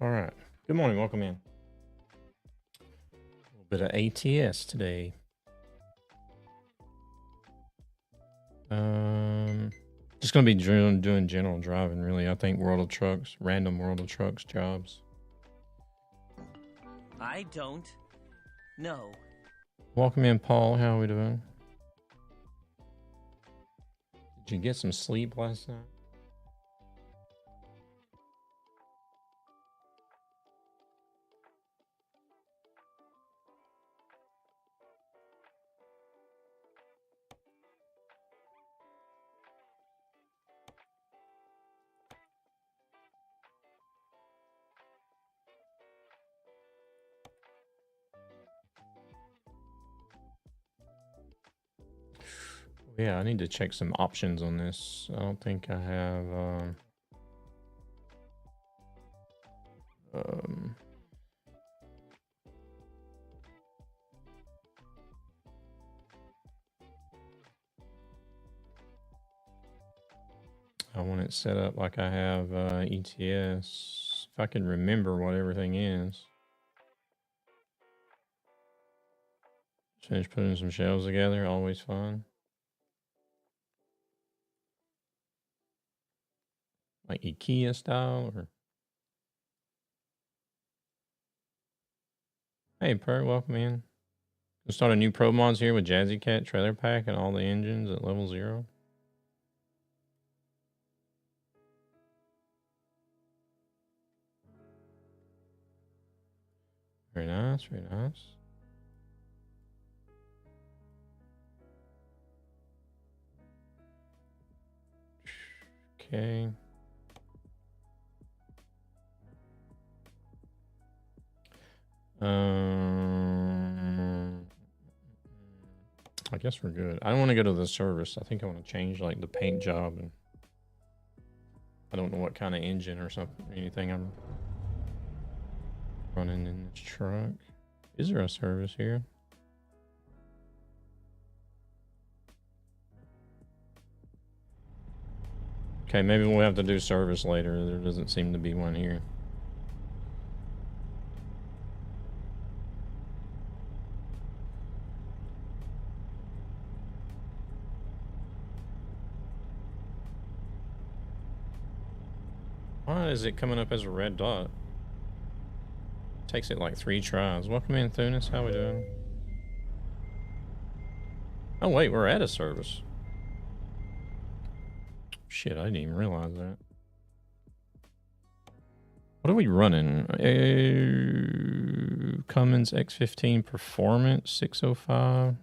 All right. Good morning. Welcome in. A little bit of ATS today. Just gonna be doing general driving, really. I think World of Trucks, random World of Trucks jobs. I don't know. Welcome in, Paul. How are we doing? Did you get some sleep last night? Yeah, I need to check some options on this. I don't think I have. I want it set up like I have ETS. If I can remember what everything is. Finish putting some shelves together, always fun. Like IKEA style or... Hey, Per, welcome in. We'll start a new Pro Mods here with Jazzy Cat Trailer Pack and all the engines at level 0. Very nice, very nice. Okay. I guess we're good. I don't want to go to the service. I think I want to change like the paint job, and I don't know what kind of engine or something, anything I'm running in this truck. Is there a service here? Okay, maybe we'll have to do service later. There doesn't seem to be one here. Why is it coming up as a red dot? Takes it like 3 tries. Welcome in, Thunis. How we doing? Oh, wait, we're at a service. Shit, I didn't even realize that. What are we running? Cummins X15 Performance 605.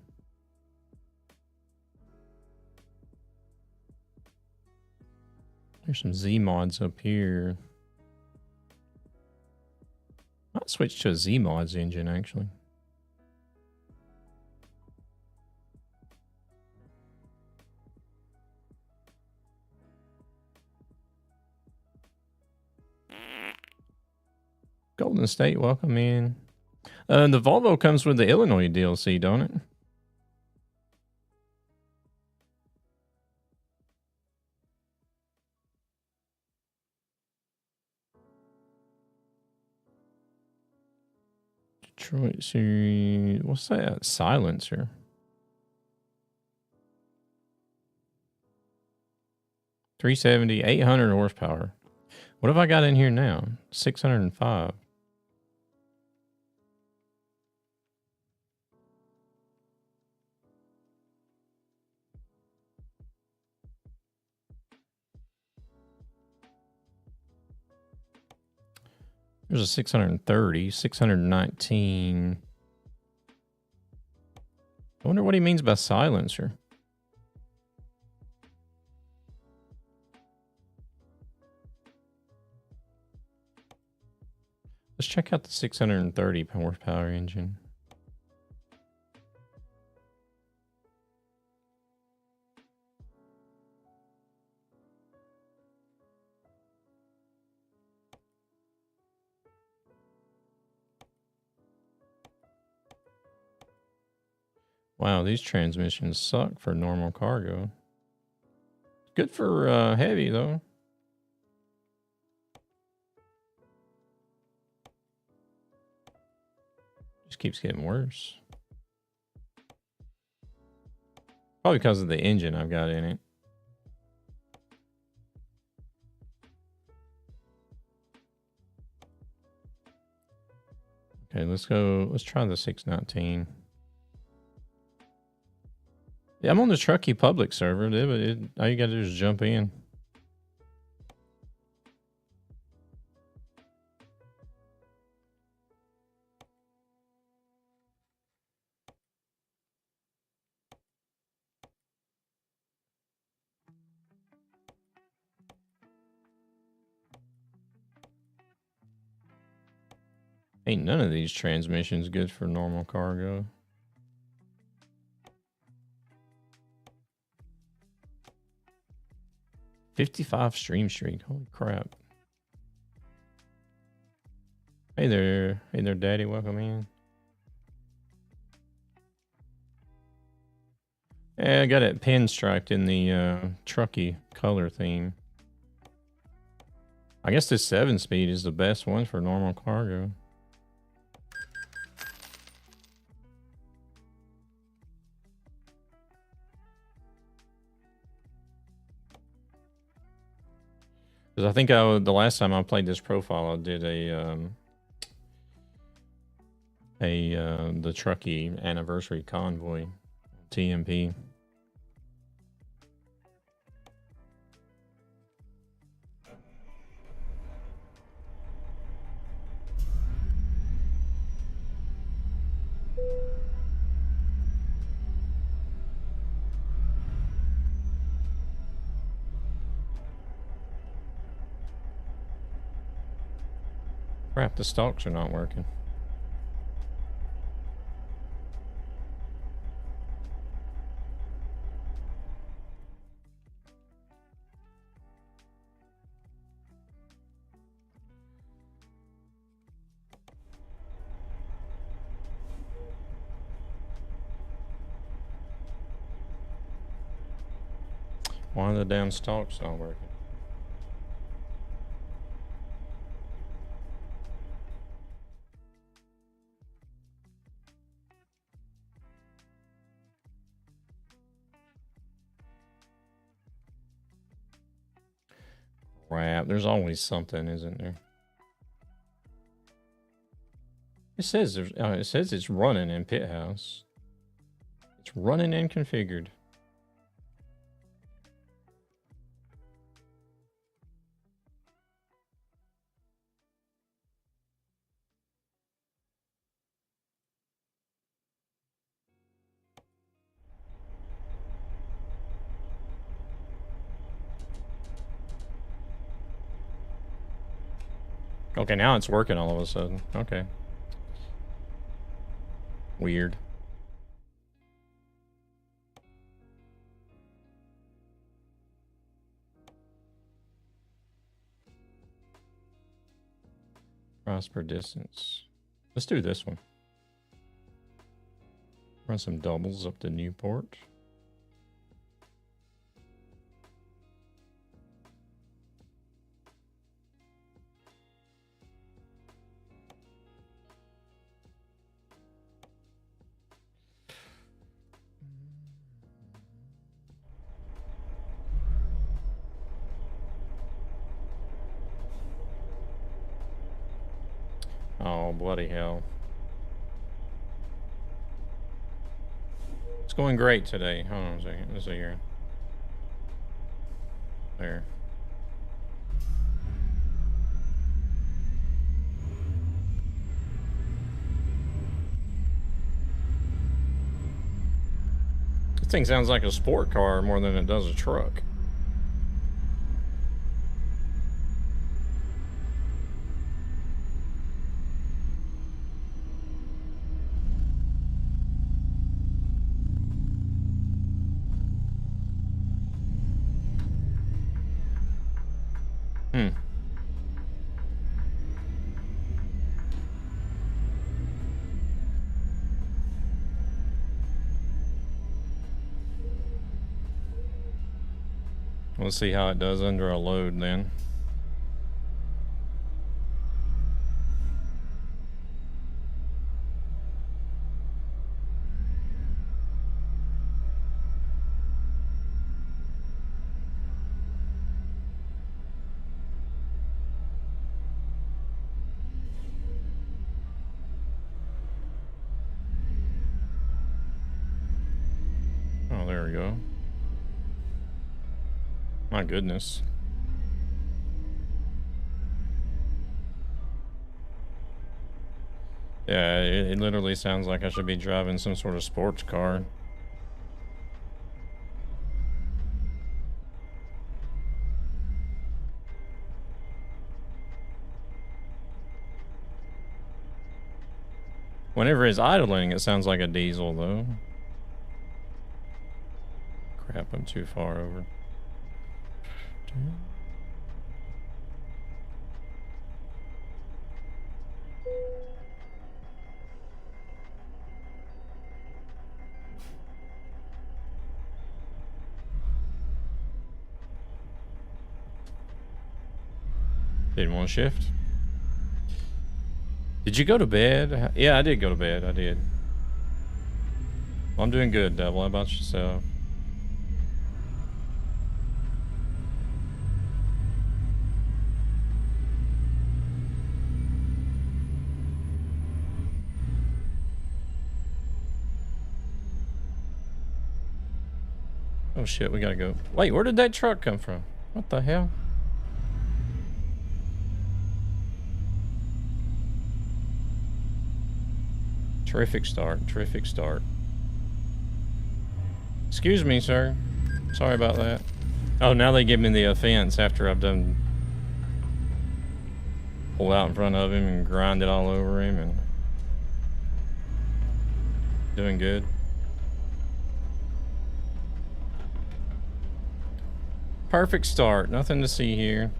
There's some Z mods up here. I'll switch to a Z mods engine actually. Golden State, welcome in. The Volvo comes with the Illinois DLC, don't it? Detroit series. What's that? Silencer. $370, 800 horsepower. What have I got in here now? 605. There's a 630, 619. I wonder what he means by silencer. Let's check out the 630 horsepower engine. Wow, these transmissions suck for normal cargo. Good for heavy, though. Just keeps getting worse. Probably because of the engine I've got in it. Okay, let's go. Let's try the 619. Yeah, I'm on the Truckee public server, dude, but all you gotta do is jump in. Ain't none of these transmissions good for normal cargo. $55 stream streak. Holy crap. Hey there, Daddy. Welcome in. Yeah, I got it pinstriped in the Truckee color theme. I guess this 7-speed is the best one for normal cargo. Because I think the last time I played this profile, I did the Truckee anniversary convoy, TMP. Crap, the stalks are not working. Why are the damn stalks not working? Crap, there's always something, isn't there? It says it's running in Pit House. It's running and configured. Okay, now it's working all of a sudden. Okay. Weird. Prosper distance. Let's do this one. Run some doubles up to Newport. Oh, bloody hell. It's going great today. Hold on a second. Let's see here. There. This thing sounds like a sport car more than it does a truck. Let's see how it does under a load then. we go. My goodness. Yeah, it literally sounds like I should be driving some sort of sports car. Whenever it's idling, it sounds like a diesel, though. Crap, I'm too far over. Didn't want to shift. Did you go to bed? Yeah, I did go to bed. I did. Well, I'm doing good, Devil. How about yourself? Oh shit, we gotta go. Wait, where did that truck come from? What the hell? Terrific start, terrific start. Excuse me, sir. Sorry about that. Oh, now they give me the offense after I've done pull out in front of him and grind it all over him and doing good. Perfect start. Nothing to see here.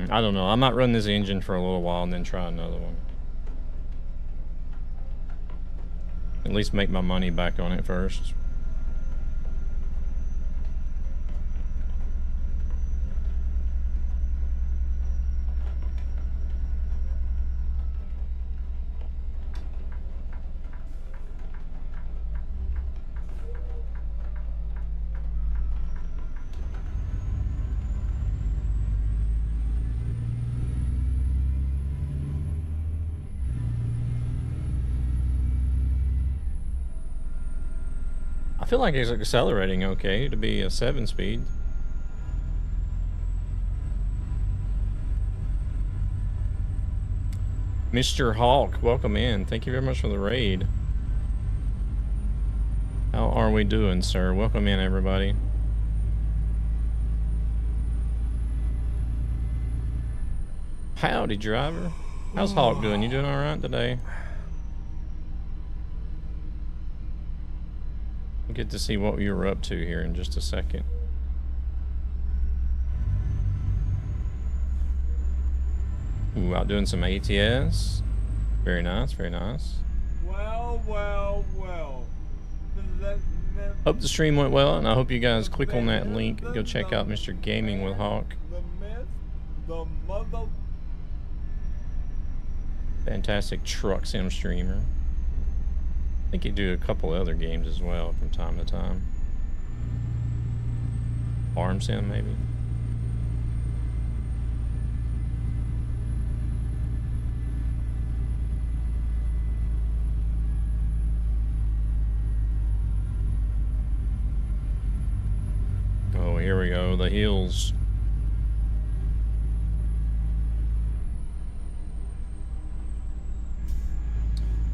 I don't know. I might run this engine for a little while and then try another one. At least make my money back on it first. I feel like it's accelerating okay to be a 7-speed. Mr. Hawk, welcome in. Thank you very much for the raid. How are we doing, sir? Welcome in, everybody. Howdy, driver. How's Hawk doing? You doing all right today? We'll get to see what you were up to here in just a second. Ooh, out doing some ATS. Very nice, very nice. Well. Hope the stream went well, and I hope you guys click on that link and go check out Mr. Gaming with Hawk. Fantastic truck sim streamer. I think he'd do a couple other games as well from time to time. Farm sim, maybe. Oh, here we go, the hills.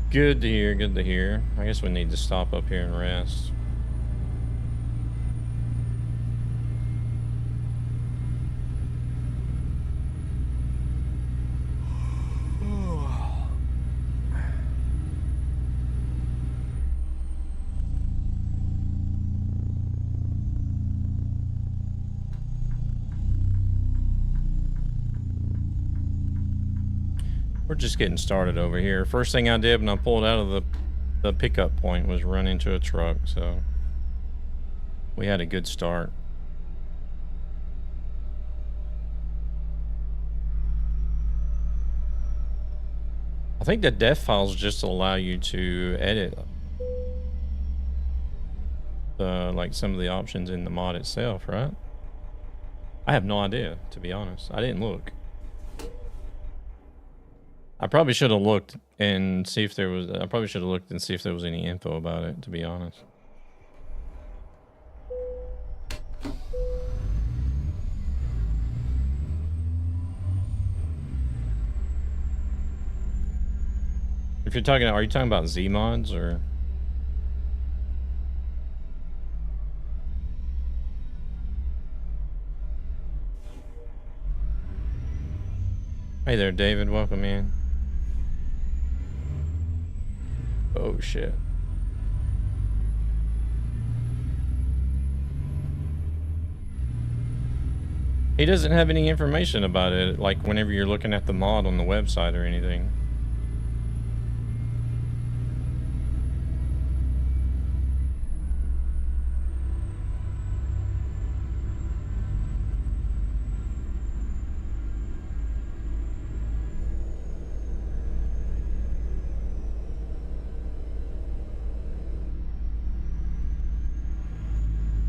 Good to hear, good to hear. I guess we need to stop up here and rest. We're just getting started over here. First thing I did when I pulled out of the pickup point was run into a truck, so we had a good start. I think the dev files just allow you to edit like some of the options in the mod itself, right? I have no idea, to be honest. I didn't look. I probably should have looked and see if there was. I probably should have looked and see if there was any info about it. To be honest. If you're talking, are you talking about Z mods or? Hey there, David. Welcome in. Oh shit. He doesn't have any information about it, like whenever you're looking at the mod on the website or anything.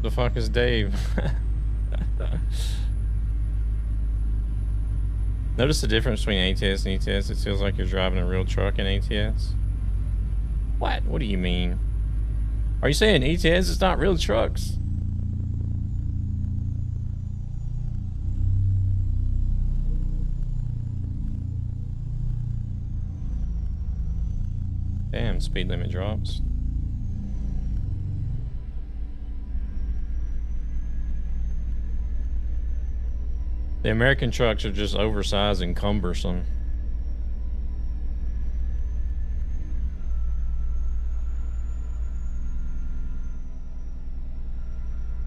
The fuck is Dave? Notice the difference between ATS and ETS. It feels like you're driving a real truck in ATS. What? What do you mean? Are you saying ETS is not real trucks? Damn, speed limit drops. The American trucks are just oversized and cumbersome.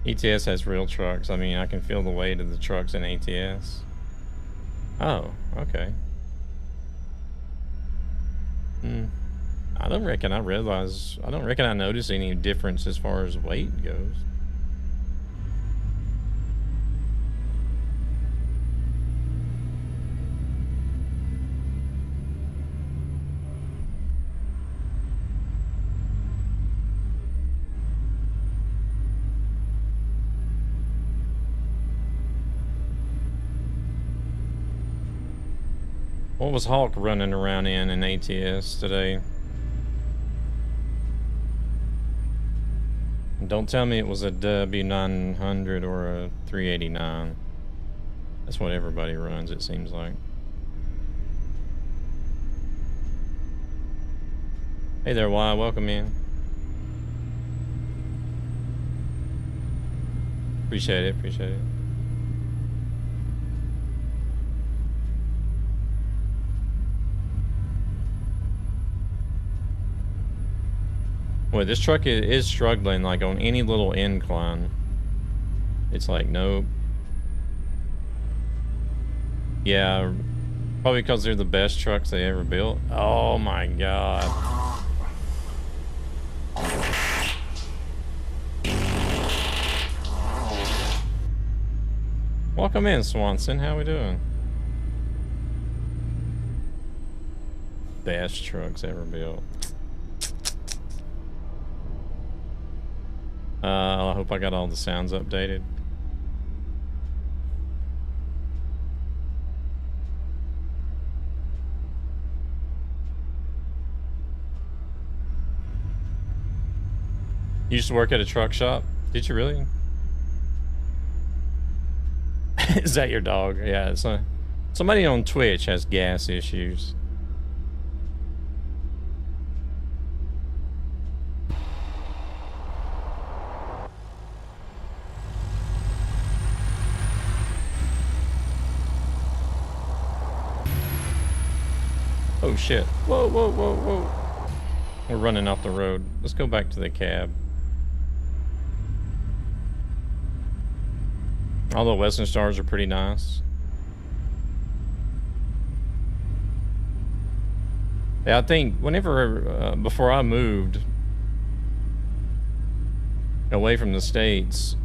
ETS has real trucks. I mean, I can feel the weight of the trucks in ATS. Oh, okay. I don't reckon I notice any difference as far as weight goes. What was Hawk running around in ATS today? Don't tell me it was a W900 or a 389. That's what everybody runs, it seems like. Hey there, Y. Welcome in. Appreciate it, appreciate it. Boy, this truck is struggling, like on any little incline. It's like, nope. Yeah, probably because they're the best trucks they ever built. Oh my god. Welcome in, Swanson. How we doing? Best trucks ever built. I hope I got all the sounds updated. You used to work at a truck shop? Did you really? Is that your dog? Yeah, it's somebody on Twitch has gas issues. Oh shit. Whoa, whoa, whoa, whoa. We're running off the road. Let's go back to the cab. All the Western Stars are pretty nice. Yeah, I think whenever, before I moved away from the States,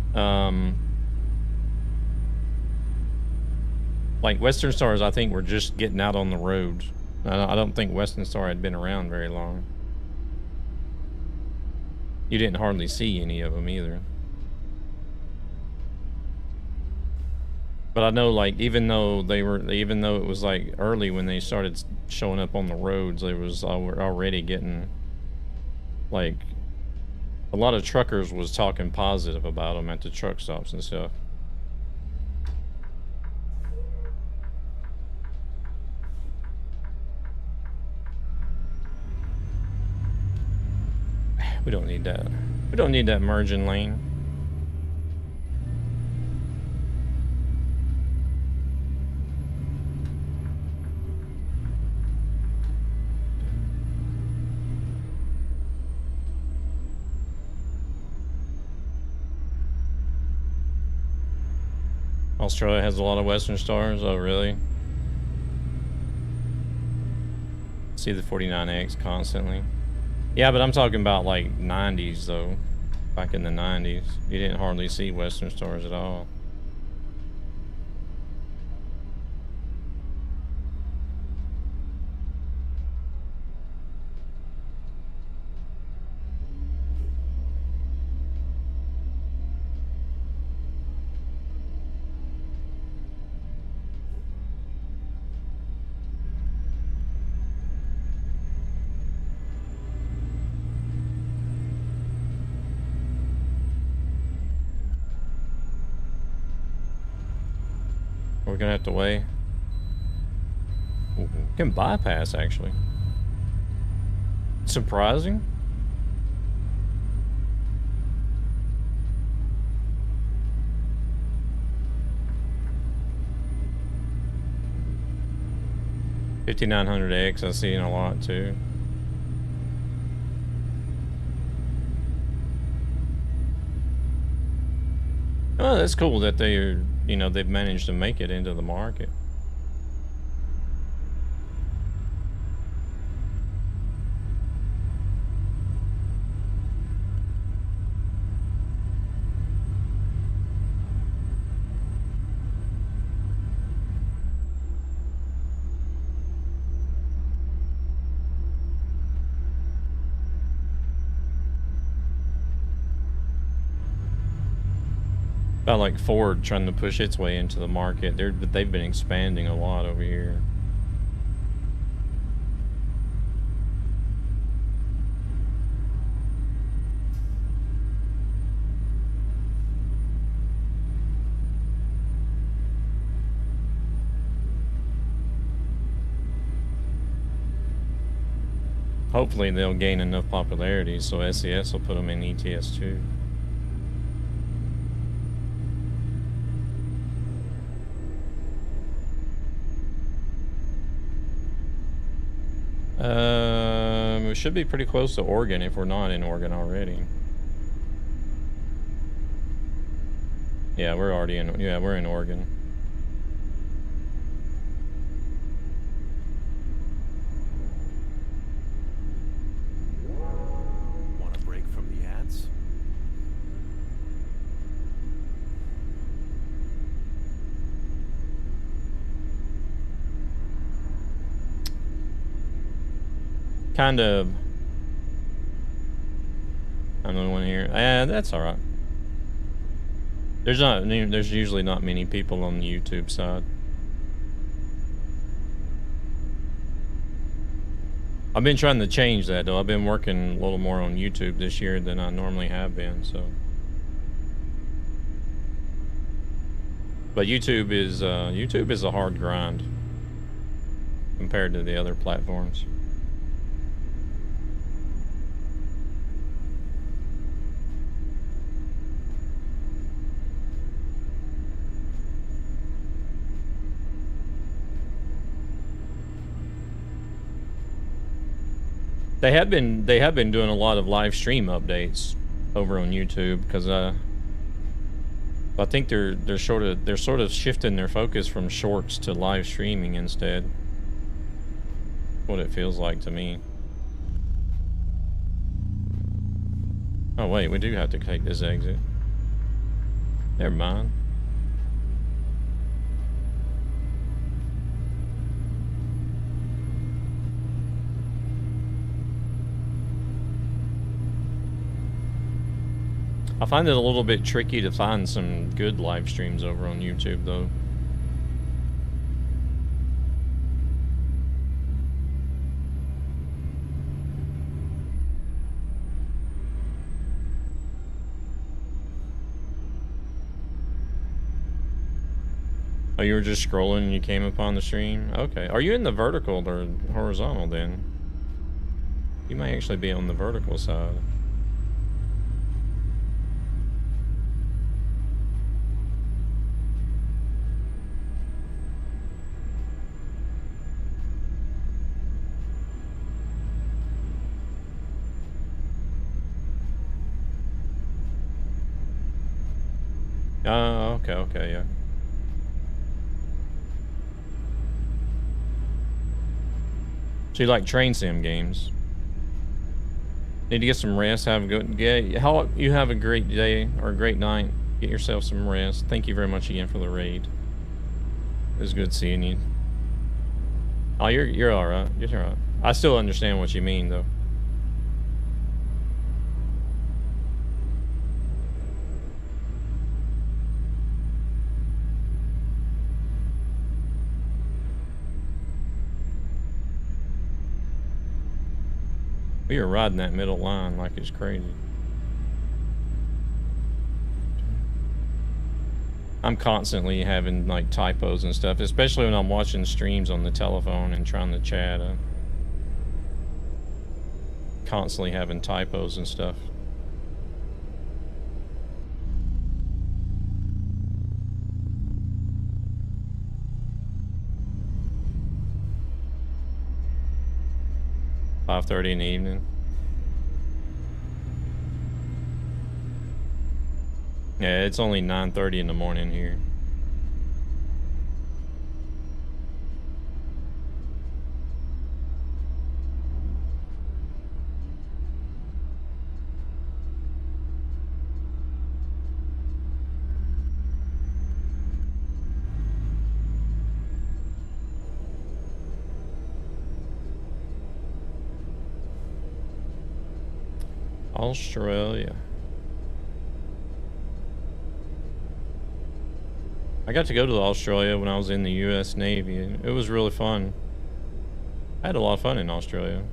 like Western Stars, I think were just getting out on the road. I don't think Western Star had been around very long. You didn't hardly see any of them either. But I know, like, even though it was like early when they started showing up on the roads, they was already getting, like, a lot of truckers was talking positive about them at the truck stops and stuff. We don't need that. We don't need that merging lane. Australia has a lot of Western stars. Oh, really? See the 49X constantly. Yeah, but I'm talking about like 90s though. Back in the 90s, you didn't hardly see Western stars at all. We're gonna have to weigh. We can bypass, actually. Surprising. $5,900X, I've seen a lot too. Oh, that's cool that they're, you know, they've managed to make it into the market. About like Ford trying to push its way into the market. They've been expanding a lot over here. Hopefully they'll gain enough popularity so SES will put them in ATS too. We should be pretty close to Oregon if we're not in Oregon already. Yeah, we're already in. Yeah, we're in Oregon. Want a break from the ads? Kind of. I'm the only one here. That's all right. There's usually not many people on the YouTube side. I've been trying to change that though. I've been working a little more on YouTube this year than I normally have been, so. But YouTube is a hard grind compared to the other platforms. They have been doing a lot of live stream updates over on YouTube because I think they're sort of shifting their focus from shorts to live streaming instead. What it feels like to me. Oh wait, we do have to take this exit. Never mind. I find it a little bit tricky to find some good live streams over on YouTube though. Oh, you were just scrolling and you came upon the stream? Okay. Are you in the vertical or horizontal then? You might actually be on the vertical side. Oh, okay, yeah. So you like train sim games? Need to get some rest. Have a good day. You have a great day or a great night. Get yourself some rest. Thank you very much again for the raid. It was good seeing you. Oh, you're all right. You're all right. I still understand what you mean though. We are riding that middle line like it's crazy. I'm constantly having like typos and stuff, especially when I'm watching streams on the telephone and trying to chat. Constantly having typos and stuff. $5:30 in the evening. Yeah, it's only 9:30 in the morning here. Australia. I got to go to Australia when I was in the US Navy. It was really fun. I had a lot of fun in Australia.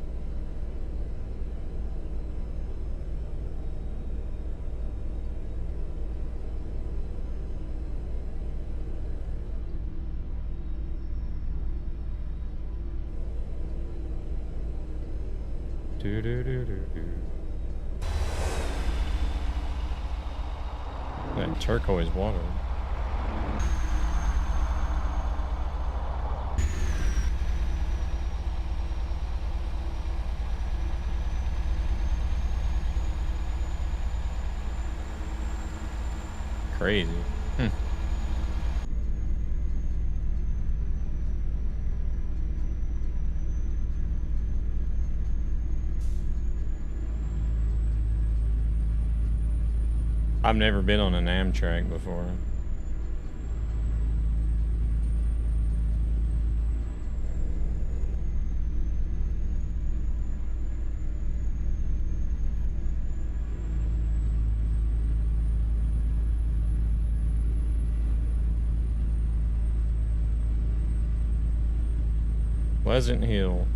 That turquoise water. Crazy. I've never been on an Amtrak before. Pleasant Hill.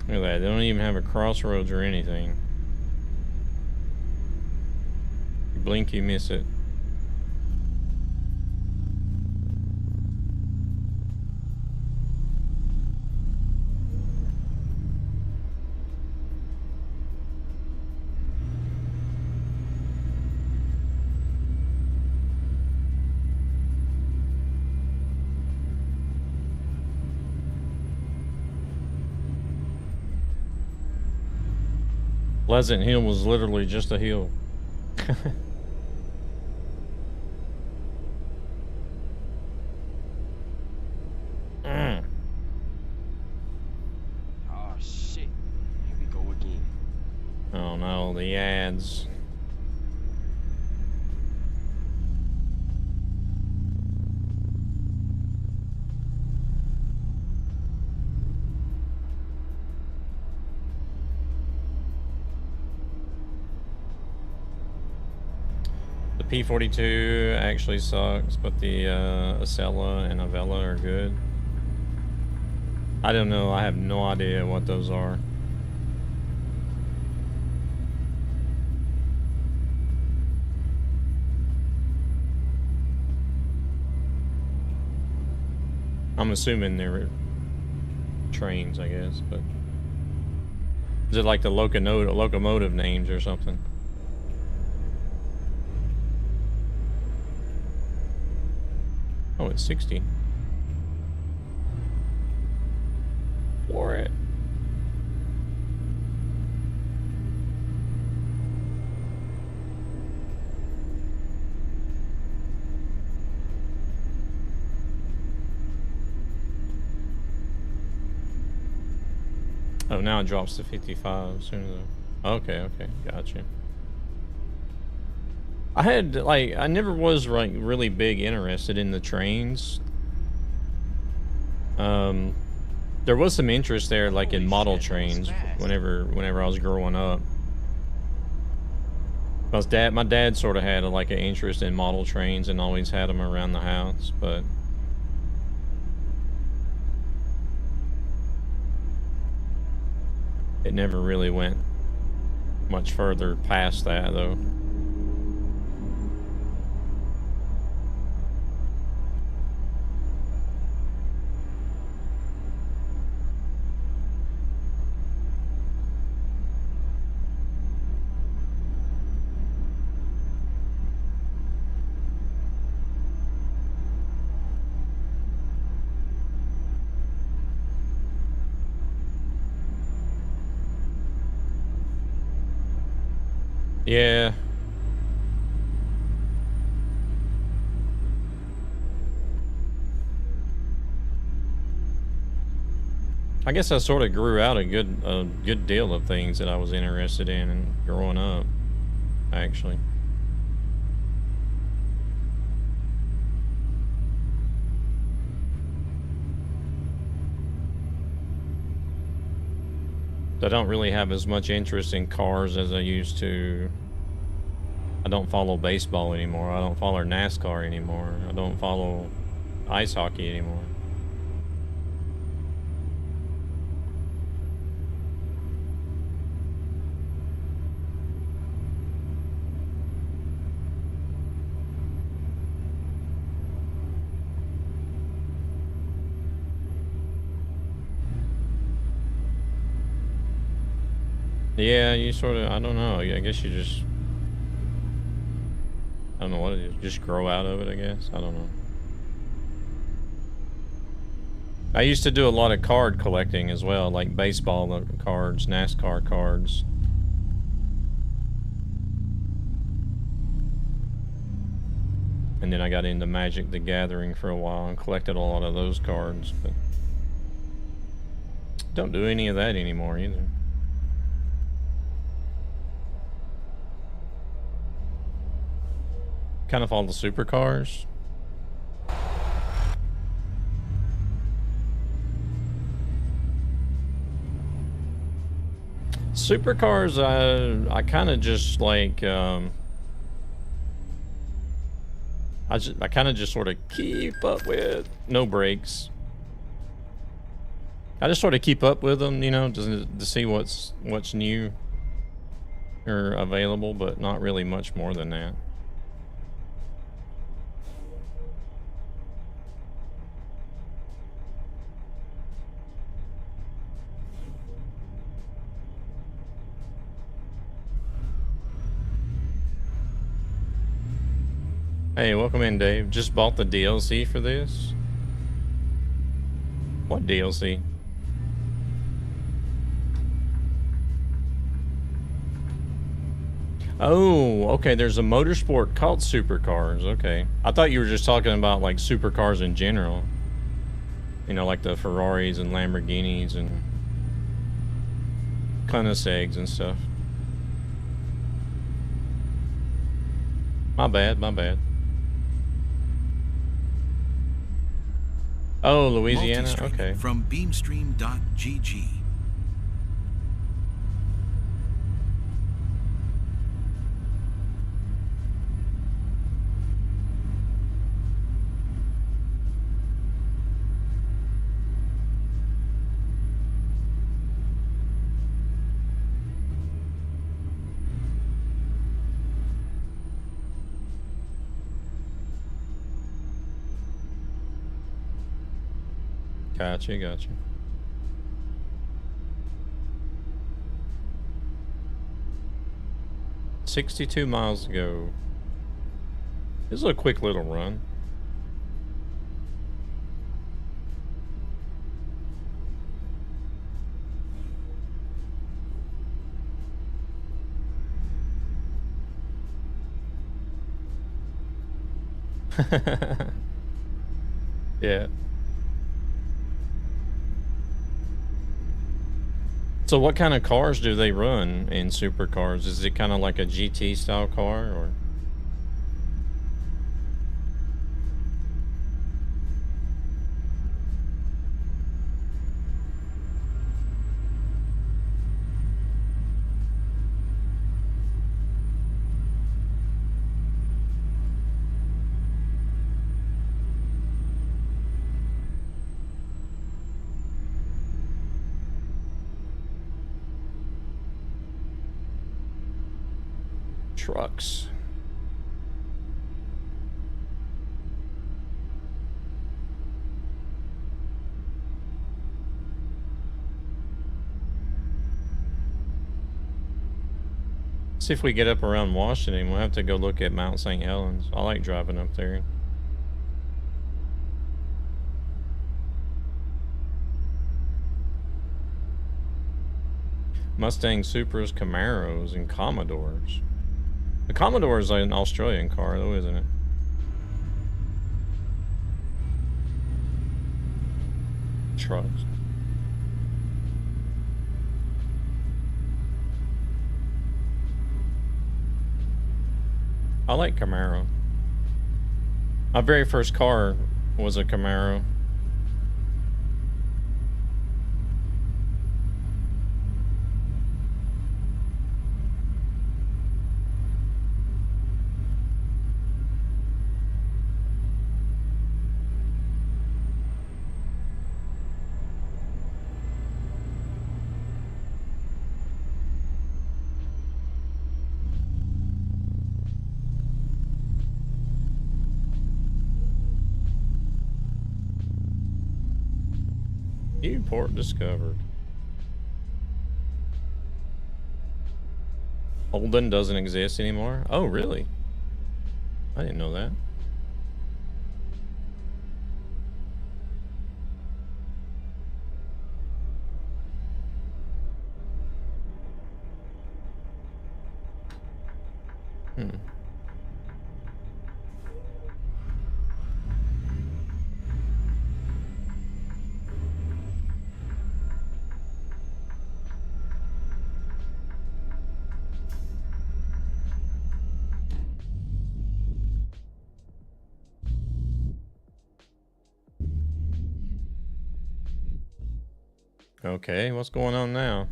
Look at that. They don't even have a crossroads or anything. You blink, you miss it. Pleasant Hill was literally just a hill. Oh shit. Here we go again. Oh no, the ads. The P-42 actually sucks, but the Acela and Avella are good. I don't know. I have no idea what those are. I'm assuming they're trains, I guess, but is it like the locomotive names or something? Oh, it's 60. For it. Oh, now it drops to 55 as soon as okay, gotcha. I had, like, I never was, like, really big interested in the trains. There was some interest there, like, in model trains whenever I was growing up. My dad sort of had, like, an interest in model trains and always had them around the house, but... it never really went much further past that, though. Yeah. I guess I sort of grew out a good deal of things that I was interested in and growing up, actually. I don't really have as much interest in cars as I used to. I don't follow baseball anymore. I don't follow NASCAR anymore. I don't follow ice hockey anymore. Yeah, you sort of, I don't know. I guess you just, I don't know what it is. Just grow out of it, I guess. I don't know. I used to do a lot of card collecting as well, like baseball cards, NASCAR cards. And then I got into Magic the Gathering for a while and collected a lot of those cards, but don't do any of that anymore either. Kind of follow the supercars. Supercars, I kind of just like, I kind of just sort of keep up with, no breaks. I just sort of keep up with them, you know, to see what's new or available, but not really much more than that. Hey, welcome in, Dave. Just bought the DLC for this? What DLC? Oh, okay, there's a motorsport called Supercars, okay. I thought you were just talking about, like, supercars in general. You know, like the Ferraris and Lamborghinis and Koenigseggs and stuff. My bad, my bad. Oh, Louisiana? Okay. From beamstream.gg. Gotcha, gotcha. $62 miles to go. This is a quick little run. Yeah. So what kind of cars do they run in supercars? Is it kind of like a GT style car or? Trucks. See if we get up around Washington. We'll have to go look at Mount St. Helens. I like driving up there. Mustang Supras, Camaros, and Commodores. The Commodore is an Australian car, though, isn't it? Trucks. I like Camaro. My very first car was a Camaro. Port discovered. Holden doesn't exist anymore? Oh, really? I didn't know that. Okay, what's going on now?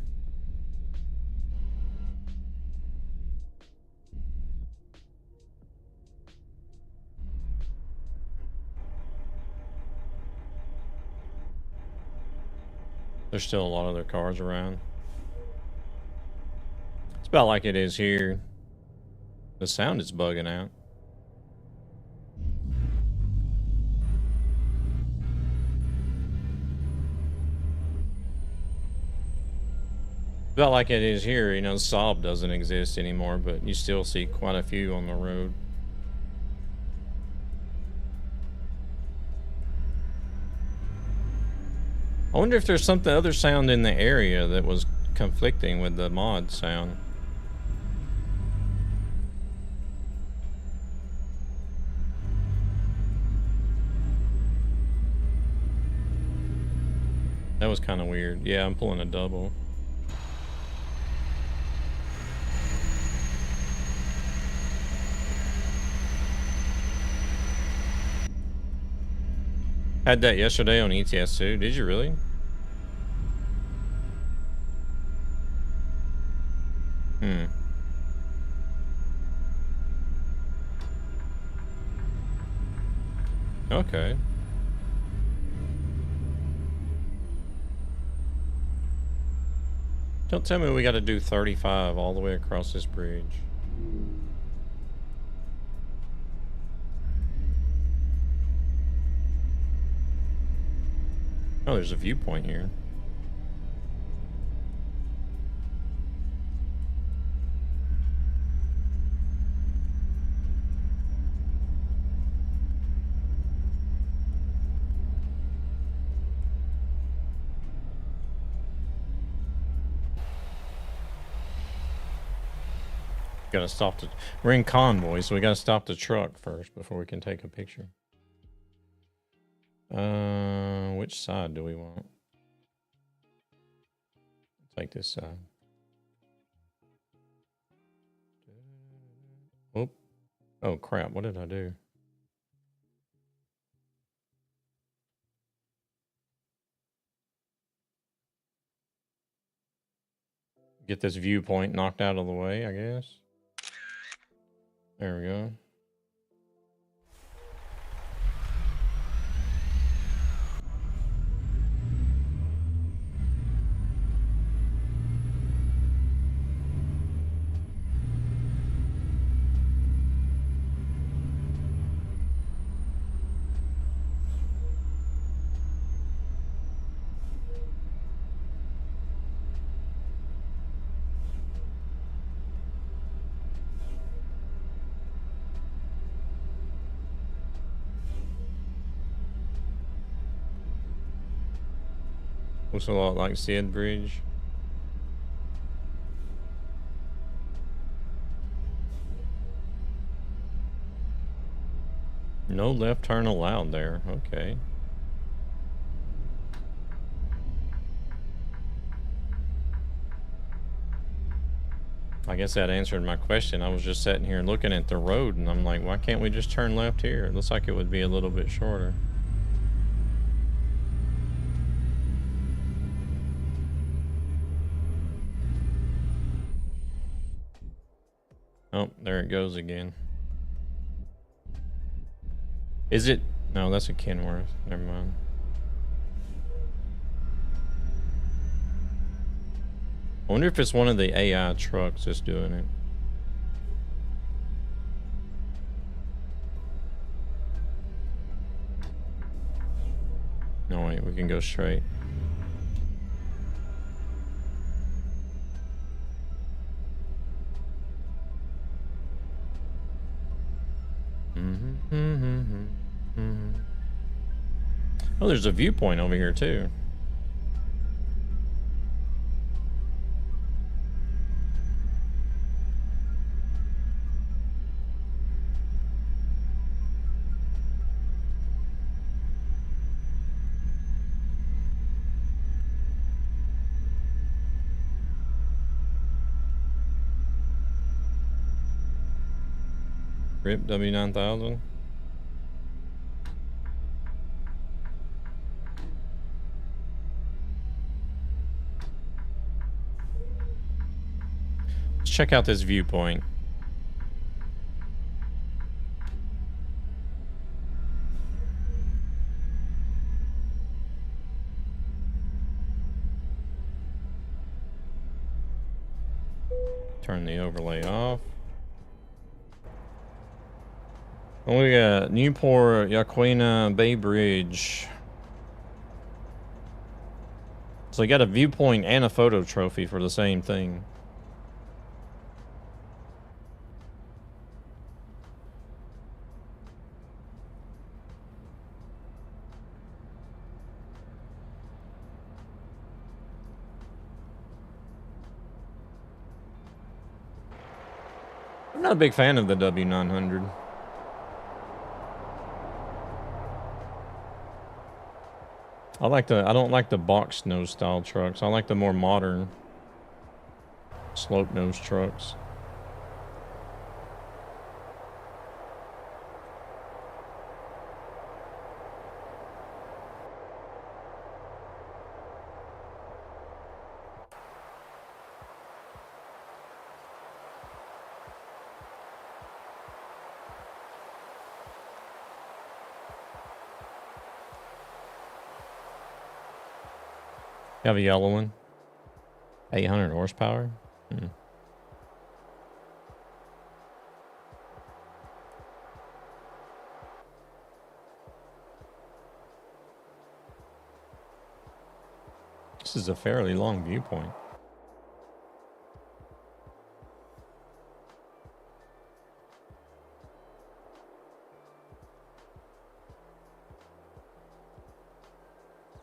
There's still a lot of their cars around. It's about like it is here. The sound is bugging out. About like it is here, you know, Saab doesn't exist anymore, but you still see quite a few on the road. I wonder if there's something other sound in the area that was conflicting with the mod sound. That was kind of weird. Yeah, I'm pulling a double. Had that yesterday on ATS too. Did you really? Okay. Don't tell me we got to do 35 all the way across this bridge. Oh, there's a viewpoint here. Gotta stop the. We're in convoy, so we gotta stop the truck first before we can take a picture. Which side do we want? Take this side. Oh, oh crap! What did I do? Get this viewpoint knocked out of the way, I guess. There we go. Looks a lot like Sid Bridge. No left turn allowed there. Okay. I guess that answered my question. I was just sitting here looking at the road and I'm like, why can't we just turn left here? It looks like it would be a little bit shorter. Oh, there it goes again. Is it? No, that's a Kenworth. Never mind. I wonder if it's one of the AI trucks that's doing it. No, wait, we can go straight. Oh, there's a viewpoint over here too. RIP W9000. Let's check out this viewpoint. Turn the overlay off. And we got Newport Yaquina Bay Bridge. So you got a viewpoint and a photo trophy for the same thing. I'm not a big fan of the W900. I don't like the box nose style trucks. I like the more modern slope nose trucks. You have a yellow one? 800 horsepower? Hmm. This is a fairly long viewpoint.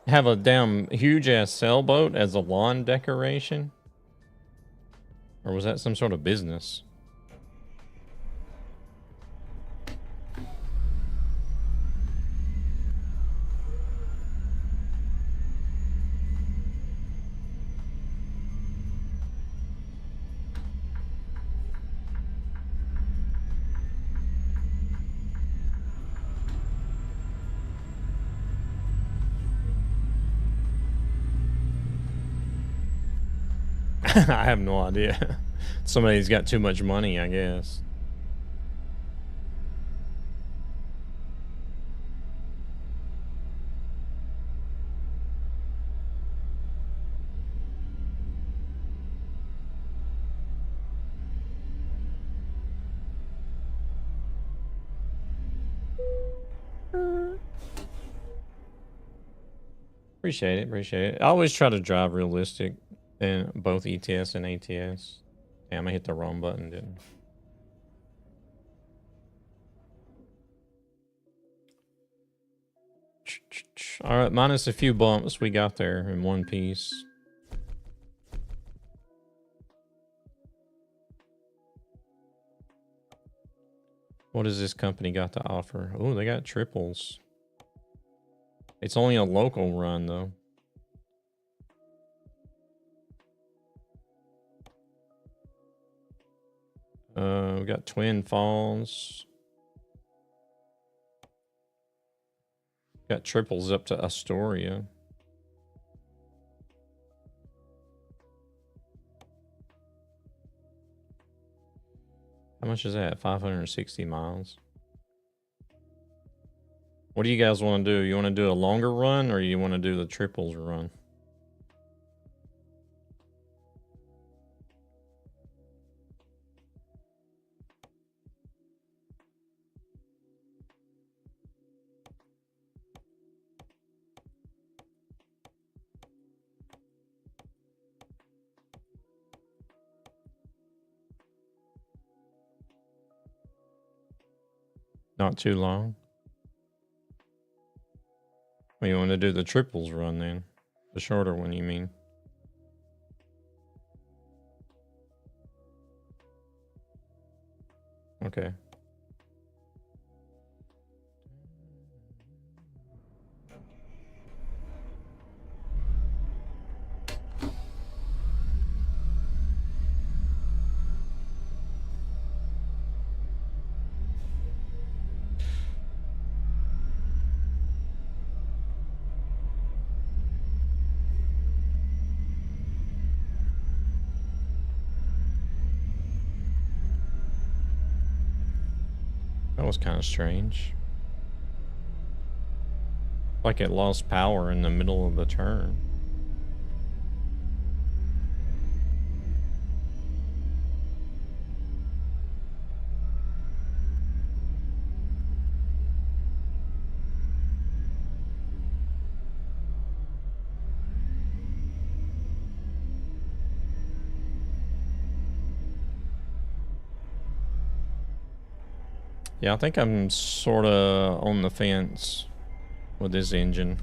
Have a damn huge ass sailboat as a lawn decoration? Or was that some sort of business? I have no idea. Somebody's got too much money, I guess. Appreciate it, appreciate it. I always try to drive realistic in both ETS and ATS. Damn, I hit the wrong button, didn't I? Alright, minus a few bumps, we got there in one piece. What does this company got to offer? Oh, they got triples. It's only a local run, though. We got Twin Falls. Got triples up to Astoria. How much is that? 560 miles. What do you guys want to do? You want to do a longer run or you want to do the triples run? Not too long. Well, you want to do the triples run then? The shorter one, you mean? Okay. That was kind of strange. Like it lost power in the middle of the turn. Yeah, I think I'm sort of on the fence with this engine.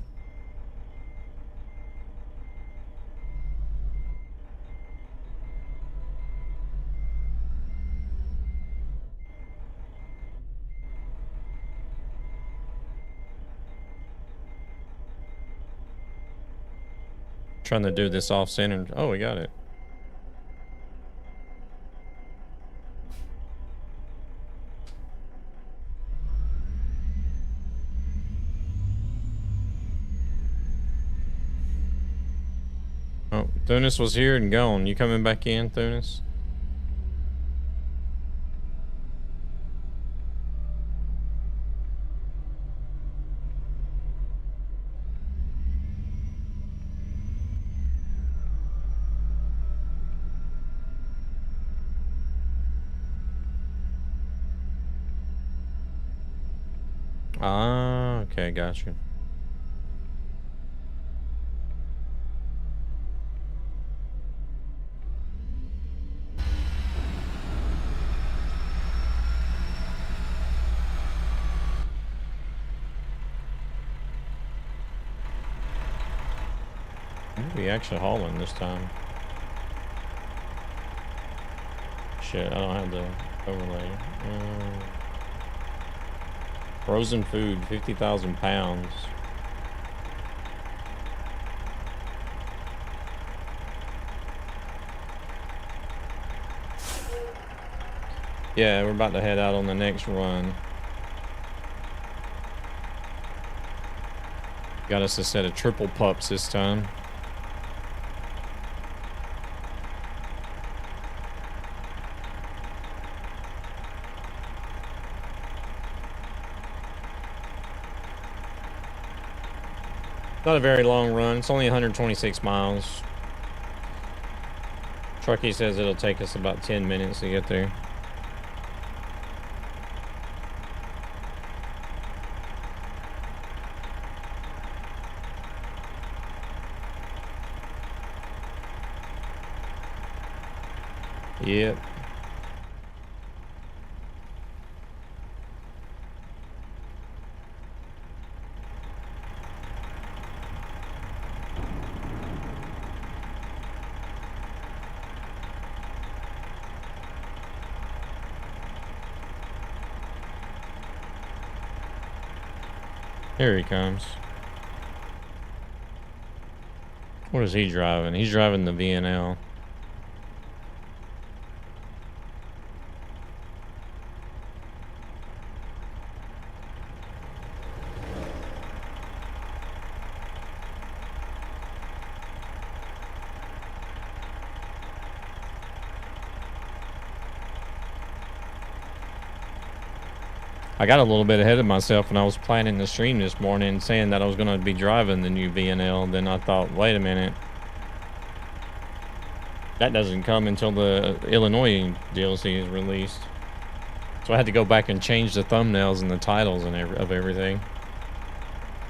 Trying to do this off-center. Oh, we got it. Oh, Thunis was here and gone. You coming back in, Thunis? Ah, okay, got you. We actually hauling this time. Shit, I don't have the overlay. Frozen food, 50,000 pounds. Yeah, we're about to head out on the next run. Got us a set of triple pups this time. Not a very long run. It's only 126 miles. Truckee says it'll take us about 10 minutes to get there. Yep. Here he comes. What is he driving? He's driving the VNL. I got a little bit ahead of myself when I was planning the stream this morning, saying that I was going to be driving the new VNL. Then I thought, wait a minute. That doesn't come until the Illinois DLC is released. So I had to go back and change the thumbnails and the titles and of everything.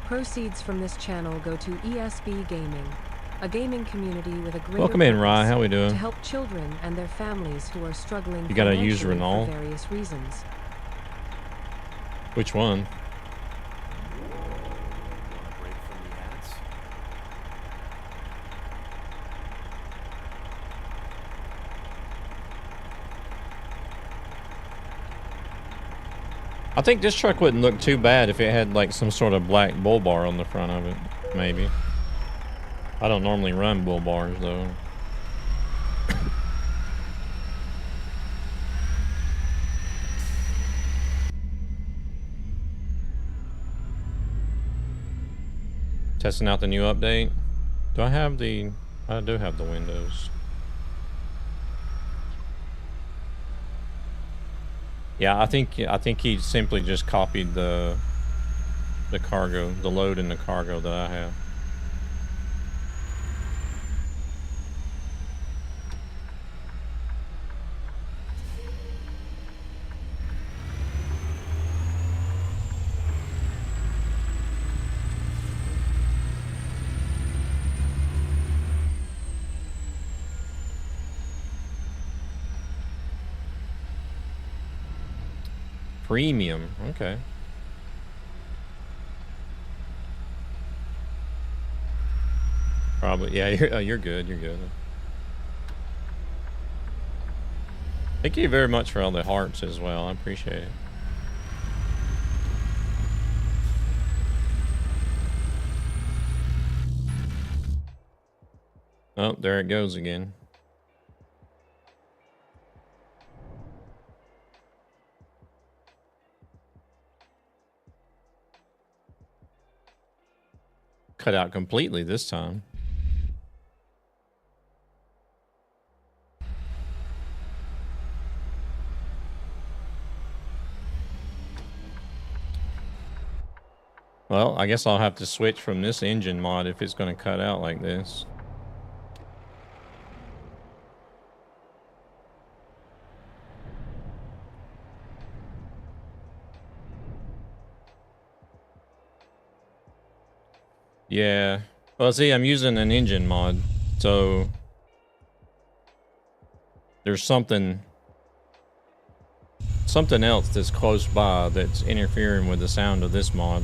Proceeds from this channel go to ESB Gaming, a gaming community with a greater Welcome in, Rye. purpose How we doing? to help children and their families who are struggling You gotta use financially Renault? for various reasons. Which one? Want a break from the ads? I think this truck wouldn't look too bad if it had like some sort of black bull bar on the front of it, maybe. I don't normally run bull bars though. Testing out the new update. Do I have the... I do have the windows. Yeah, I think he simply just copied the cargo, the load and the cargo that I have. Premium, okay. Probably, yeah, you're good, you're good. Thank you very much for all the hearts as well, I appreciate it. Oh, there it goes again. Cut out completely this time. Well, I guess I'll have to switch from this engine mod if it's going to cut out like this. Yeah. Well, see, I'm using an engine mod, so there's something else that's close by that's interfering with the sound of this mod.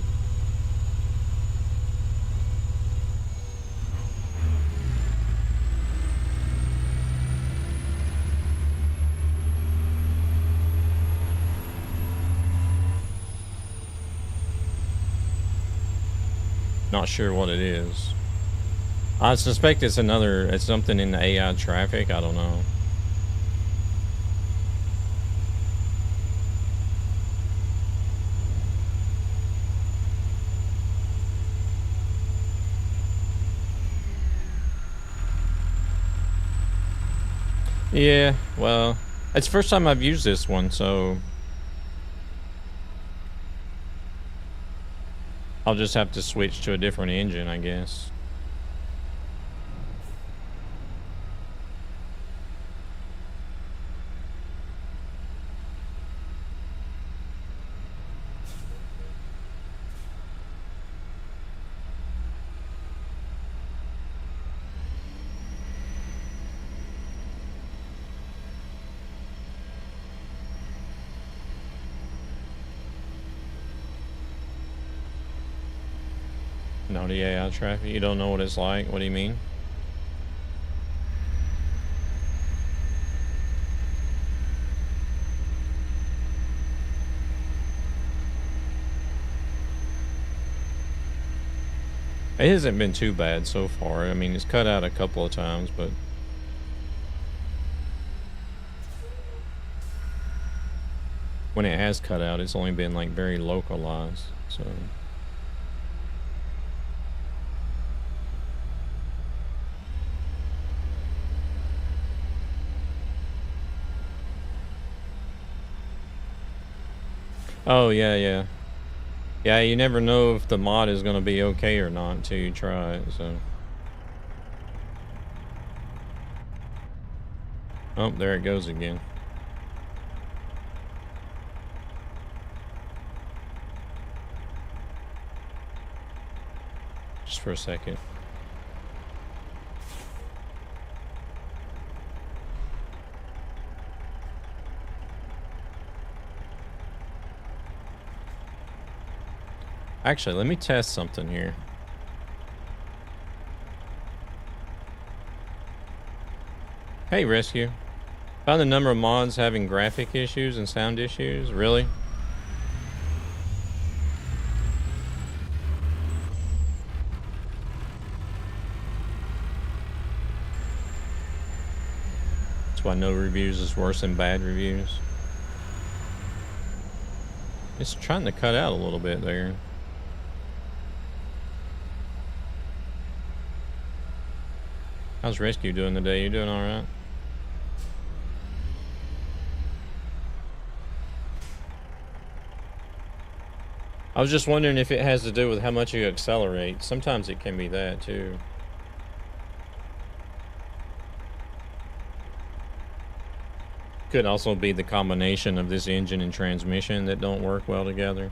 Not sure what it is. I suspect it's something in the AI traffic. I don't know. Yeah, well, it's the first time I've used this one, so I'll just have to switch to a different engine, I guess. No, the AI traffic. You don't know what it's like? What do you mean? It hasn't been too bad so far. I mean, it's cut out a couple of times, but when it has cut out, it's only been like very localized, so. Oh, yeah, yeah. Yeah, you never know if the mod is going to be okay or not until you try it, so. Oh, there it goes again. Just for a second. Actually, let me test something here. Hey, Rescue. Found the number of mods having graphic issues and sound issues. Really? That's why no reviews is worse than bad reviews. It's trying to cut out a little bit there. How's Rescue doing today? You doing all right? I was just wondering if it has to do with how much you accelerate. Sometimes it can be that too. Could also be the combination of this engine and transmission that don't work well together.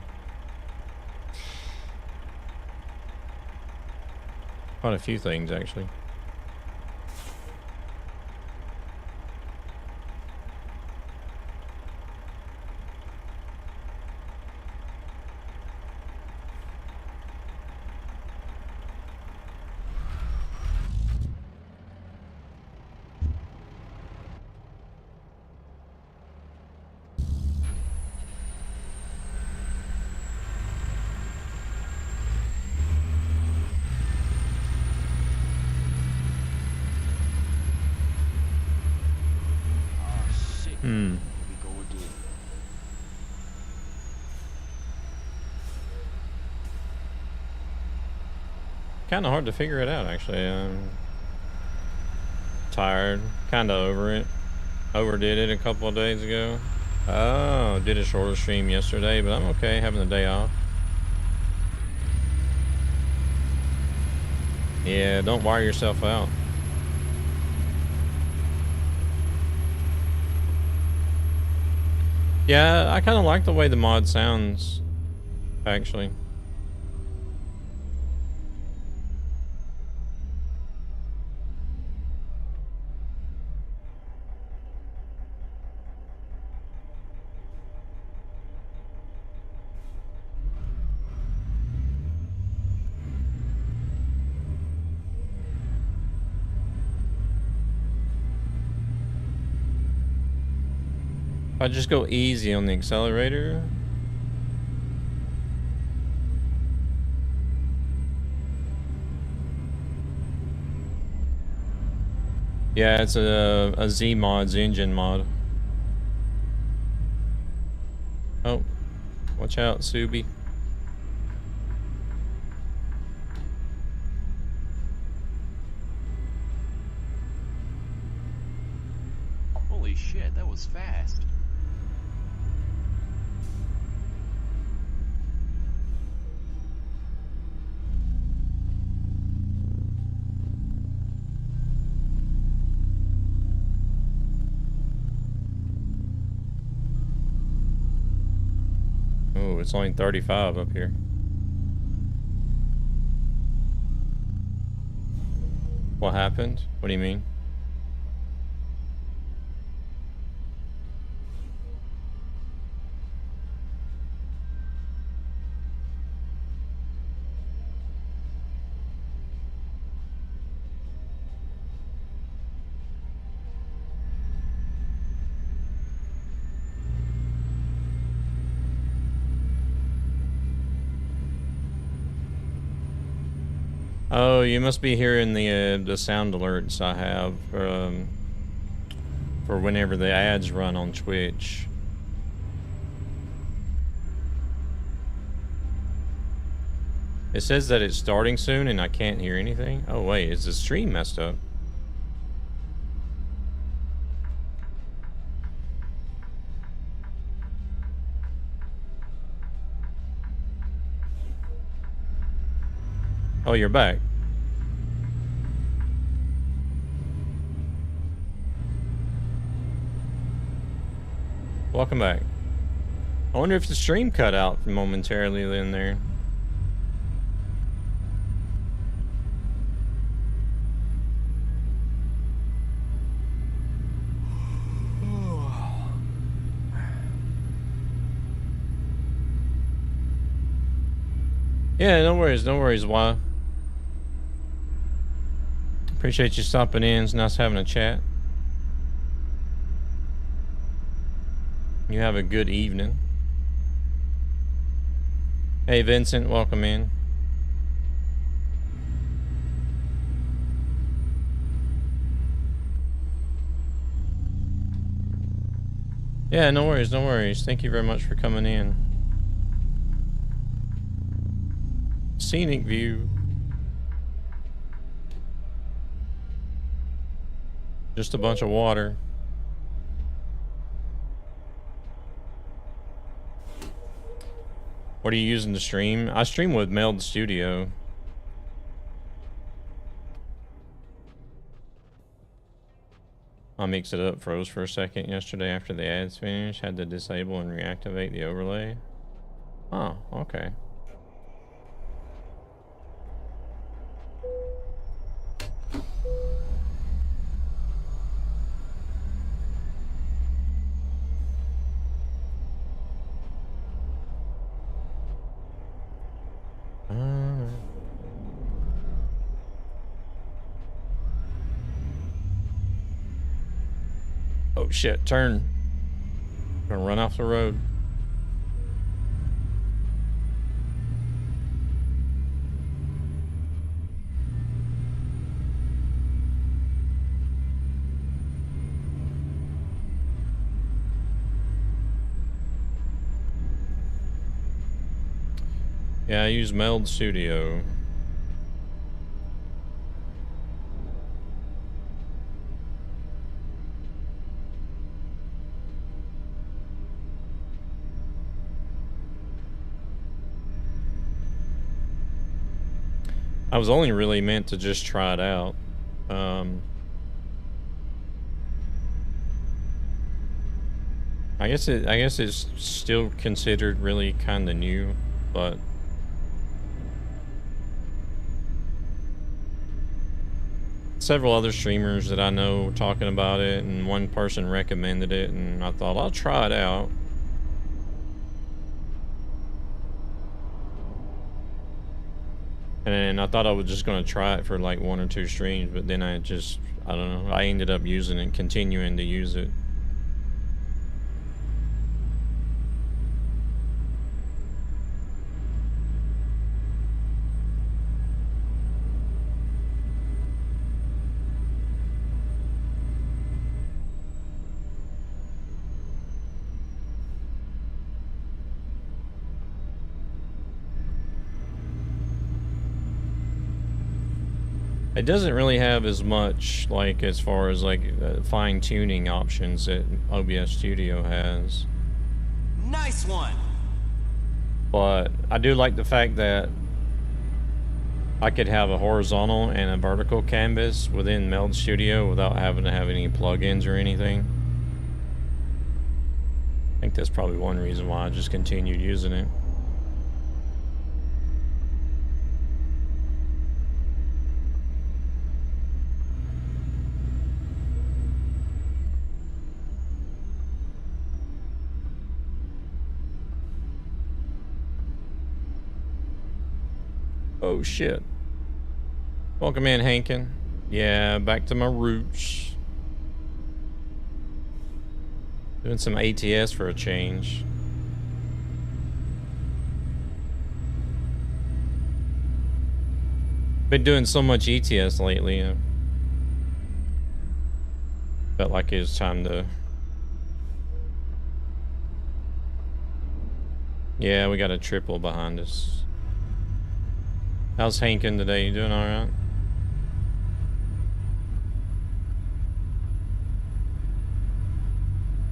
Quite a few things, actually. Here we go again. Kind of hard to figure it out, actually. Tired, kind of over it. Overdid it a couple of days ago. Oh, did a shorter stream yesterday, but I'm okay having the day off. Yeah, don't wire yourself out. Yeah, I kind of like the way the mod sounds, actually. If I just go easy on the accelerator. Yeah, it's a Z mods engine mod. Oh, watch out, Subi. Holy shit, that was fast. Oh, it's only 35 up here. What happened? What do you mean? Oh, you must be hearing the sound alerts I have for whenever the ads run on Twitch. It says that it's starting soon and I can't hear anything. Oh wait, is the stream messed up? Oh, you're back. Welcome back. I wonder if the stream cut out momentarily in there. Yeah, no worries, why? Appreciate you stopping in. It's nice having a chat. You have a good evening. Hey Vincent, welcome in. Yeah, no worries. Thank you very much for coming in. Scenic view. Just a bunch of water. What are you using to stream? I stream with Meld Studio. My mix it up froze for a second yesterday after the ads finished. Had to disable and reactivate the overlay. Oh, okay. Oh shit, turn. Gonna run off the road. Yeah, I use Meld Studio. I was only really meant to just try it out. I guess it's still considered really kind of new, but several other streamers that I know talking about it, and one person recommended it, and I thought I'll try it out. And I thought I was just going to try it for like 1 or 2 streams, but then I don't know, I ended up using it, continuing to use it. It doesn't really have as much, like, as far as, like, fine-tuning options that OBS Studio has. Nice one. But I do like the fact that I could have a horizontal and a vertical canvas within Meld Studio without having to have any plugins or anything. I think that's probably one reason why I just continued using it. Oh shit. Welcome in, Hankin. Yeah, back to my roots. Doing some ATS for a change. Been doing so much ETS lately. Felt like it was time to... Yeah, we got a triple behind us. How's Hankin today? You doing alright?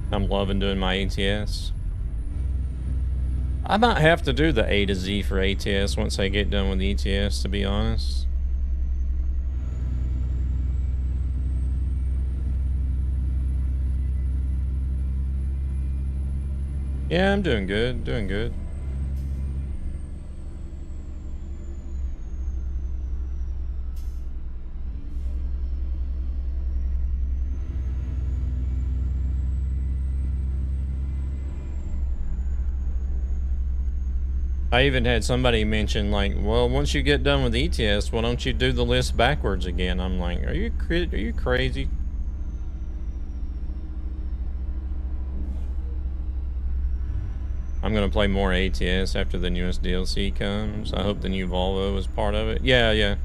I'm loving doing my ATS. I might have to do the A to Z for ATS once I get done with ETS, to be honest. Yeah, I'm doing good, doing good. I even had somebody mention, like, well, once you get done with ETS, why don't you do the list backwards again? I'm like, are you crazy? I'm gonna play more ATS after the newest DLC comes. I hope the new Volvo is part of it. Yeah,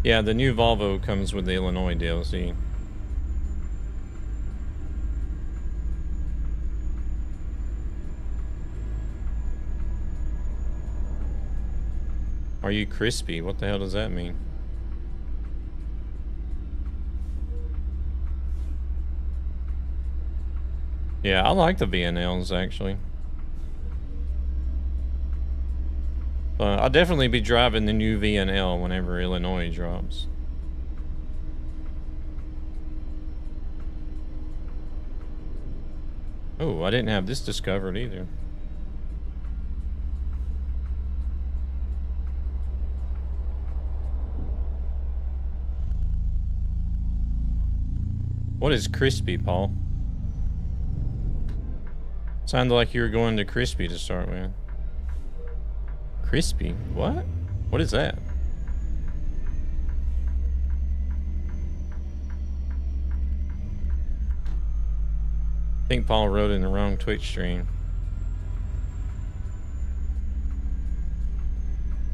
the new Volvo comes with the Illinois DLC. Are you crispy? What the hell does that mean? Yeah, I like the VNLs actually. I'll definitely be driving the new VNL whenever Illinois drops. Oh, I didn't have this discovered either. What is crispy, Paul? Sounded like you were going to crispy to start with. Crispy? What? What is that? I think Paul wrote in the wrong Twitch stream.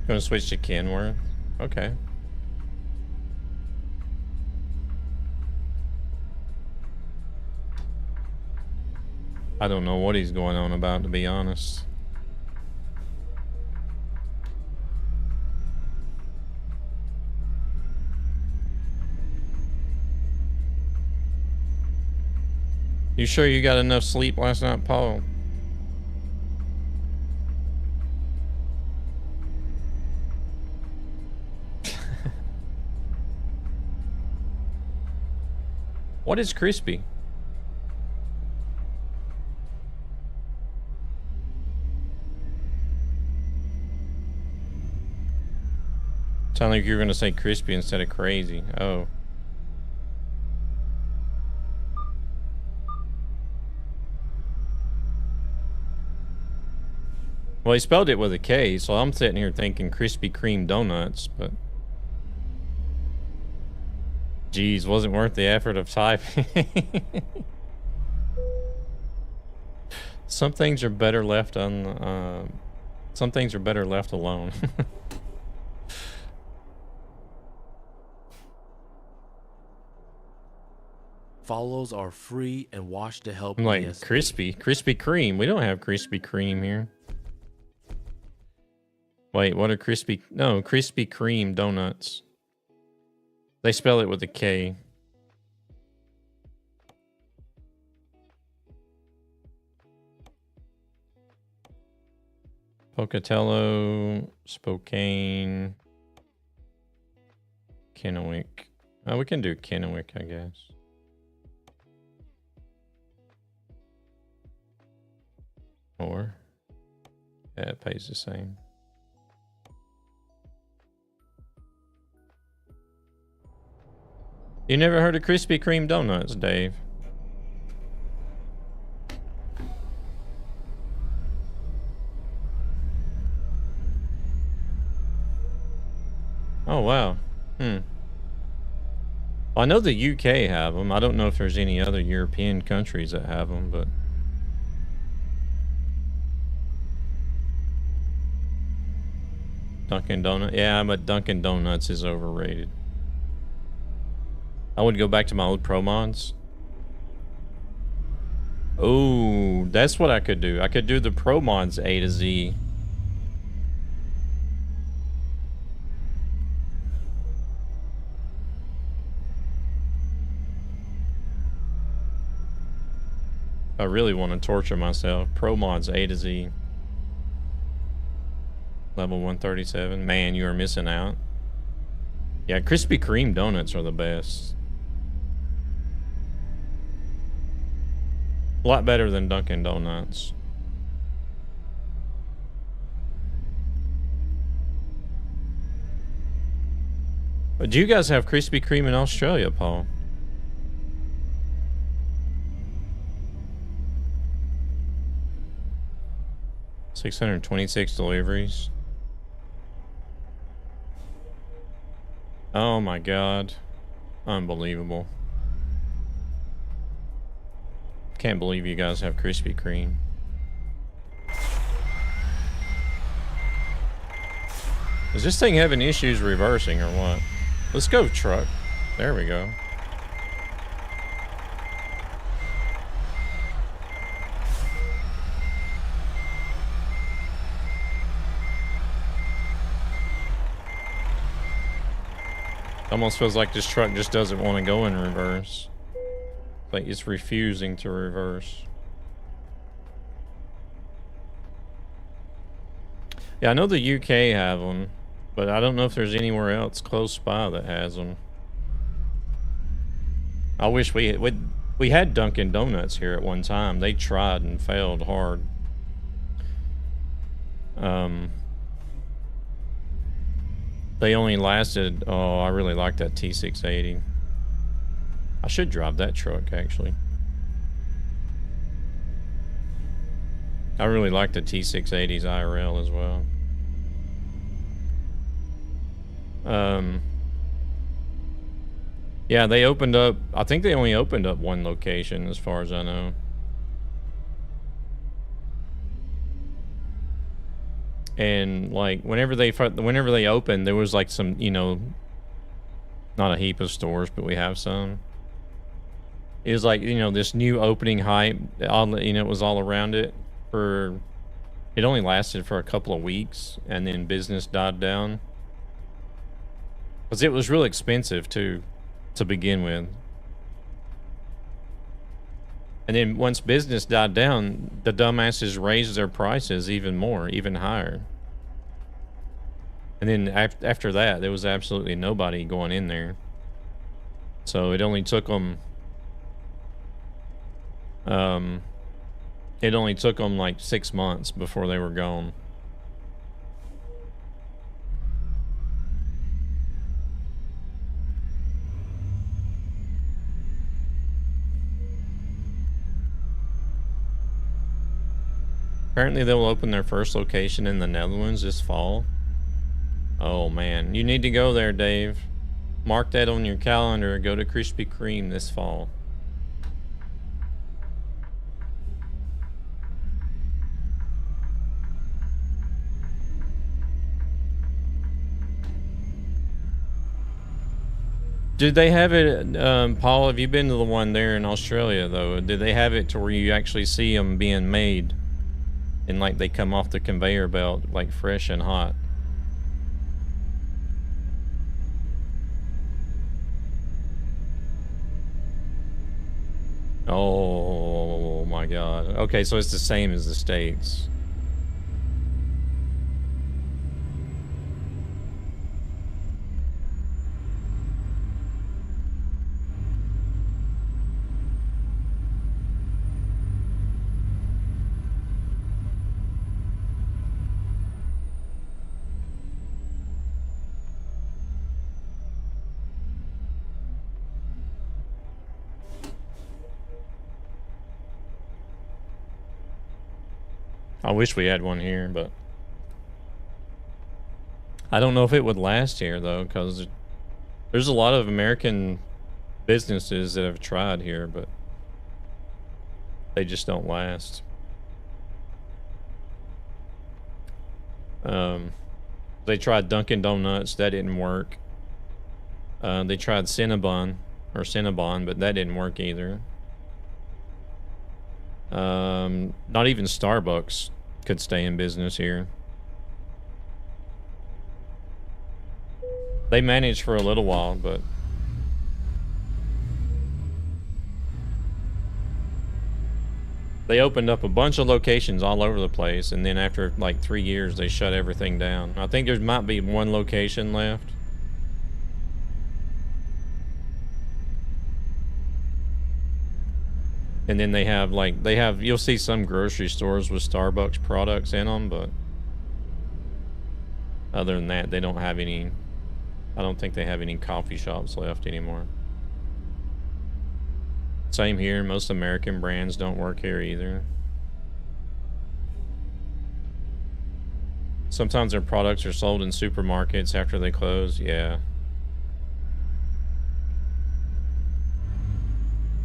Gonna switch to Kenworth? Okay. I don't know what he's going on about, to be honest. You sure you got enough sleep last night, Paul? What is crispy? Sound like you were gonna say crispy instead of crazy. Oh. Well, he spelled it with a K, so I'm sitting here thinking Krispy Kreme donuts, but... Geez, wasn't worth the effort of typing. Some things are better left on, some things are better left alone. Follows are free and watch to help. I'm like, ESP. Krispy Kreme. We don't have Krispy Kreme here. Wait, what are Krispy Kreme donuts? They spell it with a K. Pocatello, Spokane, Kennewick. Oh, we can do Kennewick, I guess. Or, yeah, it pays the same. You never heard of Krispy Kreme donuts, Dave? Oh, wow. I know the UK have them. I don't know if there's any other European countries that have them, but... Dunkin' Donuts? Yeah, but Dunkin' Donuts is overrated. I would go back to my old Pro Mods. Oh, that's what I could do. I could do the Pro Mods A to Z. I really want to torture myself. Pro Mods A to Z. Level 137. Man, you are missing out. Yeah, Krispy Kreme donuts are the best. A lot better than Dunkin' Donuts. But do you guys have Krispy Kreme in Australia, Paul? $626 deliveries. Oh my god. Unbelievable. Can't believe you guys have Krispy Kreme. Is this thing having issues reversing or what? Let's go, truck. There we go. Almost feels like this truck just doesn't want to go in reverse. Like it's refusing to reverse. Yeah, I know the UK have them, but I don't know if there's anywhere else close by that has them. I wish we had Dunkin' Donuts here at one time. They tried and failed hard. They only lasted, oh, I really like that T680. I should drive that truck, actually. I really like the T680s IRL as well. Yeah, they opened up, I think they only opened up one location as far as I know. And like whenever they opened, there was like some, you know, not a heap of stores, but we have some. It was like, you know, this new opening hype, you know, it was all around it for, it only lasted for a couple of weeks and then business died down. Because it was real expensive too, to begin with. And then once business died down, the dumbasses raised their prices even more, even higher. And then after that, there was absolutely nobody going in there. So it only took them... it only took them like 6 months before they were gone. Apparently they'll open their first location in the Netherlands this fall. Oh man, you need to go there, Dave. Mark that on your calendar. Go to Krispy Kreme this fall. Did they have it, Paul, have you been to the one there in Australia though? Did they have it to where you actually see them being made? And like they come off the conveyor belt like fresh and hot. Oh my god. Okay, so it's the same as the States. I wish we had one here, but I don't know if it would last here though, because there's a lot of American businesses that have tried here, but they just don't last. They tried Dunkin' Donuts, that didn't work. They tried Cinnabon, but that didn't work either. Not even Starbucks could stay in business here. They managed for a little while, but they opened up a bunch of locations all over the place, and then after like 3 years, they shut everything down. I think there might be one location left. And then they have you'll see some grocery stores with Starbucks products in them, but other than that, they don't have any. I don't think they have any coffee shops left anymore. Same here. Most American brands don't work here either. Sometimes their products are sold in supermarkets after they close. Yeah.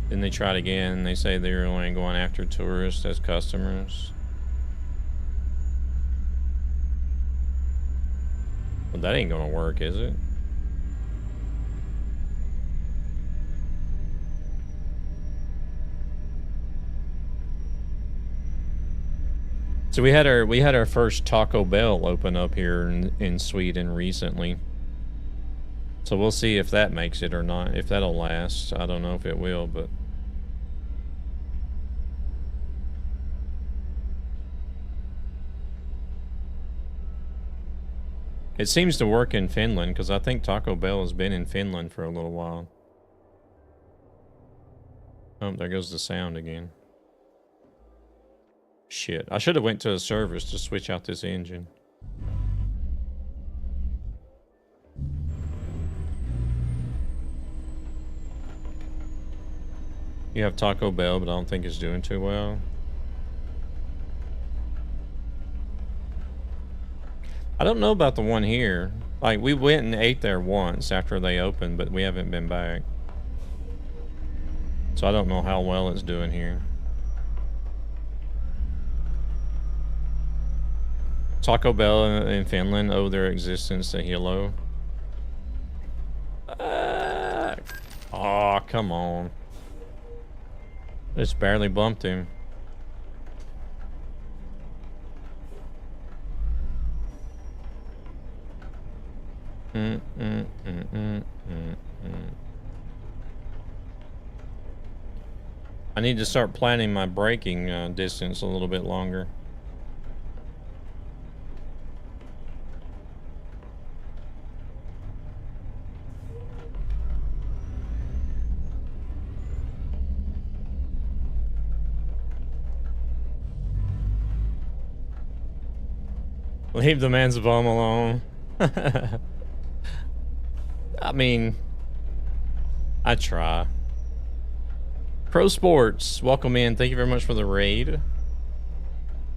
Then they tried again. They say they're only going after tourists as customers. Well, that ain't gonna work, is it? So we had our first Taco Bell open up here in Sweden recently. So we'll see if that makes it or not. If that'll last, I don't know if it will, but it seems to work in Finland, because I think Taco Bell has been in Finland for a little while. Oh, there goes the sound again. Shit, I should have went to a service to switch out this engine. You have Taco Bell, but I don't think it's doing too well. I don't know about the one here. Like, we went and ate there once after they opened, but we haven't been back. So I don't know how well it's doing here. Taco Bell in Finland owe their existence to Hilo. Oh, come on. Just barely bumped him. I need to start planning my braking distance a little bit longer. Leave the man's bum alone. I mean, I try. Pro Sports, welcome in. Thank you very much for the raid.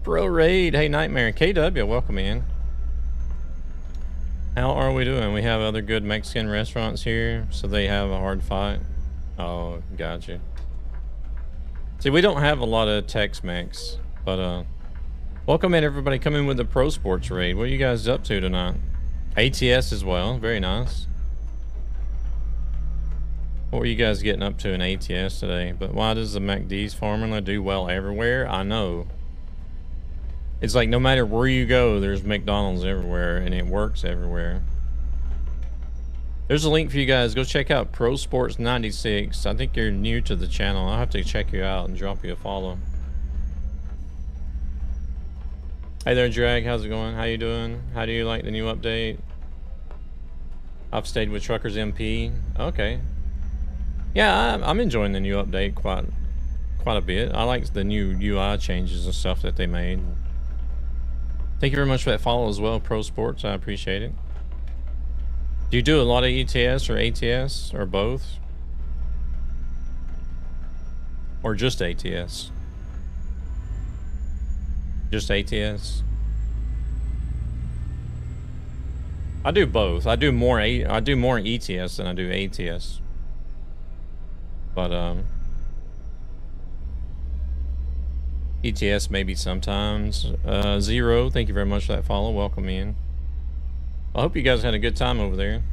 Pro raid. Hey, Nightmare. KW, welcome in. How are we doing? We have other good Mexican restaurants here, so they have a hard fight. Oh, gotcha. See, we don't have a lot of Tex-Mex, but welcome in, everybody. Come in with the Pro Sports raid. What are you guys up to tonight? ATS as well. Very nice. What were you guys getting up to in ATS today? But why does the MacD's formula do well everywhere? I know. It's like no matter where you go, there's McDonald's everywhere, and it works everywhere. There's a link for you guys. Go check out Pro Sports 96. I think you're new to the channel. I'll have to check you out and drop you a follow. Hey there, Drag. How's it going? How you doing? How do you like the new update? I've stayed with Truckers MP. Okay. Yeah, I'm enjoying the new update quite a bit. I like the new UI changes and stuff that they made. Thank you very much for that follow as well, Pro Sports. I appreciate it. Do you do a lot of ETS or ATS or both? Or just ATS? Just ATS? I do both. I do more ETS than I do ATS. But ETS maybe sometimes. Zero, thank you very much for that follow. Welcome in. I hope you guys had a good time over there.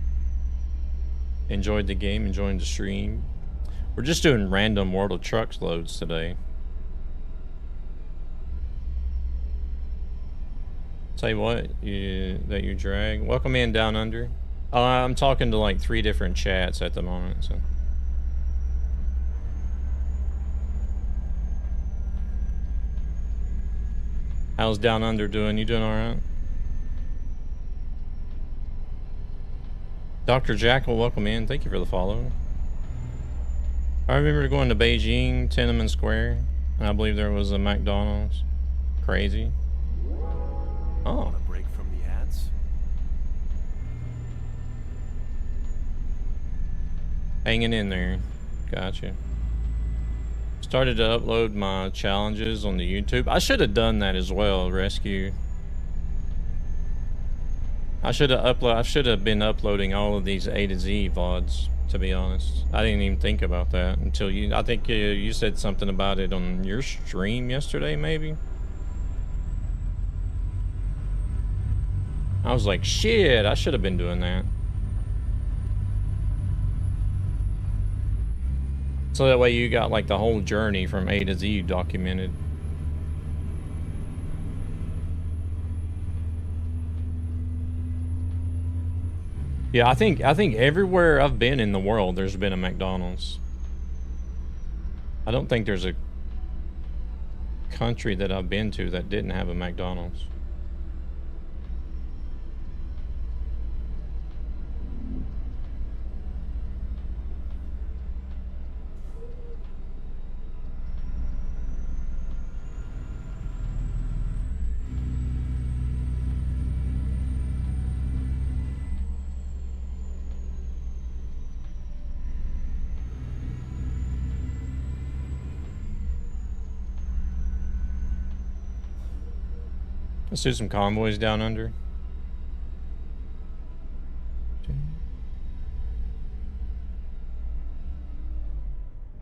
Enjoyed the game, enjoying the stream. We're just doing random World of Trucks loads today. Tell you what, you drag. Welcome in, Down Under. I'm talking to like 3 different chats at the moment, so. How's Down Under doing? You doing alright? Dr. Jackal, welcome in. Thank you for the follow. I remember going to Beijing, Tiananmen Square, and I believe there was a McDonald's. Crazy. Oh. A break from the ads? Hanging in there. Gotcha. Started to upload my challenges on the YouTube. I should have done that as well, Rescue. I should have been uploading all of these A to Z VODs, to be honest. I didn't even think about that until you, I think you said something about it on your stream yesterday, maybe? I was like, shit, I should have been doing that. So that way you got like the whole journey from A to Z documented. Yeah, I think everywhere I've been in the world, there's been a McDonald's. I don't think there's a country that I've been to that didn't have a McDonald's. Let's do some convoys down under.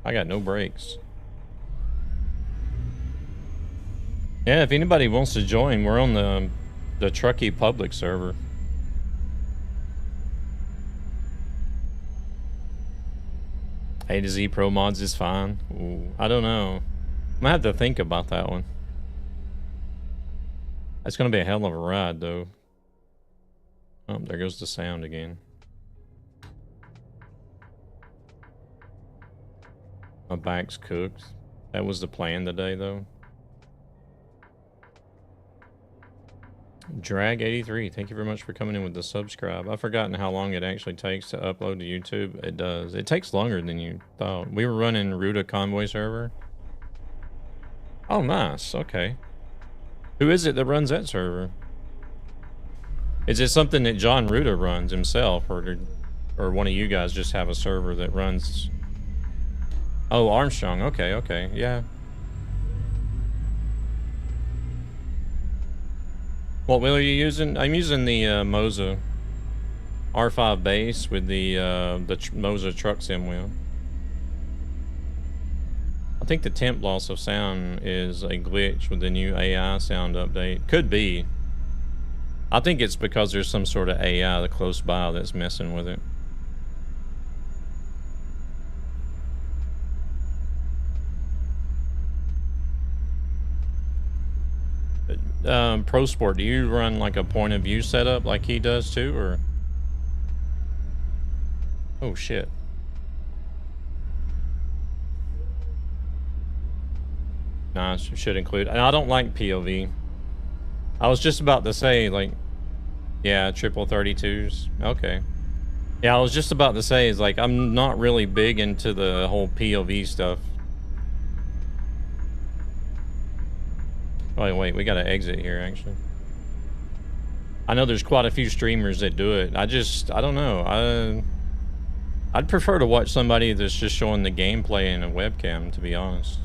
I got no brakes. Yeah, if anybody wants to join, we're on the Truckee public server. A to Z Pro Mods is fine. Ooh, I don't know. I'm gonna have to think about that one. That's gonna be a hell of a ride, though. Oh, there goes the sound again. My back's cooked. That was the plan today, though. Drag83, thank you very much for coming in with the subscribe. I've forgotten how long it actually takes to upload to YouTube. It does. It takes longer than you thought. We were running Ruta Convoy server. Oh, nice. Okay. Who is it that runs that server? Is it something that John Ruta runs himself, or one of you guys just have a server that runs? Oh, Armstrong. Okay, okay, yeah. What wheel are you using? I'm using the Moza R5 base with the Moza truck sim wheel. I think the temp loss of sound is a glitch with the new AI sound update. Could be. I think it's because there's some sort of AI that close by that's messing with it. Pro Sport, do you run like a point of view setup like he does too, or? Oh shit. Nah, should include. And I don't like POV. I was just about to say, like, yeah, triple 32s. Okay. Yeah, I was just about to say, is like, I'm not really big into the whole POV stuff. Oh, wait, we gotta exit here, actually. I know there's quite a few streamers that do it. I don't know. I'd prefer to watch somebody that's just showing the gameplay in a webcam, to be honest.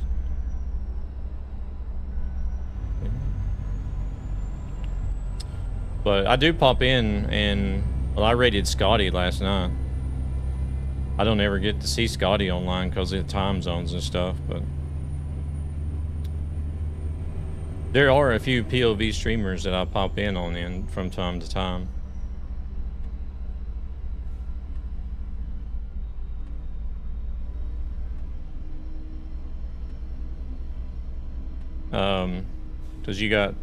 But I do pop in, and well, I rated Scotty last night. I don't ever get to see Scotty online because of the time zones and stuff, but there are a few POV streamers that I pop in on from time to time. Because you got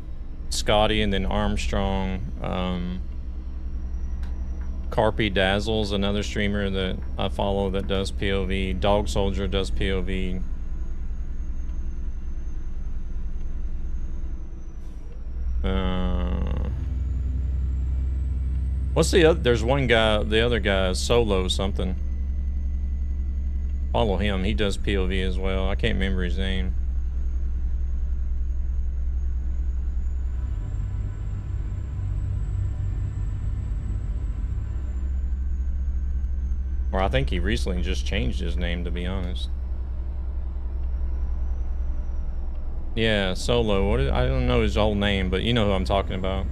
Scotty and then Armstrong. Carpy Dazzle's another streamer that I follow that does POV. Dog Soldier does POV. What's the other? There's one guy, the other guy is Solo something. Follow him, he does POV as well. I can't remember his name. Or I think he recently just changed his name, to be honest. Yeah, Solo. I don't know his whole name, but you know who I'm talking about.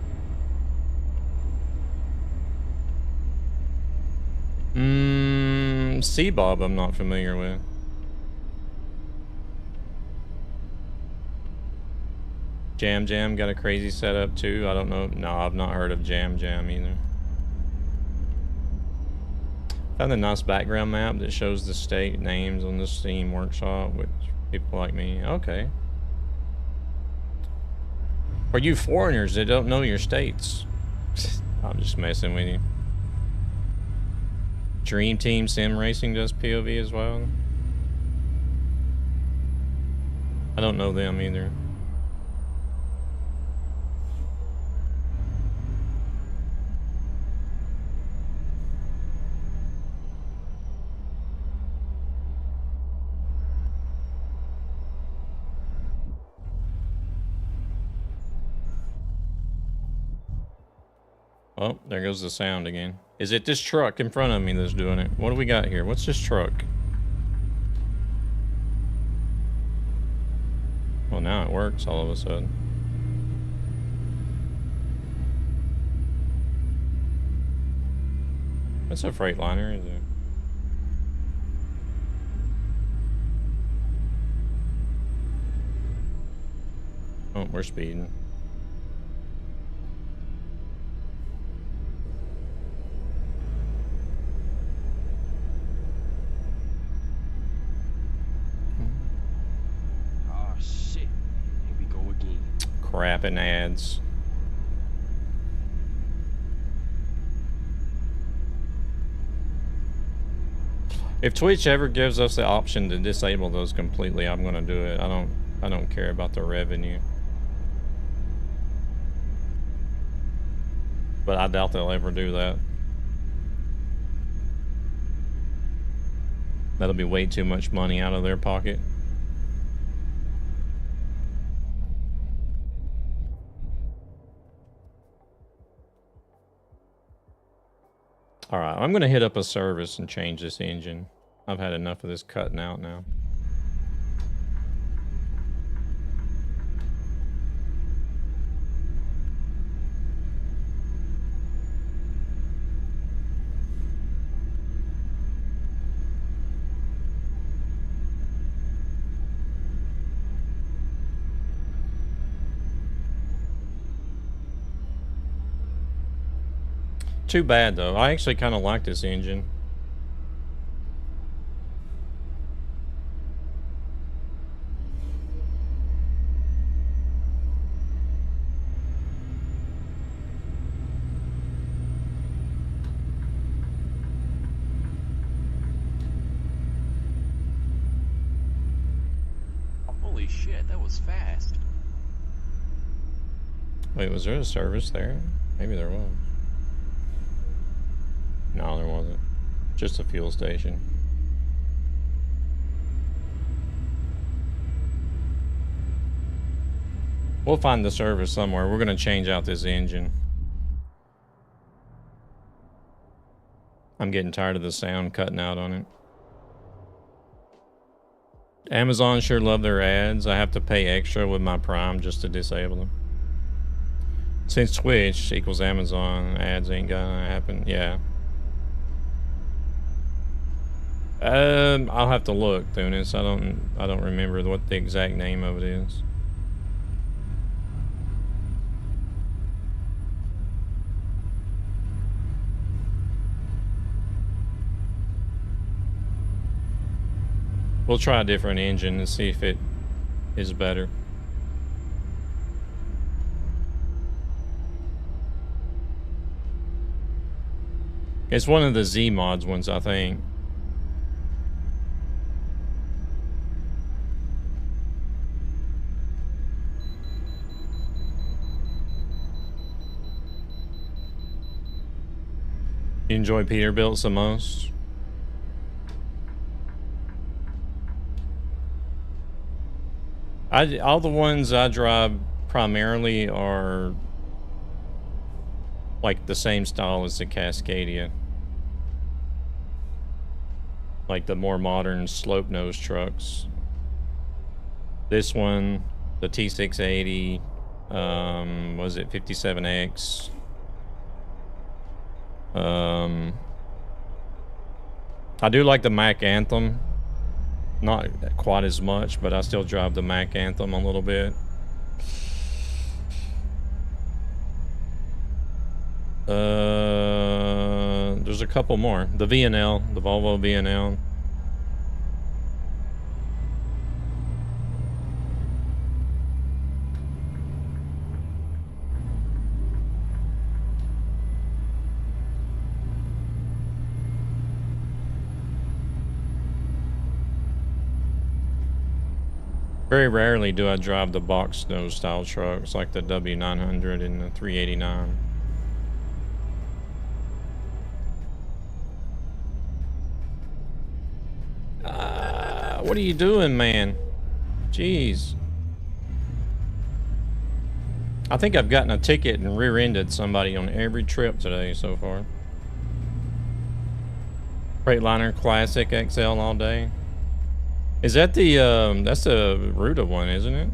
Seabob I'm not familiar with. Jam Jam got a crazy setup too. I don't know. No, I've not heard of Jam Jam either. Found a nice background map that shows the state names on the Steam Workshop, which people like me. Okay. For you foreigners that don't know your states. I'm just messing with you. Dream Team Sim Racing does POV as well. I don't know them either. Oh, there goes the sound again. Is it this truck in front of me that's doing it? What do we got here? What's this truck? Well, now it works all of a sudden. What's a Freightliner? Is it? Oh, we're speeding. Crapping ads. If Twitch ever gives us the option to disable those completely, I'm gonna do it. I don't care about the revenue. But I doubt they'll ever do that. That'll be way too much money out of their pocket. Alright, I'm gonna hit up a service and change this engine. I've had enough of this cutting out now. Too bad though. I actually kind of like this engine. shit, that was fast. Wait, was there a service there? Maybe there was. No, there wasn't. Just a fuel station. We'll find the service somewhere. We're gonna change out this engine. I'm getting tired of the sound cutting out on it. Amazon sure love their ads. I have to pay extra with my Prime just to disable them. Since Twitch equals Amazon, ads ain't gonna happen. Yeah. I'll have to look, Thunis. I don't remember what the exact name of it is. We'll try a different engine and see if it is better. It's one of the Z mods ones, I think. You enjoy Peterbilt's the most? All the ones I drive primarily are like the same style as the Cascadia. Like the more modern slope nose trucks. This one, the T680, was it 57X? I do like the Mack Anthem. Not quite as much, but I still drive the Mack Anthem a little bit. There's a couple more. The V&L, the Volvo V&L. Very rarely do I drive the box nose style trucks like the W900 and the 389. What are you doing, man? Jeez. I think I've gotten a ticket and rear-ended somebody on every trip today so far. Freightliner Classic XL all day. Is that the, that's the Ruta one, isn't it?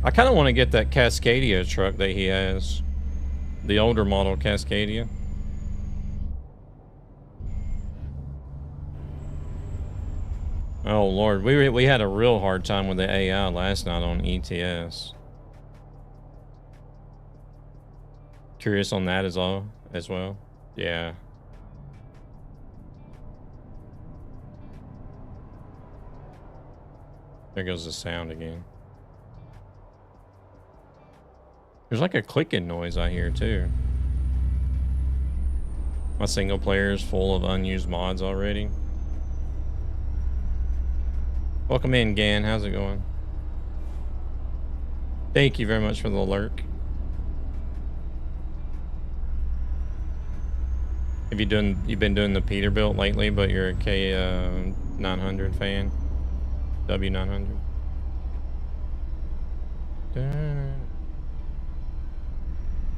I kind of want to get that Cascadia truck that he has. The older model Cascadia. Oh Lord, we had a real hard time with the AI last night on ATS. Curious on that as well. Yeah. There goes the sound again. There's like a clicking noise I hear too. My single player is full of unused mods already. Welcome in, Gan. How's it going? Thank you very much for the lurk. Have you've been doing the Peterbilt lately, but you're a K900 fan? W900.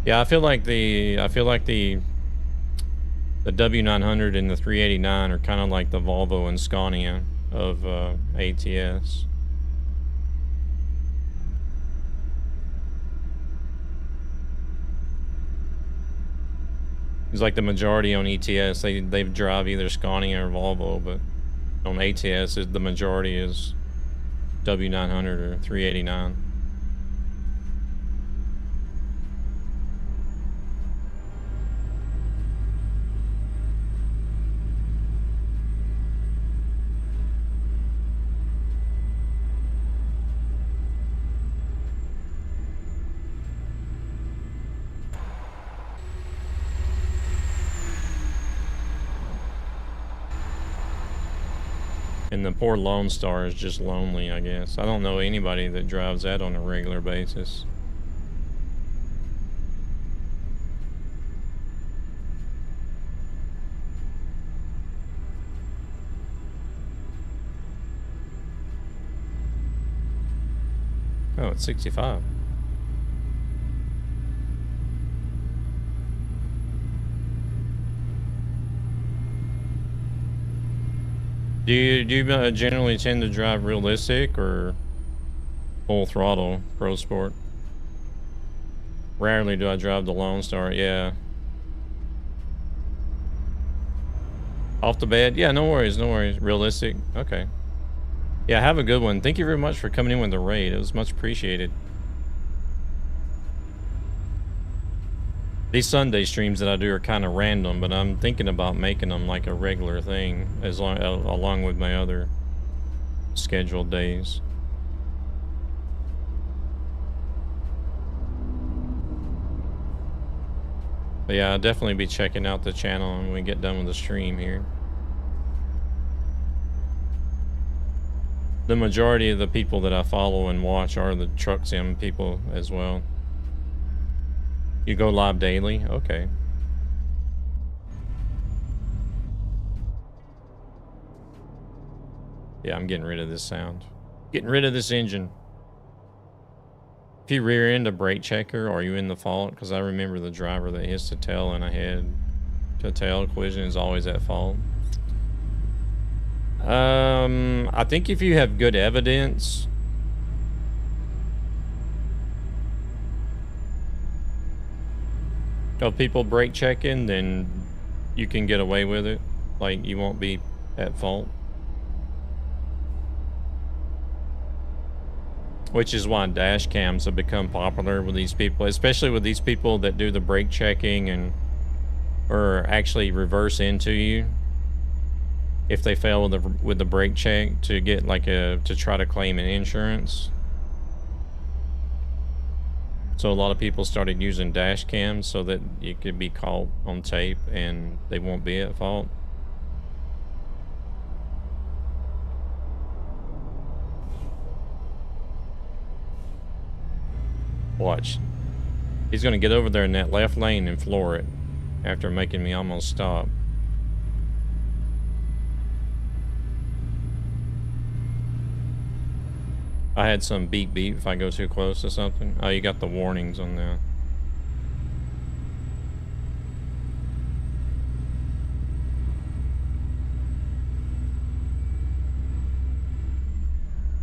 Yeah, I feel like the W900 and the 389 are kind of like the Volvo and Scania of ATS. It's like the majority on ETS, they drive either Scania or Volvo, but on ATS, the majority is W900 or 389. And the poor Lone Star is just lonely, I guess. I don't know anybody that drives that on a regular basis. Oh, it's 65. Do you generally tend to drive realistic or full throttle Pro Sport? Rarely do I drive the Lone Star, yeah. Off the bed? Yeah, no worries, no worries. Realistic? Okay. Yeah, have a good one. Thank you very much for coming in with the raid. It was much appreciated. These Sunday streams that I do are kind of random, but I'm thinking about making them like a regular thing along with my other scheduled days. But yeah, I'll definitely be checking out the channel when we get done with the stream here. The majority of the people that I follow and watch are the truck sim people as well. You go live daily? Okay. Yeah, I'm getting rid of this sound. Getting rid of this engine. If you rear end a brake checker, are you in the fault? Because I remember the driver that hits the tail in a head to tail collision is always at fault. I think if you have good evidence, of people brake checking, then you can get away with it. Like, you won't be at fault. Which is why dash cams have become popular with these people, especially with these people that do the brake checking and or actually reverse into you if they fail with the brake check to get like to try to claim an insurance. So a lot of people started using dash cams so that you could be caught on tape and they won't be at fault. Watch. He's gonna get over there in that left lane and floor it after making me almost stop. I had some beep beep if I go too close to something. Oh, you got the warnings on there.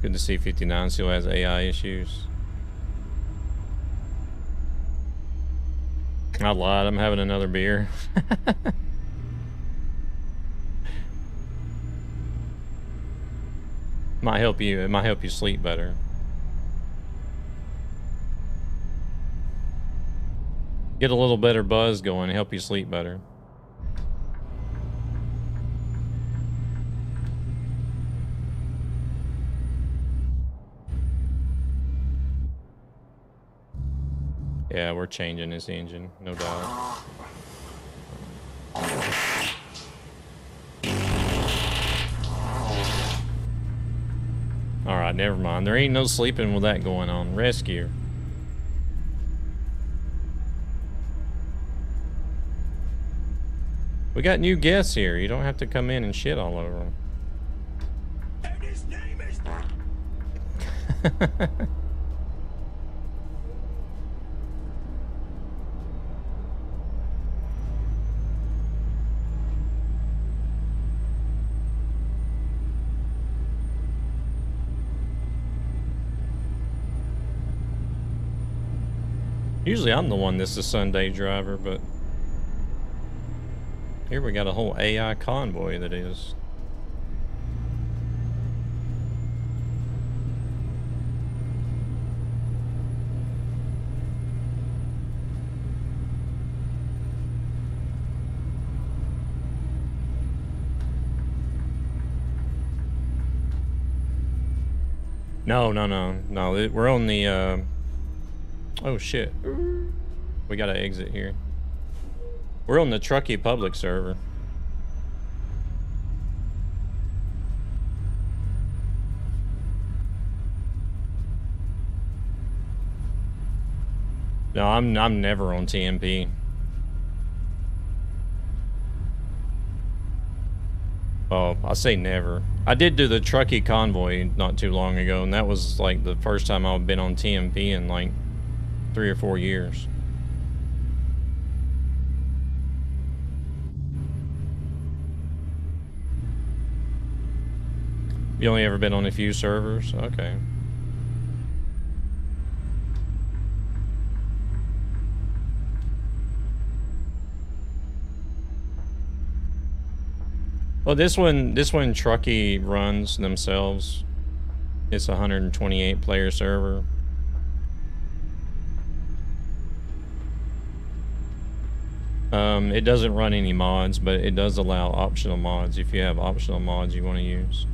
Good to see 59 still has AI issues. I lied, I'm having another beer. Might help you, it might help you sleep better. Get a little better buzz going, help you sleep better. Yeah, we're changing this engine, no doubt. Alright, never mind. There ain't no sleeping with that going on. Rescue. We got new guests here. You don't have to come in and shit all over them. And his name is... Usually I'm the one that's the Sunday driver, but here we got a whole AI convoy that is. No, we're on the, oh shit. We gotta exit here. We're on the Truckee public server. No, I'm never on TMP. Oh, I say never. I did do the Truckee convoy not too long ago, and that was like the first time I've been on TMP in like 3 or 4 years. You only ever been on a few servers? Okay. Well, this one Truckee runs themselves. It's a 128 player server. It doesn't run any mods, but it does allow optional mods if you have optional mods you want to use.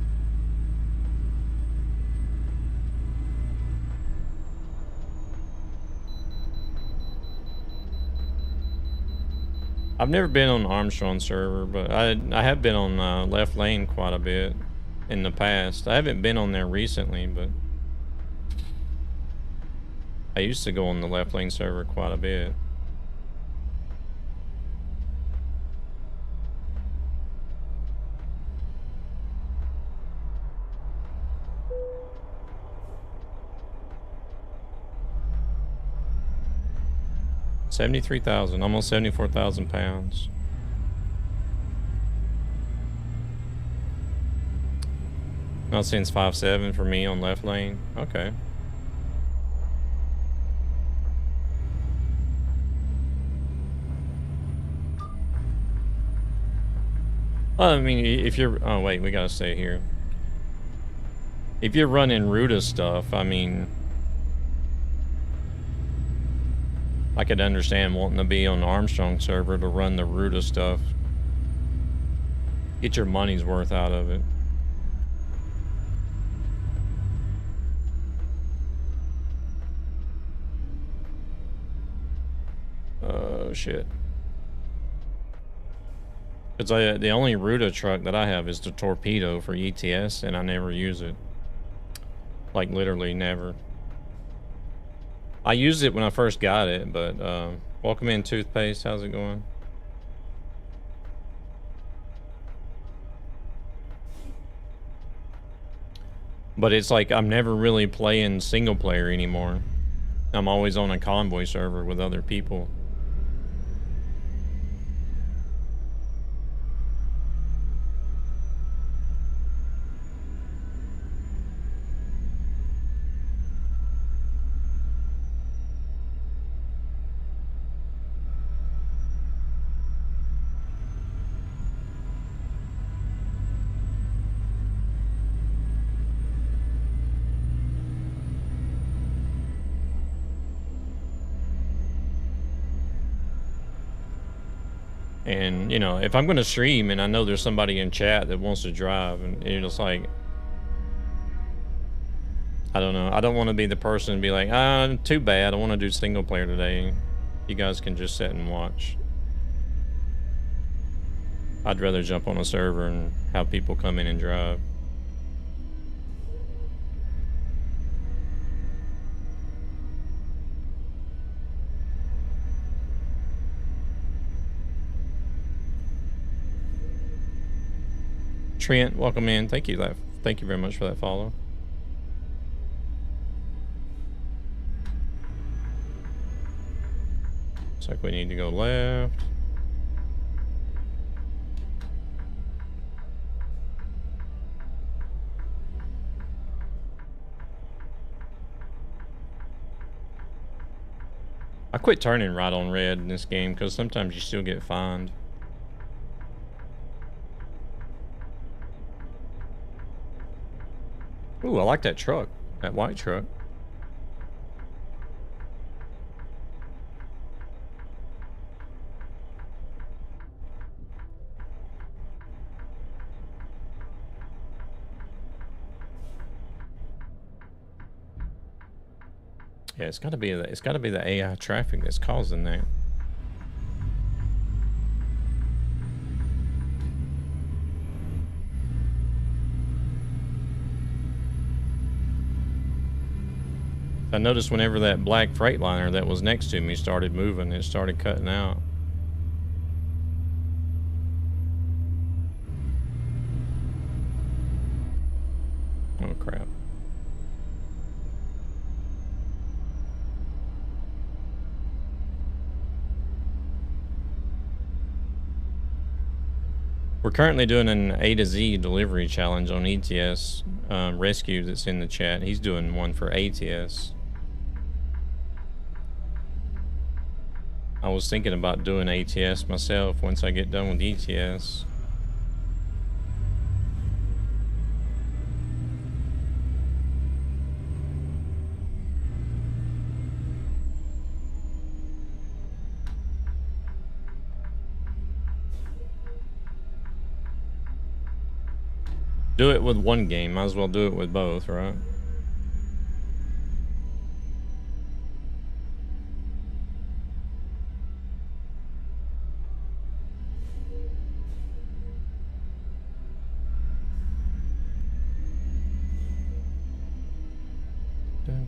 I've never been on Armstrong server, but I have been on Left Lane quite a bit in the past. I haven't been on there recently, but I used to go on the Left Lane server quite a bit. $73,000, almost 74,000 pounds. Not since 5.7 for me on Left Lane. Okay. I mean, if you're... Oh, wait, we gotta stay here. If you're running Ruta stuff, I mean... I could understand wanting to be on the Armstrong server to run the Ruta stuff. Get your money's worth out of it. Oh, shit. Because the only Ruta truck that I have is the Torpedo for ATS, and I never use it. Like, literally never. I used it when I first got it, but welcome in Toothpaste. How's it going? But it's like I'm never really playing single player anymore. I'm always on a convoy server with other people. And, you know, if I'm going to stream and I know there's somebody in chat that wants to drive, and it's like, I don't know. I don't want to be the person to be like, too bad. I want to do single player today. You guys can just sit and watch. I'd rather jump on a server and have people come in and drive. Trent, welcome in. Thank you very much for that follow. Looks like we need to go left. I quit turning right on red in this game because sometimes you still get fined. Ooh, I like that truck. That white truck. Yeah, it's gotta be the AI traffic that's causing that. I noticed whenever that black Freightliner that was next to me started moving, it started cutting out. Oh crap. We're currently doing an A to Z delivery challenge on ETS. Rescue that's in the chat. He's doing one for ATS. I was thinking about doing ATS myself once I get done with ETS. Do it with one game. Might as well do it with both, right?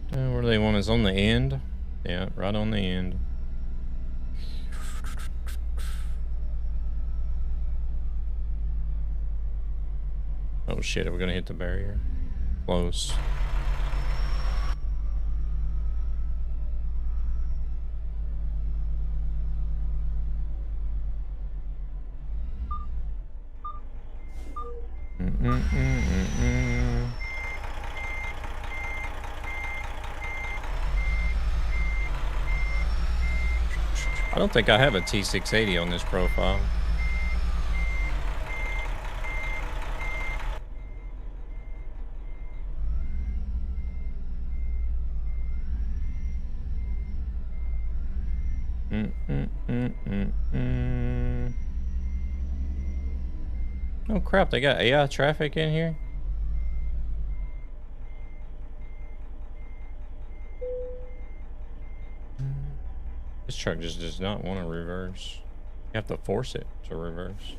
Where do they want us? On the end? Yeah, right on the end. Oh shit, are we gonna hit the barrier? Close. I don't think I have a T680 on this profile. Oh crap, they got AI traffic in here? This truck just does not want to reverse. You have to force it to reverse.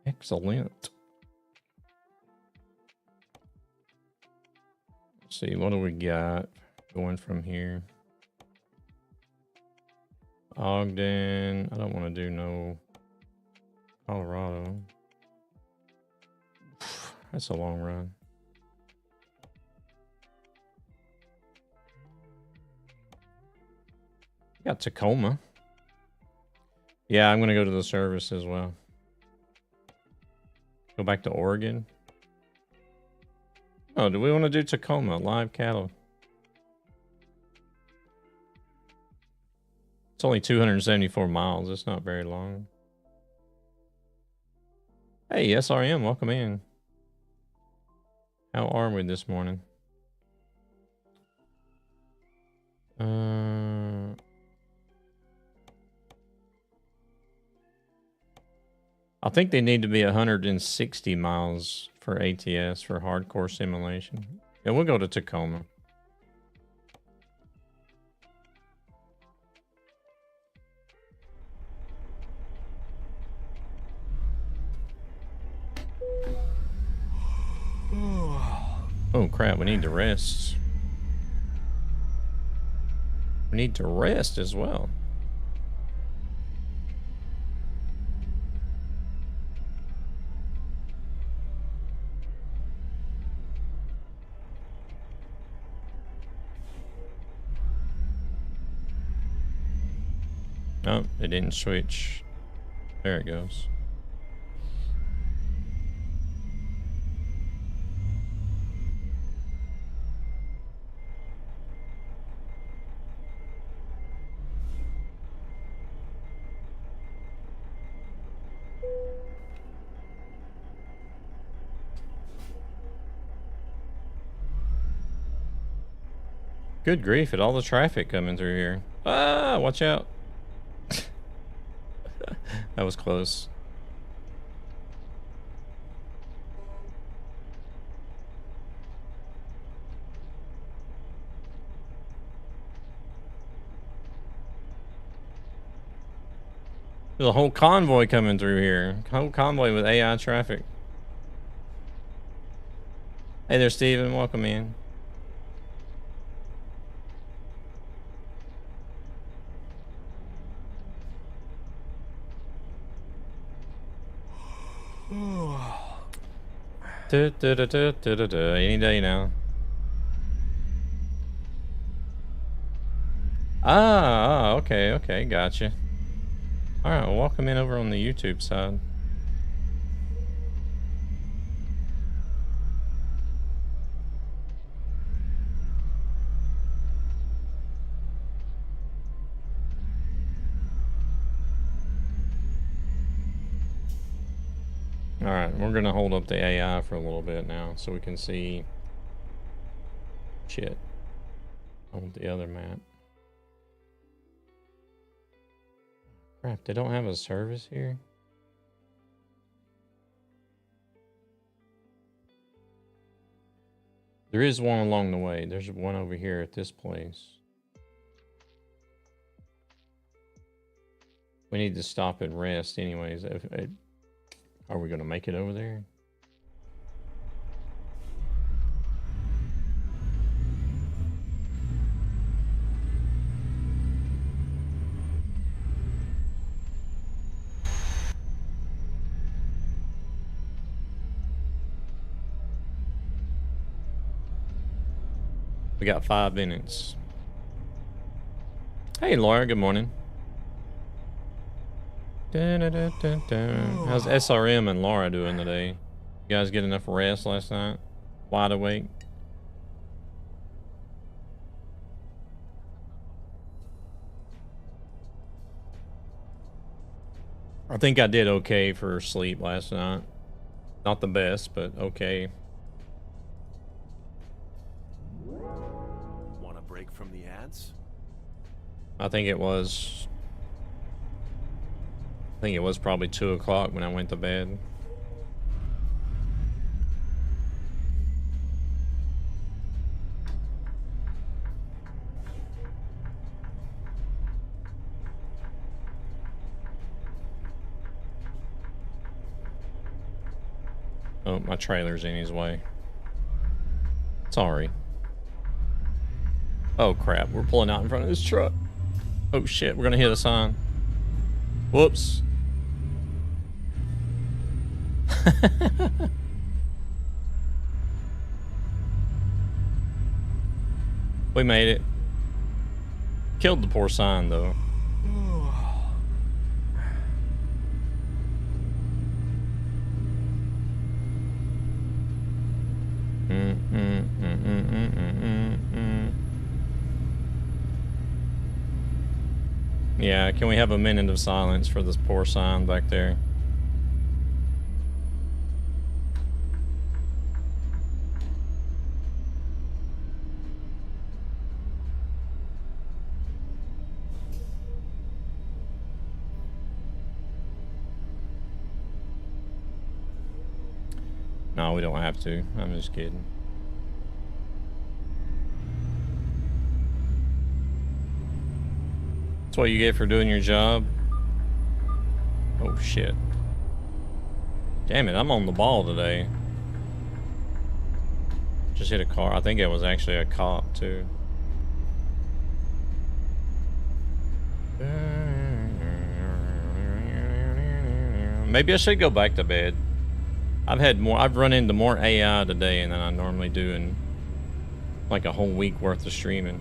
Excellent. Let's see, what do we got going from here? Ogden. I don't want to do no Colorado. That's a long run. Got Tacoma. Yeah, I'm going to go to the service as well. Go back to Oregon. Oh, do we want to do Tacoma? Live cattle. It's only 274 miles. It's not very long. Hey, SRM, welcome in. How are we this morning? I think they need to be 160 miles for ATS for hardcore simulation. Yeah, we'll go to Tacoma. Oh crap, we need to rest. We need to rest as well. Oh, it didn't switch. There it goes. Good grief at all the traffic coming through here. Ah, watch out. That was close. There's a whole convoy coming through here. Whole convoy with AI traffic. Hey there, Steven. Welcome in. Any day now. Okay, okay, gotcha. Alright, well, welcome in over on the YouTube side. Alright, we're gonna hold up the AI for a little bit now so we can see shit on the other map. Crap, they don't have a service here? There is one along the way. There's one over here at this place. We need to stop and rest anyways. Are we gonna make it over there? We got 5 minutes. Hey Laura, good morning. How's SRM and Laura doing today? You guys get enough rest last night? Wide awake? I think I did okay for sleep last night. Not the best, but okay. Want a break from the ads? I think it was probably 2 o'clock when I went to bed. Oh, my trailer's in his way. Sorry. Oh crap, we're pulling out in front of this truck. Oh shit, we're gonna hit a sign. Whoops. We made it. Killed the poor sign though. Yeah, can we have a minute of silence for this poor sign back there? No, we don't have to. I'm just kidding. That's what you get for doing your job. Oh shit. Damn it, I'm on the ball today. Just hit a car. I think it was actually a cop too. Maybe I should go back to bed. I've run into more AI today than I normally do in like a whole week worth of streaming.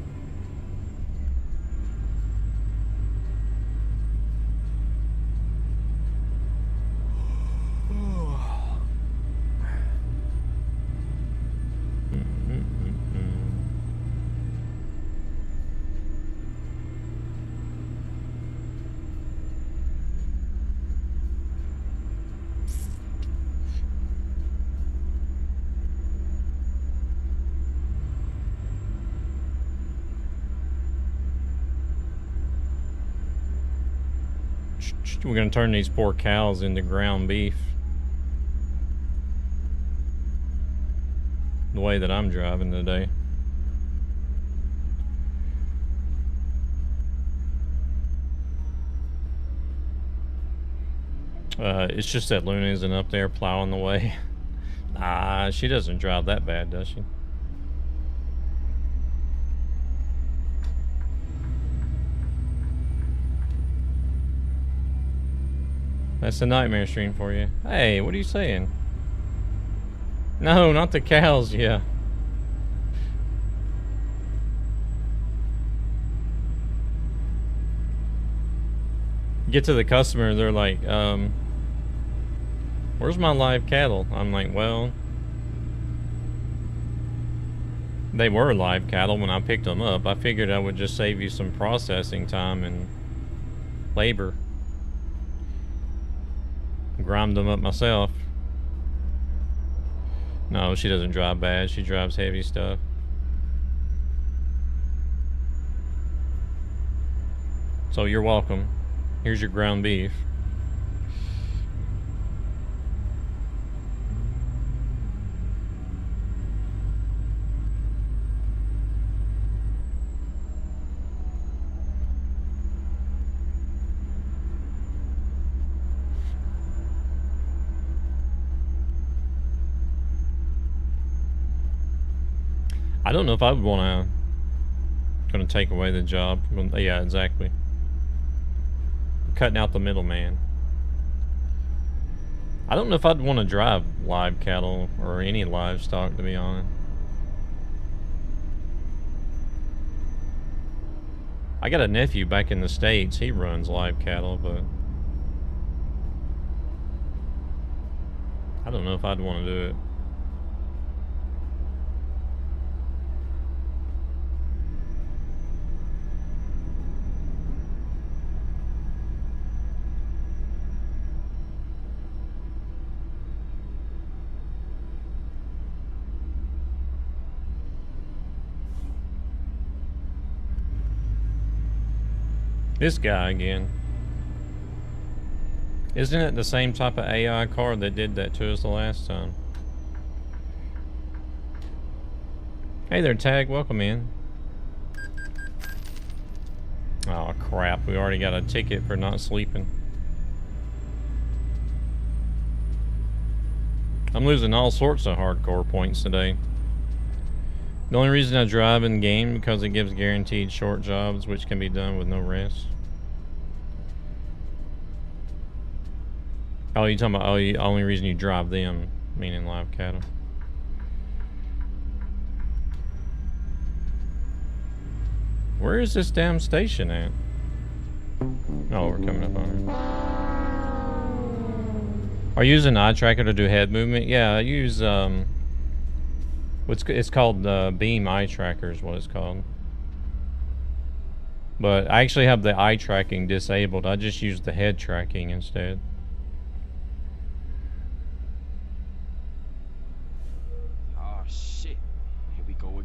We're gonna turn these poor cows into ground beef. The way that I'm driving today. It's just that Luna isn't up there plowing the way. Nah, she doesn't drive that bad, does she? That's a nightmare stream for you. Hey, what are you saying? No, not the cows, yeah. Get to the customer, they're like, where's my live cattle? I'm like, well, they were live cattle when I picked them up. I figured I would just save you some processing time and labor. Grind them up myself. No, she doesn't drive bad. She drives heavy stuff. So you're welcome. Here's your ground beef. I don't know if I would want to gonna take away the job. Yeah, exactly. Cutting out the middleman. I don't know if I'd want to drive live cattle or any livestock, to be honest. I got a nephew back in the States. He runs live cattle, but I don't know if I'd want to do it. This guy again. Isn't it the same type of AI car that did that to us the last time? Hey there, Tag. Welcome in. Oh, crap. We already got a ticket for not sleeping. I'm losing all sorts of hardcore points today. The only reason I drive in the game because it gives guaranteed short jobs, which can be done with no rest. Oh, you talking about, oh, the only reason you drive them, meaning live cattle. Where is this damn station at? Oh, we're coming up on it. Are you using eye tracker to do head movement? Yeah, I use, it's called Beam Eye Tracker is what it's called. But I actually have the eye tracking disabled. I just use the head tracking instead. Oh shit. Here we go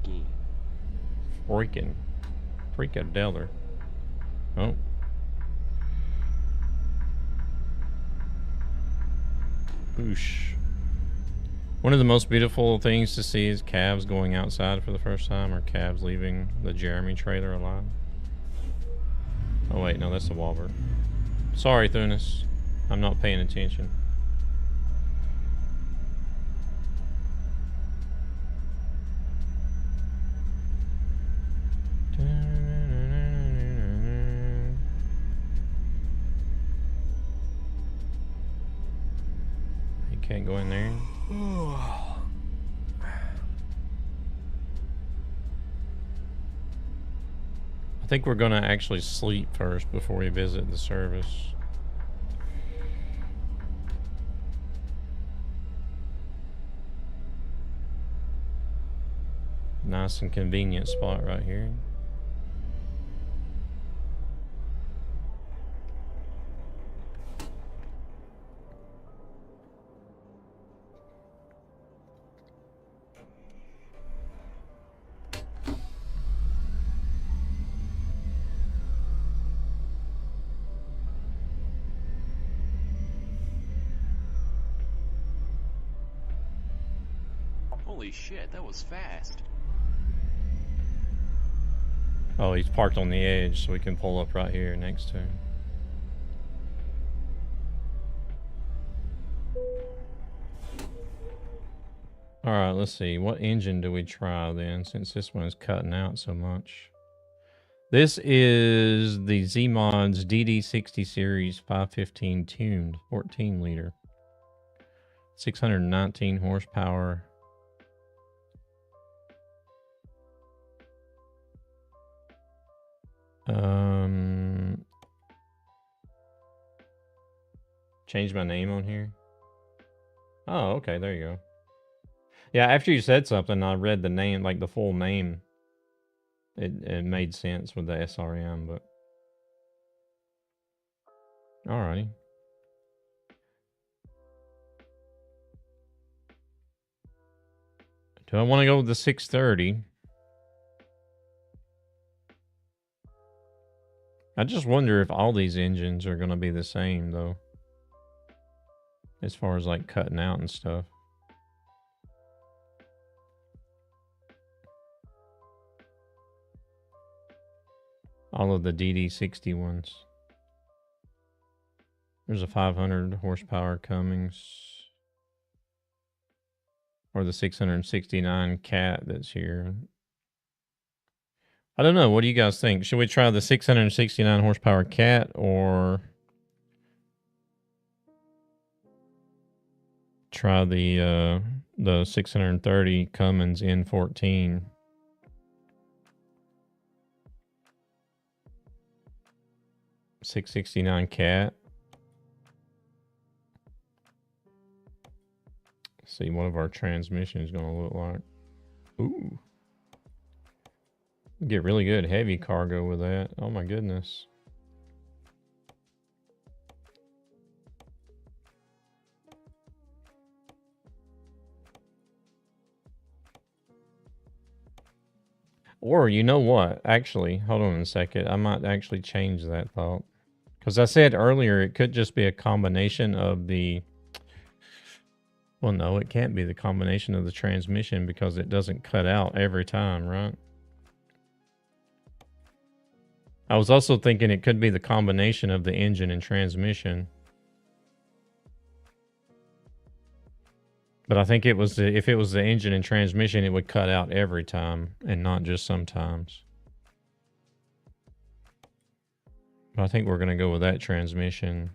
again. Freakadeller. Oh. Boosh. One of the most beautiful things to see is calves going outside for the first time, or calves leaving the Jeremy trailer alive. Oh wait, no, that's the Walbert. Sorry, Thunis. I'm not paying attention. You can't go in there. I think we're gonna actually sleep first before we visit the service. Nice and convenient spot right here. Holy shit, that was fast. Oh, he's parked on the edge, so we can pull up right here next to him. All right, let's see. What engine do we try then, since this one's cutting out so much? This is the Z-Mods DD60 Series 515 tuned, 14 liter. 619 horsepower. Change my name on here. Oh, okay, there you go. Yeah, after you said something, I read the name, like the full name. It made sense with the SRM, but alrighty. Do I want to go with the 630? I just wonder if all these engines are going to be the same, though. As far as, like, cutting out and stuff. All of the DD60 ones. There's a 500 horsepower Cummins. Or the 669 Cat that's here. I don't know. What do you guys think? Should we try the 669 horsepower Cat or try the 630 Cummins N14? $669 Cat. See what of our transmission is going to look like. Ooh. Get really good heavy cargo with that. Oh my goodness. Or you know what? Actually, hold on a second. I might actually change that thought. Because I said earlier it could just be a combination of the... Well, no, it can't be the combination of the transmission because it doesn't cut out every time, right? I was also thinking it could be the combination of the engine and transmission. But I think it was if it was the engine and transmission, it would cut out every time and not just sometimes. But I think we're going to go with that transmission.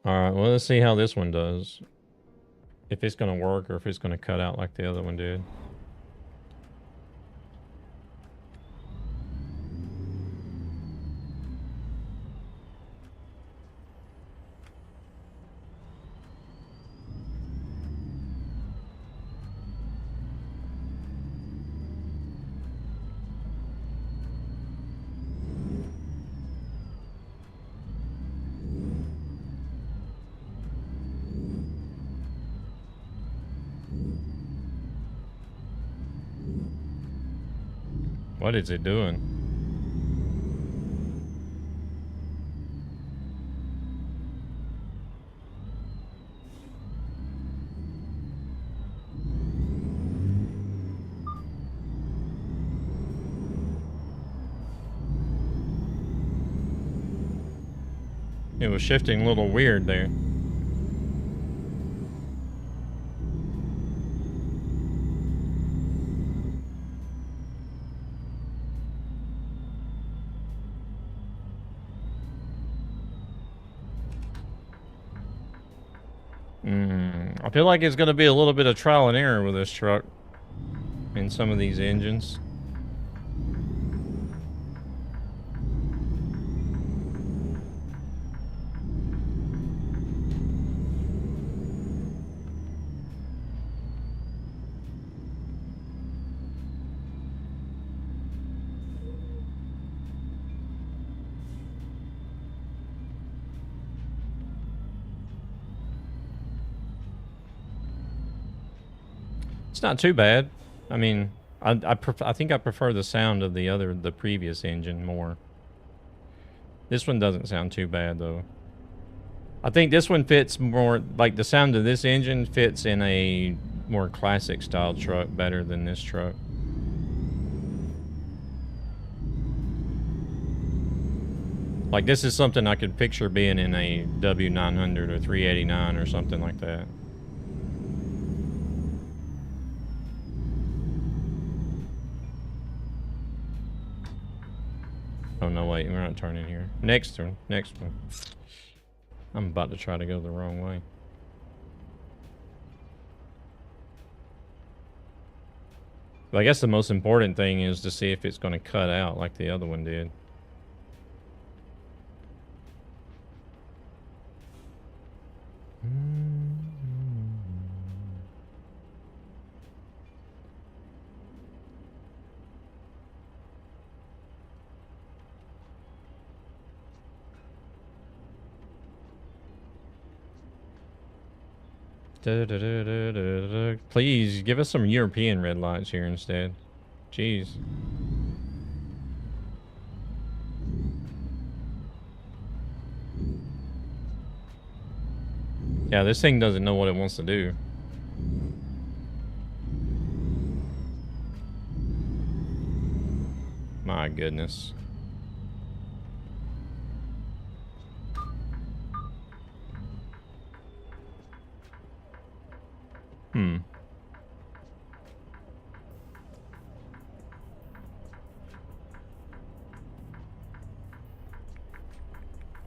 Alright, well, let's see how this one does. If it's going to work or if it's going to cut out like the other one did. What is it doing? It was shifting a little weird there. I feel like it's going to be a little bit of trial and error with this truck in some of these engines. It's not too bad. I mean, I think I prefer the sound of the previous engine more. This one doesn't sound too bad though. I think this one fits more, like the sound of this engine fits in a more classic style truck better than this truck. Like, this is something I could picture being in a W900 or 389 or something like that. Oh, no, wait. We're not turning here. Next one. Next one. I'm about to try to go the wrong way. But I guess the most important thing is to see if it's going to cut out like the other one did. Please give us some European red lights here instead. Jeez. Yeah, this thing doesn't know what it wants to do. My goodness.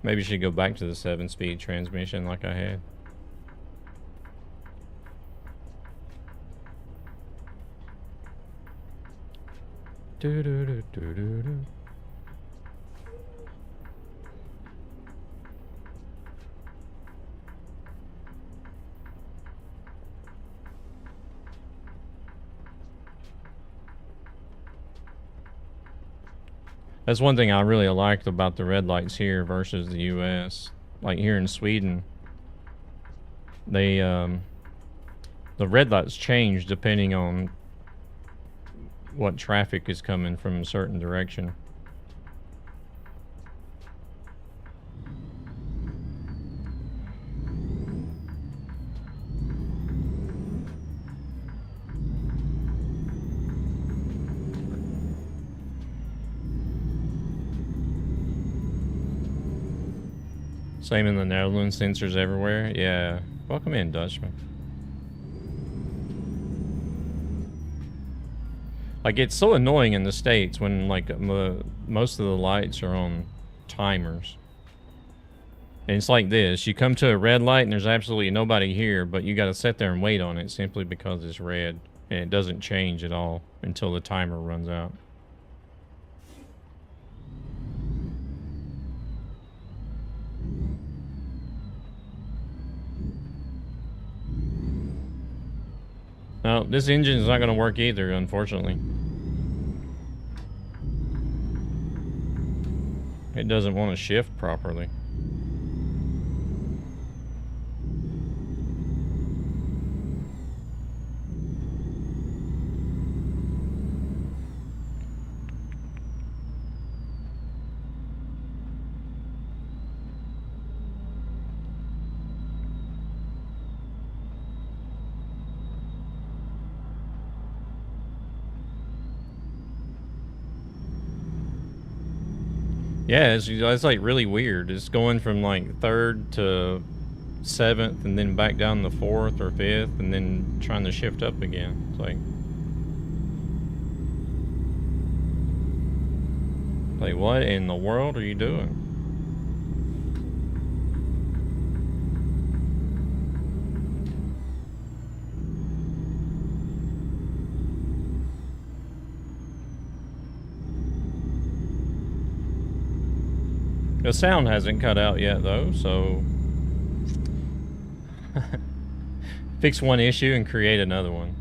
Maybe you should go back to the 7-speed transmission like I had. That's one thing I really liked about the red lights here versus the US. Like here in Sweden, they the red lights change depending on what traffic is coming from a certain direction. Same in the Netherlands, sensors everywhere. Yeah. Welcome in, Dutchman. Like, it's so annoying in the States when, like, most of the lights are on timers. And it's like this. You come to a red light and there's absolutely nobody here, but you gotta sit there and wait on it simply because it's red. And it doesn't change at all until the timer runs out. No, this engine is not going to work either, unfortunately. It doesn't want to shift properly. Yeah, it's like really weird. It's going from like 3rd to 7th and then back down to 4th or 5th and then trying to shift up again. It's like what in the world are you doing? The sound hasn't cut out yet, though, so fix one issue and create another one.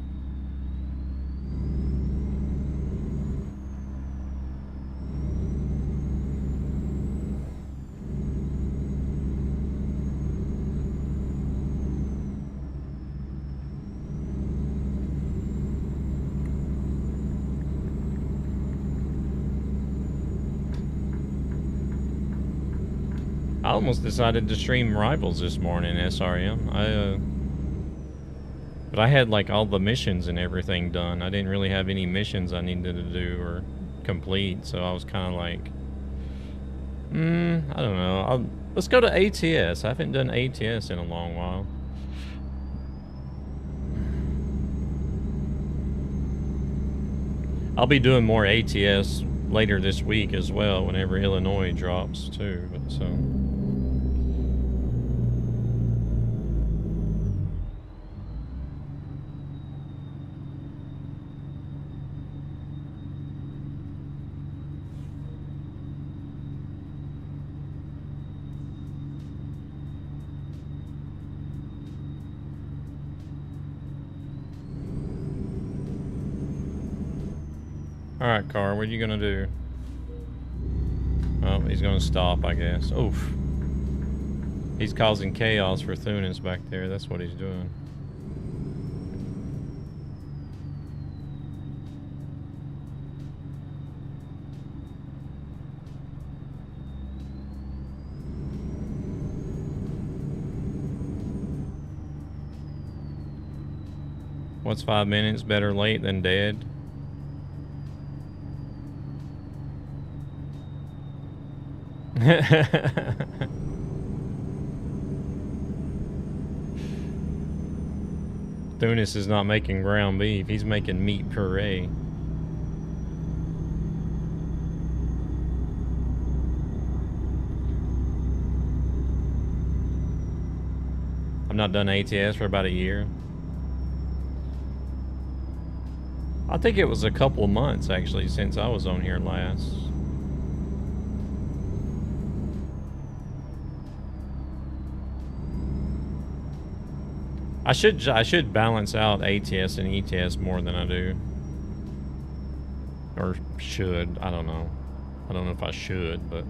I almost decided to stream Rivals this morning, SRM. But I had like all the missions and everything done. I didn't really have any missions I needed to do or complete, so I was kind of like, I don't know. Let's go to ATS. I haven't done ATS in a long while. I'll be doing more ATS later this week as well, whenever Illinois drops too. But so. Alright, car, what are you gonna do? Oh, he's gonna stop, I guess. Oof. He's causing chaos for Thunis back there. That's what he's doing. What's 5 minutes? Better late than dead? Thunis is not making ground beef, he's making meat puree. I've not done ATS for about a year. I think it was a couple of months actually since I was on here last. I should balance out ATS and ETS more than I do. Or should, I don't know. I don't know if I should, but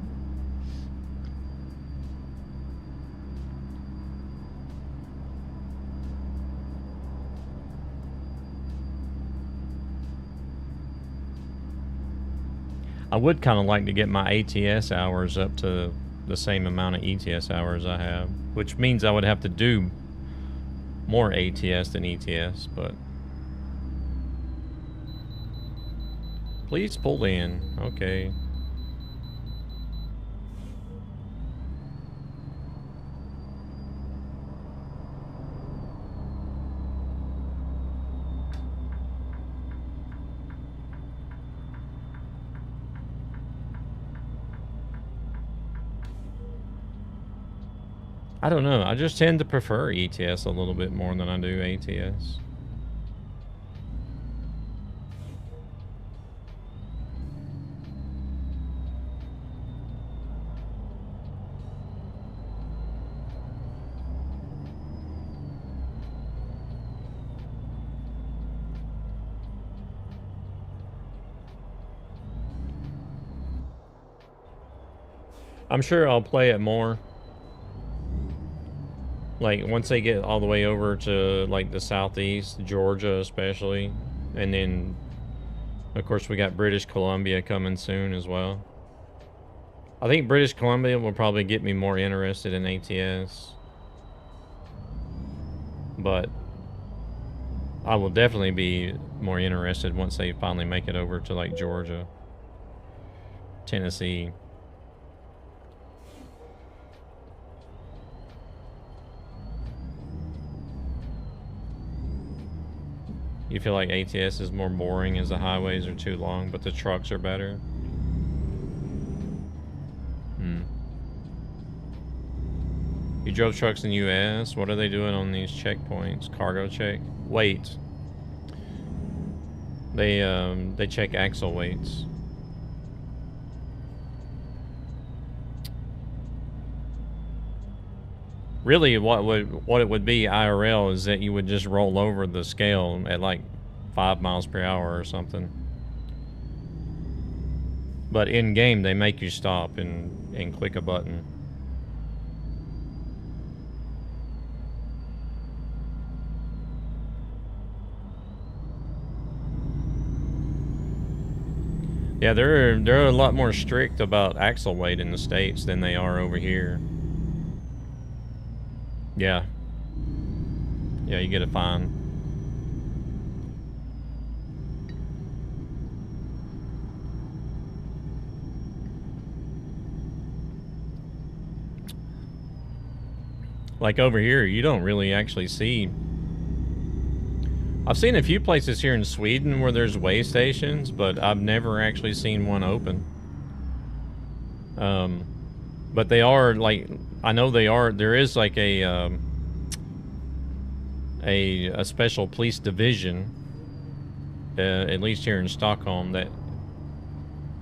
I would kind of like to get my ATS hours up to the same amount of ETS hours I have, which means I would have to do more ATS than ETS, but please pull in. Okay. I don't know. I just tend to prefer ETS a little bit more than I do ATS. I'm sure I'll play it more. Like, once they get all the way over to, like, the southeast, Georgia especially, and then, of course, we got British Columbia coming soon as well. I think British Columbia will probably get me more interested in ATS. But I will definitely be more interested once they finally make it over to, like, Georgia, Tennessee. You feel like ATS is more boring as the highways are too long, but the trucks are better? You drove trucks in the US? What are they doing on these checkpoints? Cargo check? Weight. They check axle weights. Really, what it would be IRL is that you would just roll over the scale at like 5 miles per hour or something. But in game, they make you stop and click a button. Yeah, they're a lot more strict about axle weight in the States than they are over here. Yeah. Yeah, you get a fine. Like over here, you don't really actually see. I've seen a few places here in Sweden where there's way stations, but I've never actually seen one open. But they are like, I know they are. There is like a special police division, at least here in Stockholm, that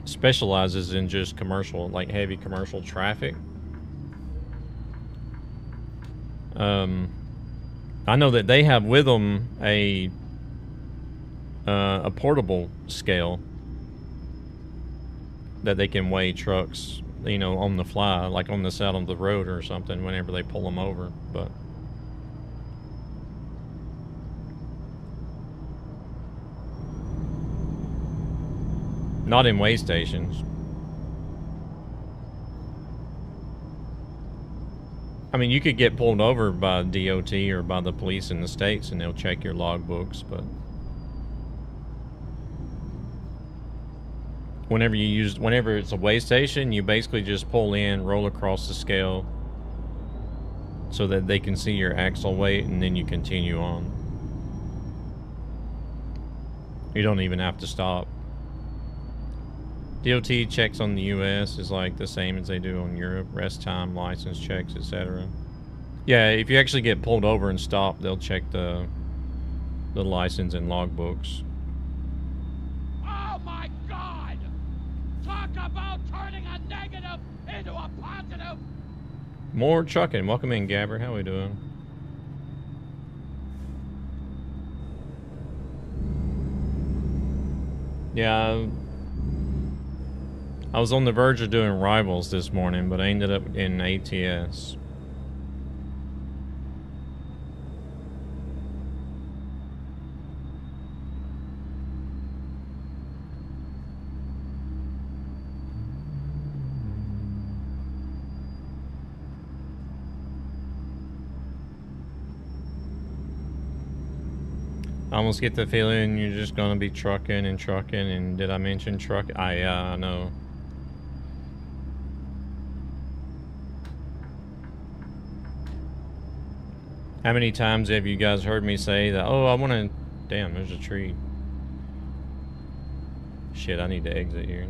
specializes in just commercial, like heavy commercial traffic. I know that they have with them a portable scale that they can weigh trucks, you know, on the fly, like on the side of the road or something whenever they pull them over, but not in weigh stations. I mean, you could get pulled over by DOT or by the police in the States and they'll check your logbooks, but whenever it's a weigh station, you basically just pull in, roll across the scale so that they can see your axle weight, and then you continue on. You don't even have to stop. DOT checks on the US is like the same as they do on Europe. Rest time, license checks, etc. Yeah, if you actually get pulled over and stopped, they'll check the license and logbooks. Oh my God! Talk about turning a negative into a positive! More trucking. Welcome in, Gabber. How we doing? Yeah, I was on the verge of doing Rivals this morning, but I ended up in ATS. I almost get the feeling you're just gonna be trucking and trucking, and did I mention truck? I know. How many times have you guys heard me say that, oh, I wanna... Damn, there's a tree. Shit, I need to exit here.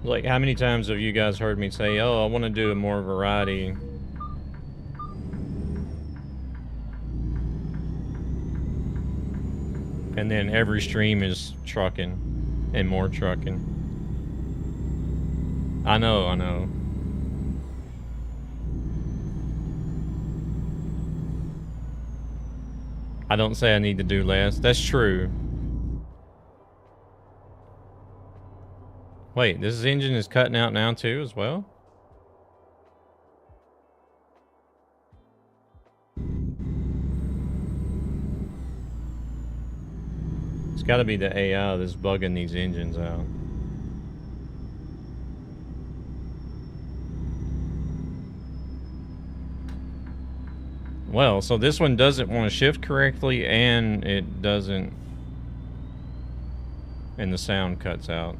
Like, how many times have you guys heard me say, oh, I wanna do a more variety... And then every stream is trucking and more trucking. I know, I know. I don't say I need to do less. That's true. Wait, this engine is cutting out now too as well? It's got to be the AI that's bugging these engines out. Well, so this one doesn't want to shift correctly, and it doesn't... And the sound cuts out.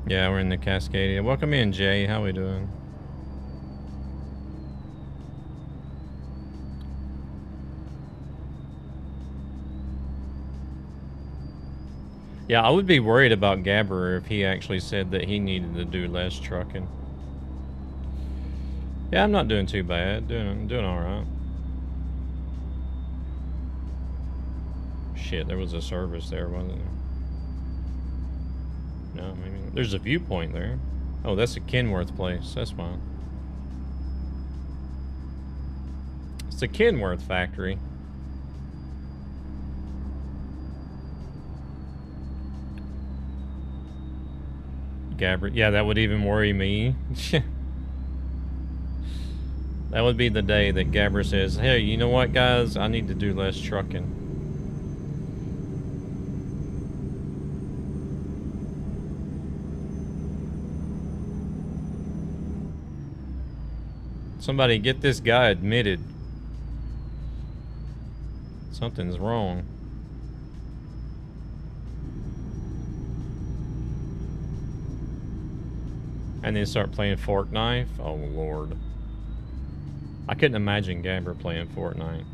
Yeah, we're in the Cascadia. Welcome in, Jay. How we doing? Yeah, I would be worried about Gabber if he actually said that he needed to do less trucking. Yeah, I'm not doing too bad. Doing all right. Shit, there was a service there, wasn't there? No, maybe there's a viewpoint there. Oh, that's a Kenworth place. That's fine. It's a Kenworth factory. Gabbard. Yeah, that would even worry me. That would be the day that Gabber says, hey, you know what, guys? I need to do less trucking. Somebody get this guy admitted. Something's wrong. And then start playing Fortnite? Oh, Lord. I couldn't imagine Gabber playing Fortnite.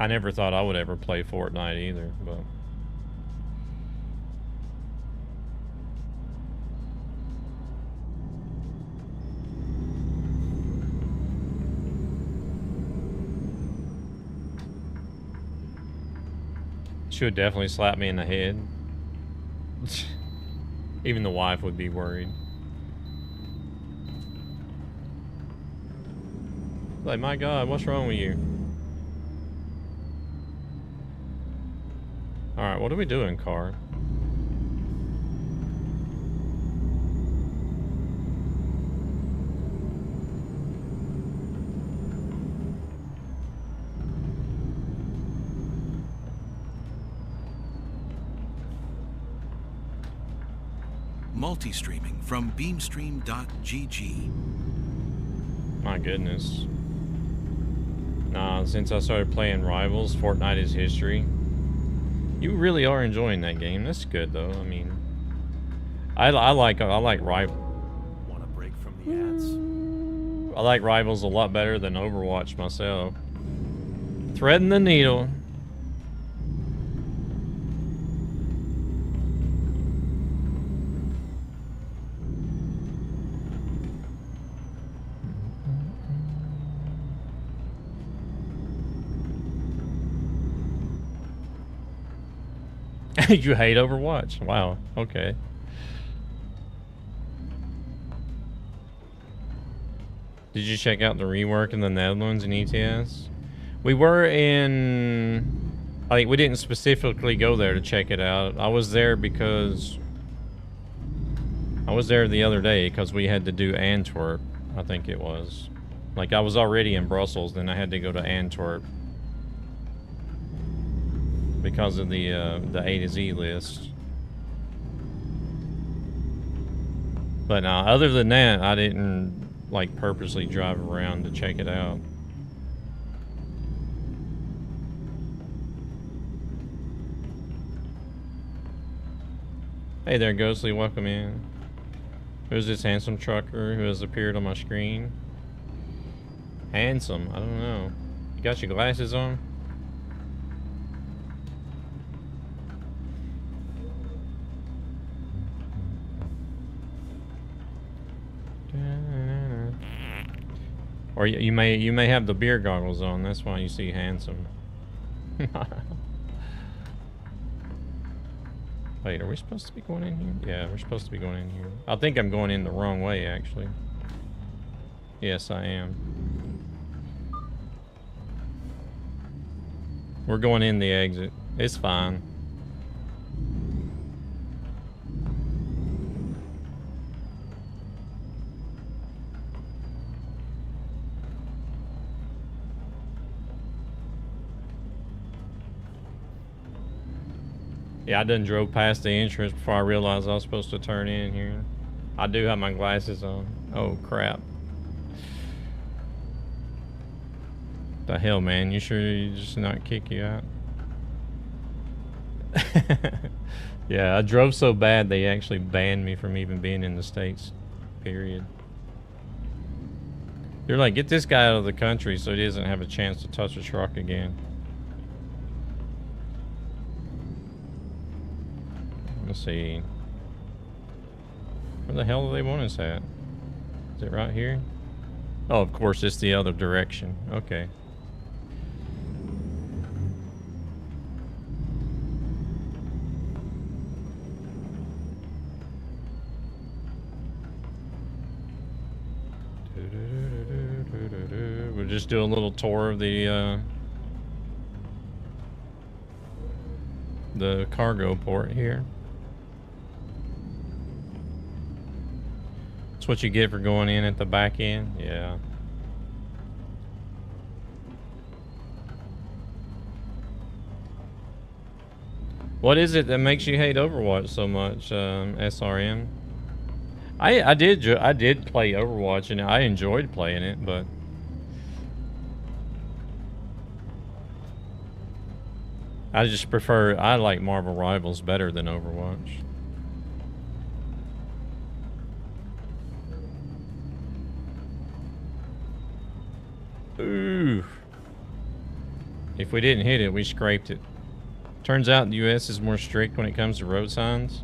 I never thought I would ever play Fortnite either, but... She would definitely slap me in the head. Even the wife would be worried. Like, my God, what's wrong with you? Alright, what are we doing, car? Multi-streaming from beamstream.gg. My goodness. Nah, since I started playing Rivals, Fortnite is history. You really are enjoying that game. That's good, though. I mean, I like Rivals. Want a break from the ads? I like Rivals a lot better than Overwatch myself. Threading the needle. You hate Overwatch? Wow. Okay. Did you check out the rework in the Netherlands and ETS? We were in... I think we didn't specifically go there to check it out. I was there because... I was there the other day because we had to do Antwerp, I think it was. Like, I was already in Brussels, then I had to go to Antwerp. Because of the A to Z list. But other than that, I didn't like purposely drive around to check it out. Hey there, Ghostly, welcome in. Who's this handsome trucker who has appeared on my screen? Handsome, I don't know. You got your glasses on? Or you may have the beer goggles on. That's why you see handsome. Wait, are we supposed to be going in here? Yeah, we're supposed to be going in here. I think I'm going in the wrong way, actually. Yes, I am. We're going in the exit. It's fine. Yeah, I done drove past the entrance before I realized I was supposed to turn in here. I do have my glasses on. Oh, crap. The hell, man? You sure you just not kick you out? Yeah, I drove so bad they actually banned me from even being in the States. Period. They're like, get this guy out of the country so he doesn't have a chance to touch a truck again. Let's see. Where the hell do they want us at? Is it right here? Oh, of course, it's the other direction. Okay. We'll just do a little tour of the cargo port here. That's what you get for going in at the back end. Yeah. What is it that makes you hate Overwatch so much, SRM? I did play Overwatch and I enjoyed playing it, but I like Marvel Rivals better than Overwatch. Ooh. If we didn't hit it, we scraped it. Turns out the US is more strict when it comes to road signs.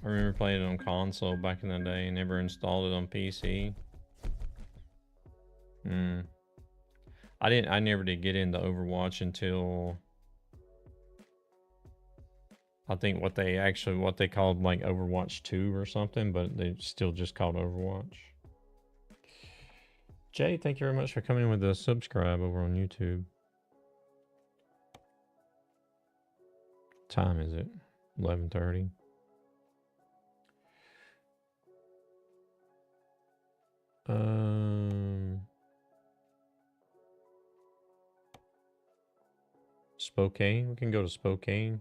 I remember playing it on console back in the day and never installed it on PC. I never did get into Overwatch until I think what they called like Overwatch 2 or something, but they still just called Overwatch. Jay, thank you very much for coming in with a subscribe over on YouTube. What time is it? 11:30. Spokane. We can go to Spokane.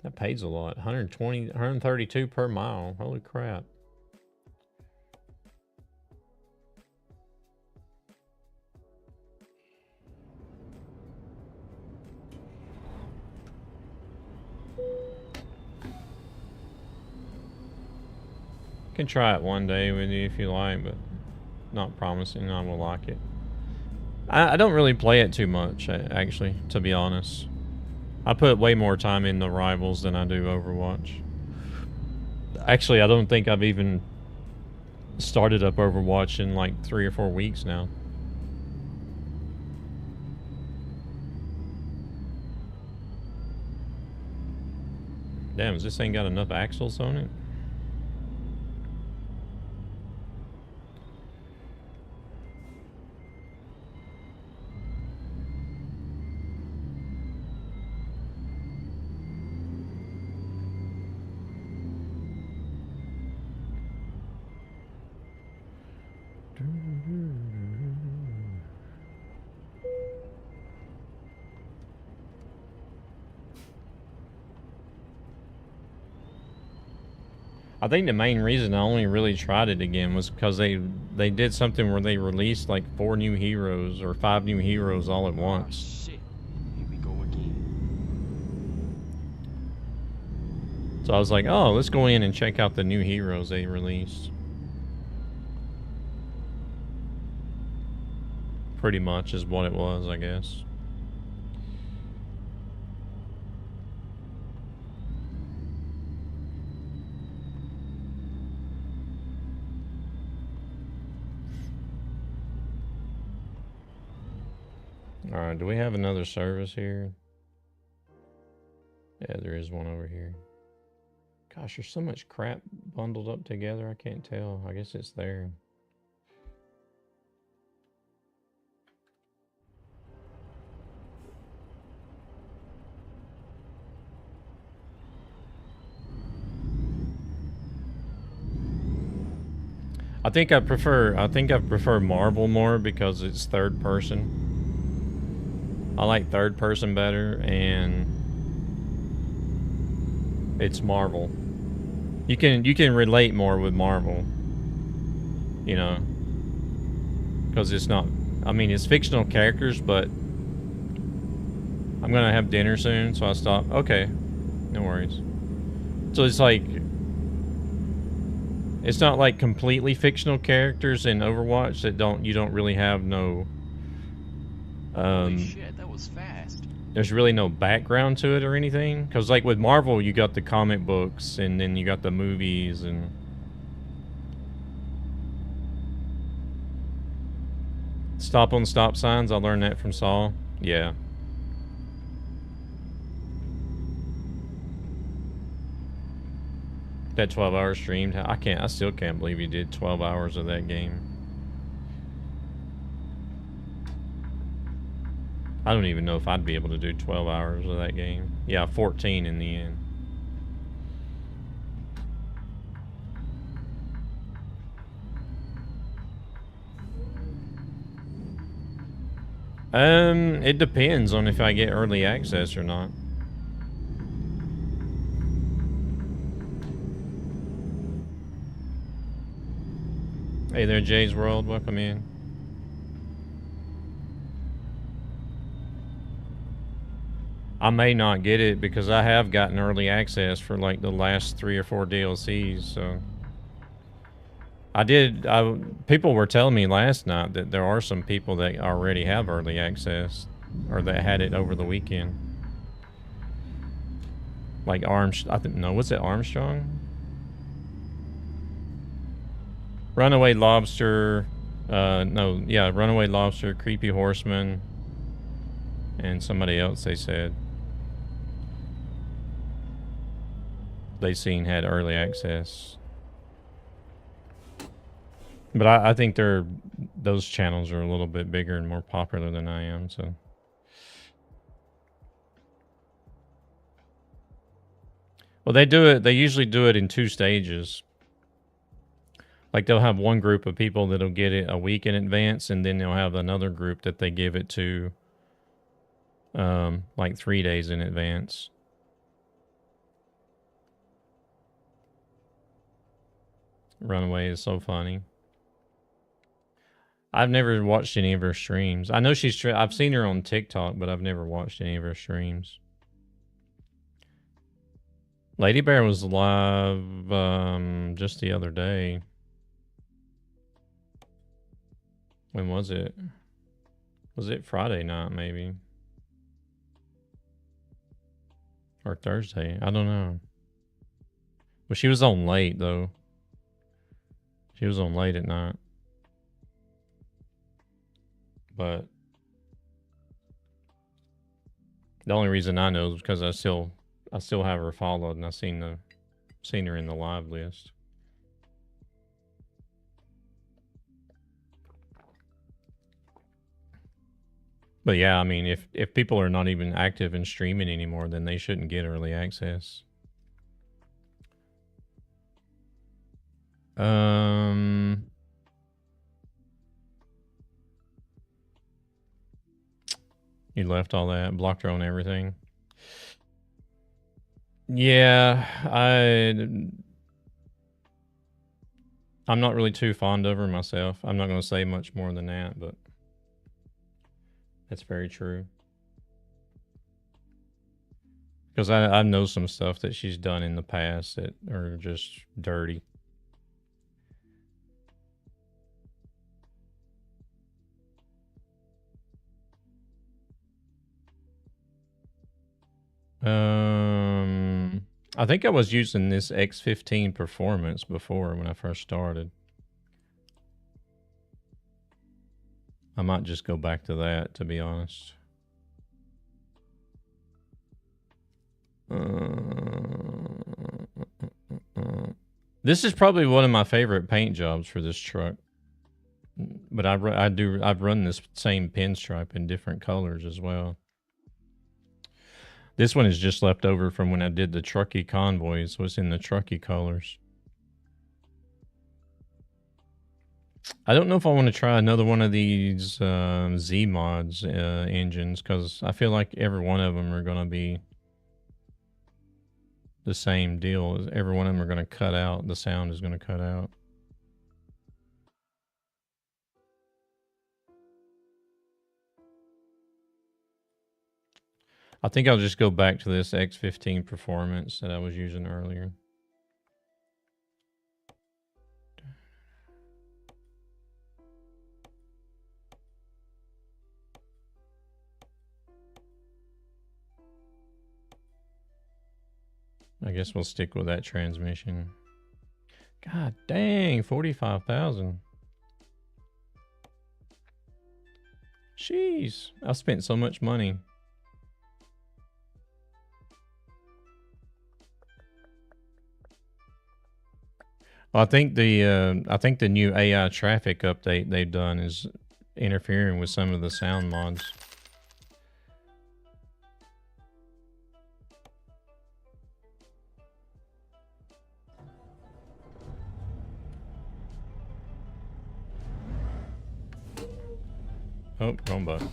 That pays a lot. 132 per mile. Holy crap. Can try it one day with you if you like, but not promising I will like it. I don't really play it too much, actually, to be honest. I put way more time into Rivals than I do Overwatch. Actually, I don't think I've even started up Overwatch in like 3 or 4 weeks now. Damn, this thing got enough axles on it? I think the main reason I only really tried it again was because they did something where they released like 4 new heroes or 5 new heroes all at once. Oh, shit. Here we go again. So I was like, oh, let's go in and check out the new heroes they released. Pretty much is what it was, I guess. Alright, do we have another service here? Yeah, there is one over here. Gosh, there's so much crap bundled up together, I can't tell. I guess it's there. I think I prefer Marvel more because it's third person. I like third person better, and it's Marvel. You can relate more with Marvel, you know, because it's not. I mean, it's fictional characters, but I'm gonna have dinner soon, so I stop. Okay, no worries. So it's like, it's not like completely fictional characters in Overwatch that you don't really have no. Holy shit, that was fast. There's really no background to it or anything, because like with Marvel you got the comic books and then you got the movies and stop on stop signs. I learned that from Saul. Yeah. That 12-hour stream. I still can't believe he did 12 hours of that game. I don't even know if I'd be able to do 12 hours of that game. Yeah, 14 in the end. It depends on if I get early access or not. Hey there, Jay's World. Welcome in. I may not get it because I have gotten early access for like the last 3 or 4 DLCs, so... people were telling me last night that there are some people that already have early access, or that had it over the weekend. Like was it Armstrong? Runaway Lobster, Runaway Lobster, Creepy Horseman, and somebody else they said. They seen had early access. But I think those channels are a little bit bigger and more popular than I am, so. Well, they usually do it in 2 stages. Like they'll have one group of people that'll get it a week in advance, and then they'll have another group that they give it to like 3 days in advance. Runaway is so funny. I've never watched any of her streams. I know I've seen her on TikTok, but I've never watched any of her streams. Lady Bear was live just the other day. When was it? Was it Friday night, maybe? Or Thursday? I don't know. Well, she was on late, though. She was on late at night. But the only reason I know is because I still have her followed, and I've seen her in the live list. But yeah, I mean, if people are not even active in streaming anymore, then they shouldn't get early access. You left all that, blocked her on everything. Yeah, I'm not really too fond of her myself. I'm not going to say much more than that, but that's very true. Because I know some stuff that she's done in the past that are just dirty. I think I was using this X15 Performance before when I first started. I might just go back to that, to be honest. This is probably one of my favorite paint jobs for this truck. But I've run this same pinstripe in different colors as well. This one is just left over from when I did the Truckee Convoys. So it's in the Truckee colors. I don't know if I want to try another one of these Z-Mods engines, because I feel like every one of them are going to be the same deal. Every one of them are going to cut out. The sound is going to cut out. I think I'll just go back to this X15 Performance that I was using earlier. I guess we'll stick with that transmission. God dang, 45,000. Jeez, I spent so much money. Well, I think the new AI traffic update they've done is interfering with some of the sound mods. Oh, wrong button.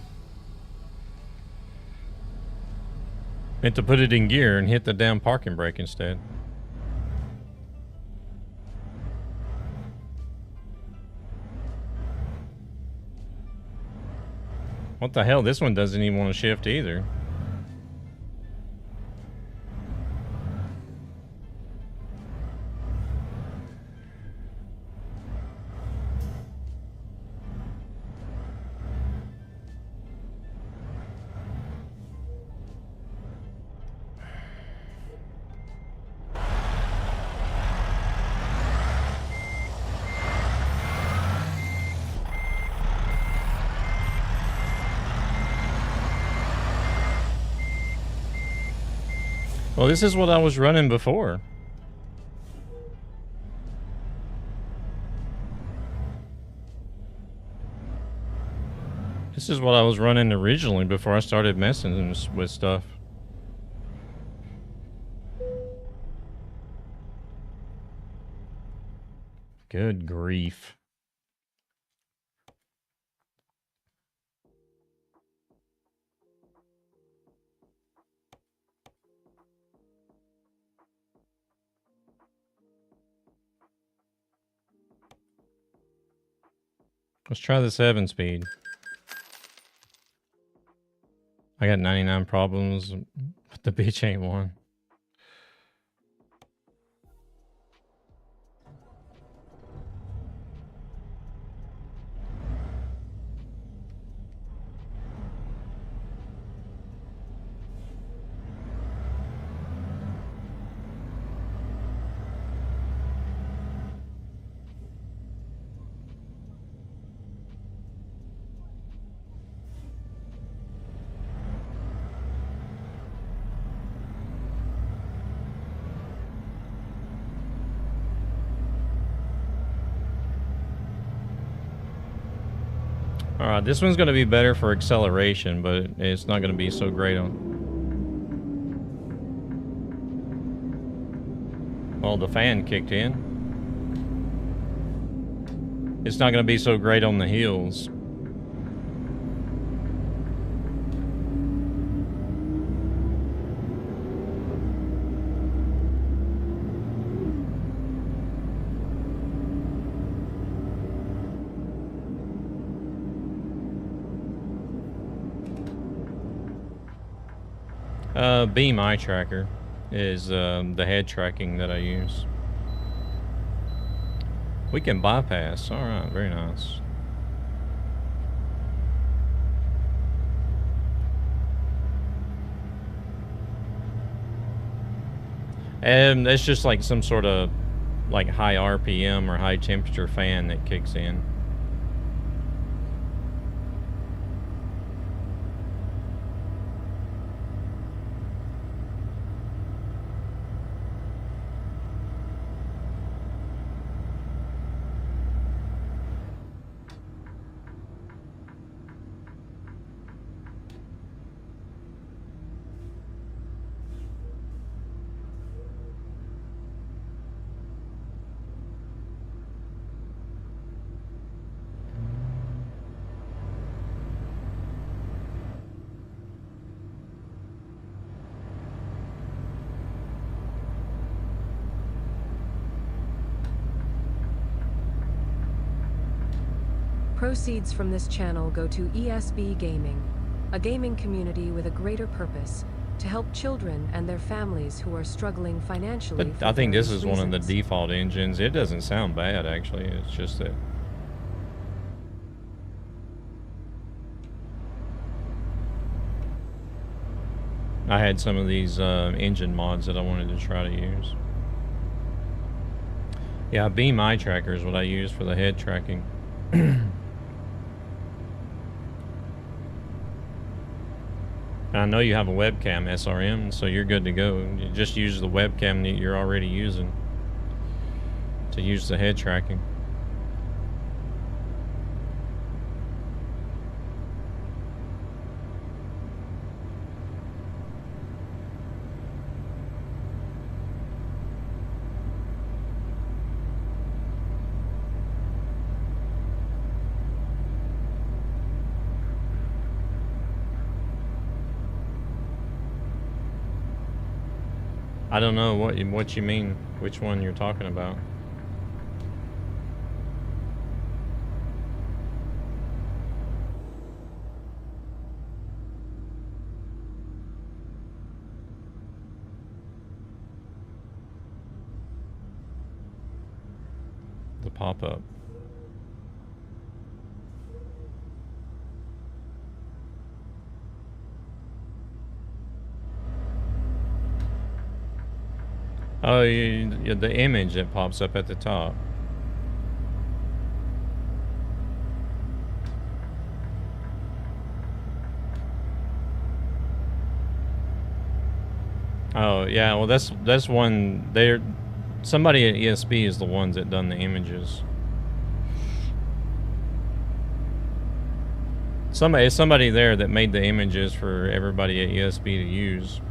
Meant to put it in gear and hit the damn parking brake instead. What the hell? This one doesn't even want to shift either. Well, this is what I was running before. This is what I was running originally before I started messing with stuff. Good grief. Let's try the 7-speed. I got 99 problems, but the bitch ain't one. Alright, this one's going to be better for acceleration, but it's not going to be so great on... Well, the fan kicked in. It's not going to be so great on the hills. Beam eye tracker is the head tracking that I use. We can bypass. All right, very nice. And it's just like some sort of like high RPM or high temperature fan that kicks in. Proceeds from this channel go to ESB Gaming, a gaming community with a greater purpose to help children and their families who are struggling financially. But I think this is one of the default engines. It doesn't sound bad, actually. It's just that... I had some of these engine mods that I wanted to try to use. Yeah, beam eye tracker is what I use for the head tracking. I know you have a webcam SRM, so you're good to go. You just use the webcam that you're already using. to use the head tracking. I don't know what you mean, which one you're talking about. The pop-up. Oh, the image that pops up at the top. Oh, yeah, well that's one, somebody at ESB is the ones that done the images. Somebody there that made the images for everybody at ESB to use.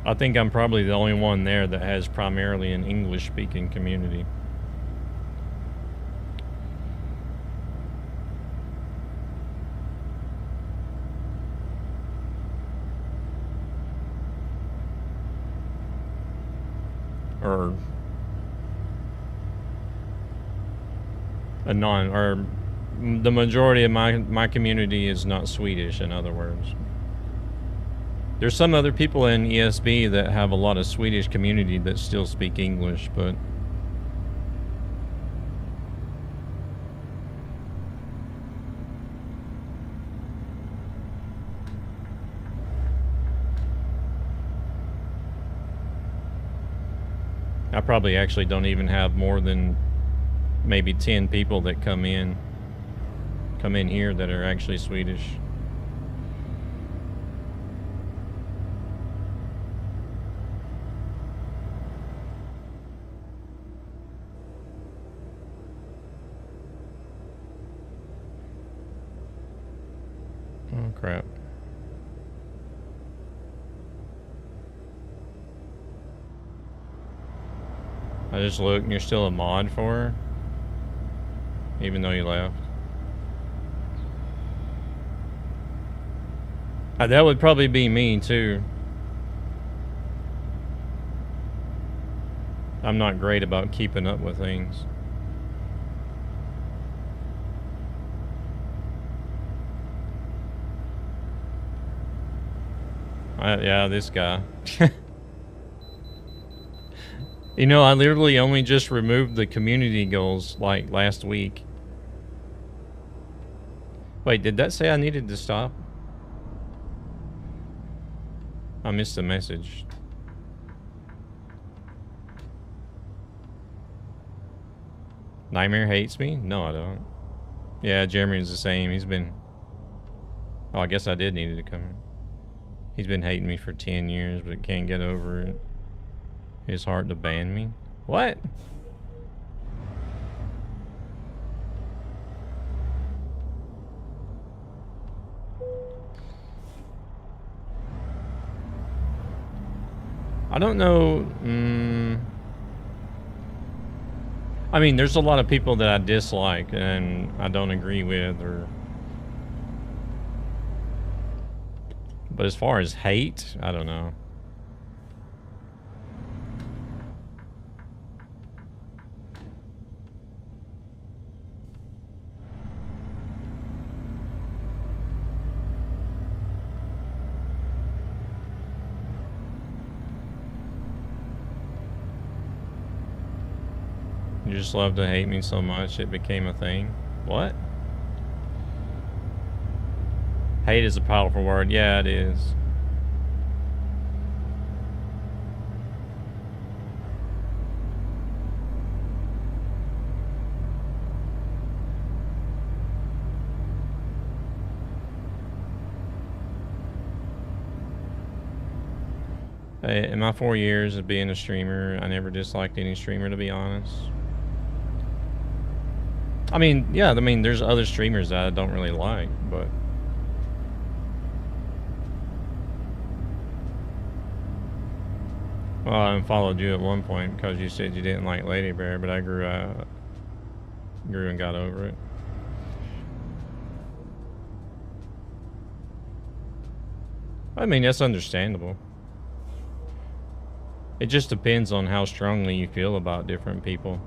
I think I'm probably the only one there that has primarily an English-speaking community. Or the majority of my community is not Swedish, in other words. There's some other people in ESB that have a lot of Swedish community that still speak English, but I probably actually don't even have more than maybe 10 people that come in here that are actually Swedish. Oh, crap. I just looked and you're still a mod for her? Even though you left? That would probably be me, too. I'm not great about keeping up with things. Yeah, this guy. You know, I literally only just removed the community goals, like, last week. Wait, did that say I needed to stop? I missed the message. Nightmare hates me? No, I don't. Yeah, Jeremy's the same. He's been... Oh, I guess I did need it to come in. He's been hating me for 10 years, but can't get over it. It's hard to ban me. What? I don't know. I mean, there's a lot of people that I dislike and I don't agree with, or... But as far as hate, I don't know. You just love to hate me so much it became a thing. What? Hate is a powerful word. Yeah, it is. In my 4 years of being a streamer, I never disliked any streamer, to be honest. I mean, yeah, I mean, there's other streamers that I don't really like, but... Well, I unfollowed you at one point because you said you didn't like Lady Bear, but I grew and got over it. I mean, that's understandable. It just depends on how strongly you feel about different people.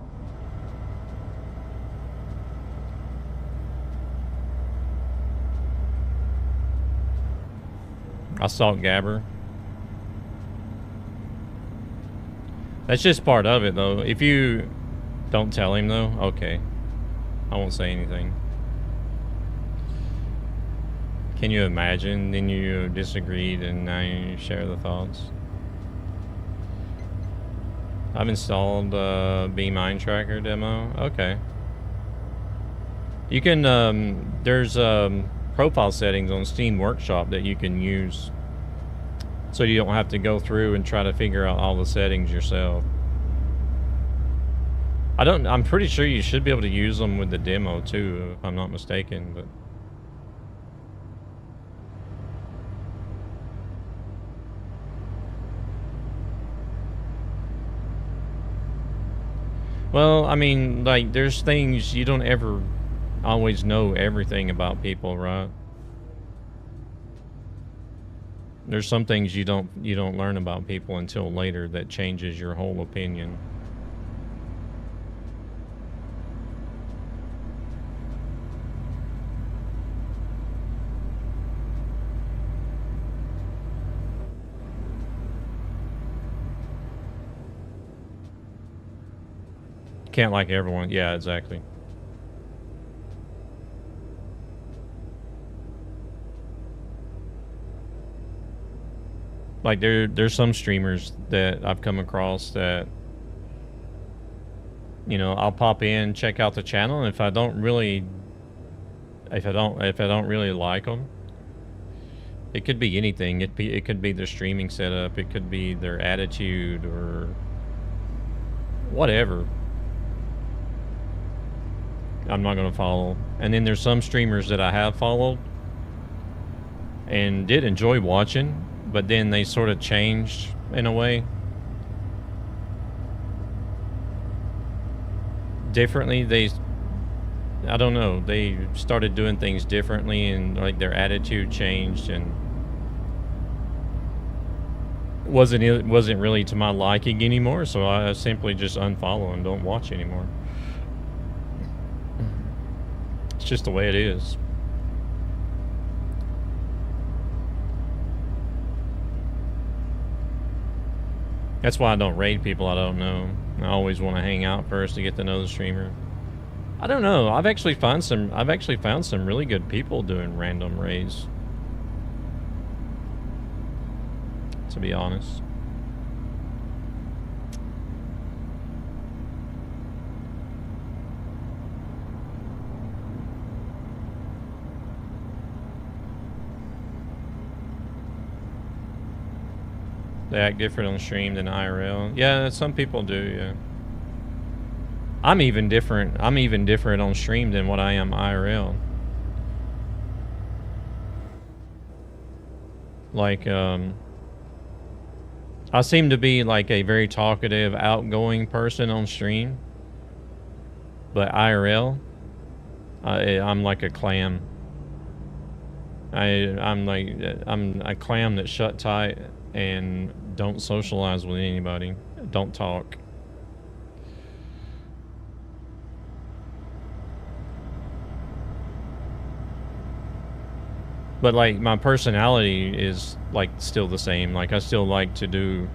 I stalked Gabber. That's just part of it, though. If you don't tell him, though, okay. I won't say anything. Can you imagine? Then you disagreed and now you share the thoughts. I've installed Be Mind Tracker demo. Okay. You can, there's profile settings on Steam Workshop that you can use. So you don't have to go through and try to figure out all the settings yourself. I'm pretty sure you should be able to use them with the demo too, if I'm not mistaken, but... Well, I mean, like, there's things you don't ever always know everything about people, right? There's some things you don't learn about people until later that changes your whole opinion. Can't like everyone. Yeah, exactly. Like there's some streamers that I've come across that, you know, I'll pop in, check out the channel, and if I don't really like them, it could be anything. It could be their streaming setup, it could be their attitude or whatever. I'm not gonna follow. And then there's some streamers that I have followed and did enjoy watching, but then they sort of changed in a way. Differently, I don't know, they started doing things differently and like their attitude changed and it wasn't really to my liking anymore, so I simply just unfollow and don't watch anymore. It's just the way it is. That's why I don't raid people I don't know. I always want to hang out first to get to know the streamer. I don't know. I've actually found some really good people doing random raids, to be honest. They act different on stream than IRL. Yeah, some people do, yeah. I'm even different on stream than what I am IRL. Like, I seem to be like a very talkative, outgoing person on stream. But IRL, I'm like a clam. I'm a clam that's shut tight and don't socialize with anybody. Don't talk. But like my personality is like still the same. Like I still like to do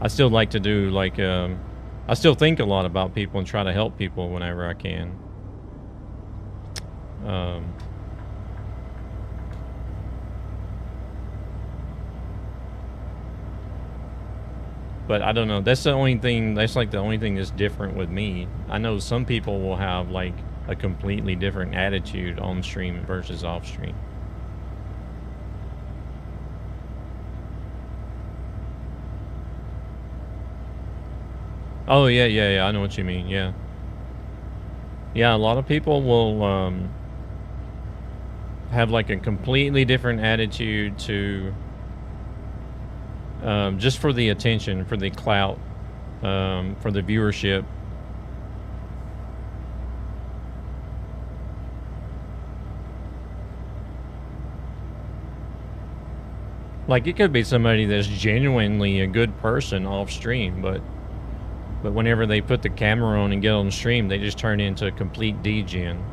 like I still think a lot about people and try to help people whenever I can. But I don't know. That's the only thing. That's like the only thing that's different with me. I know some people will have like a completely different attitude on stream versus off stream. Oh, yeah, yeah, yeah. I know what you mean. Yeah. Yeah, a lot of people will have like a completely different attitude to just for the attention, for the clout, for the viewership. Like, it could be somebody that's genuinely a good person off stream, but whenever they put the camera on and get on stream, they just turn into a complete degen.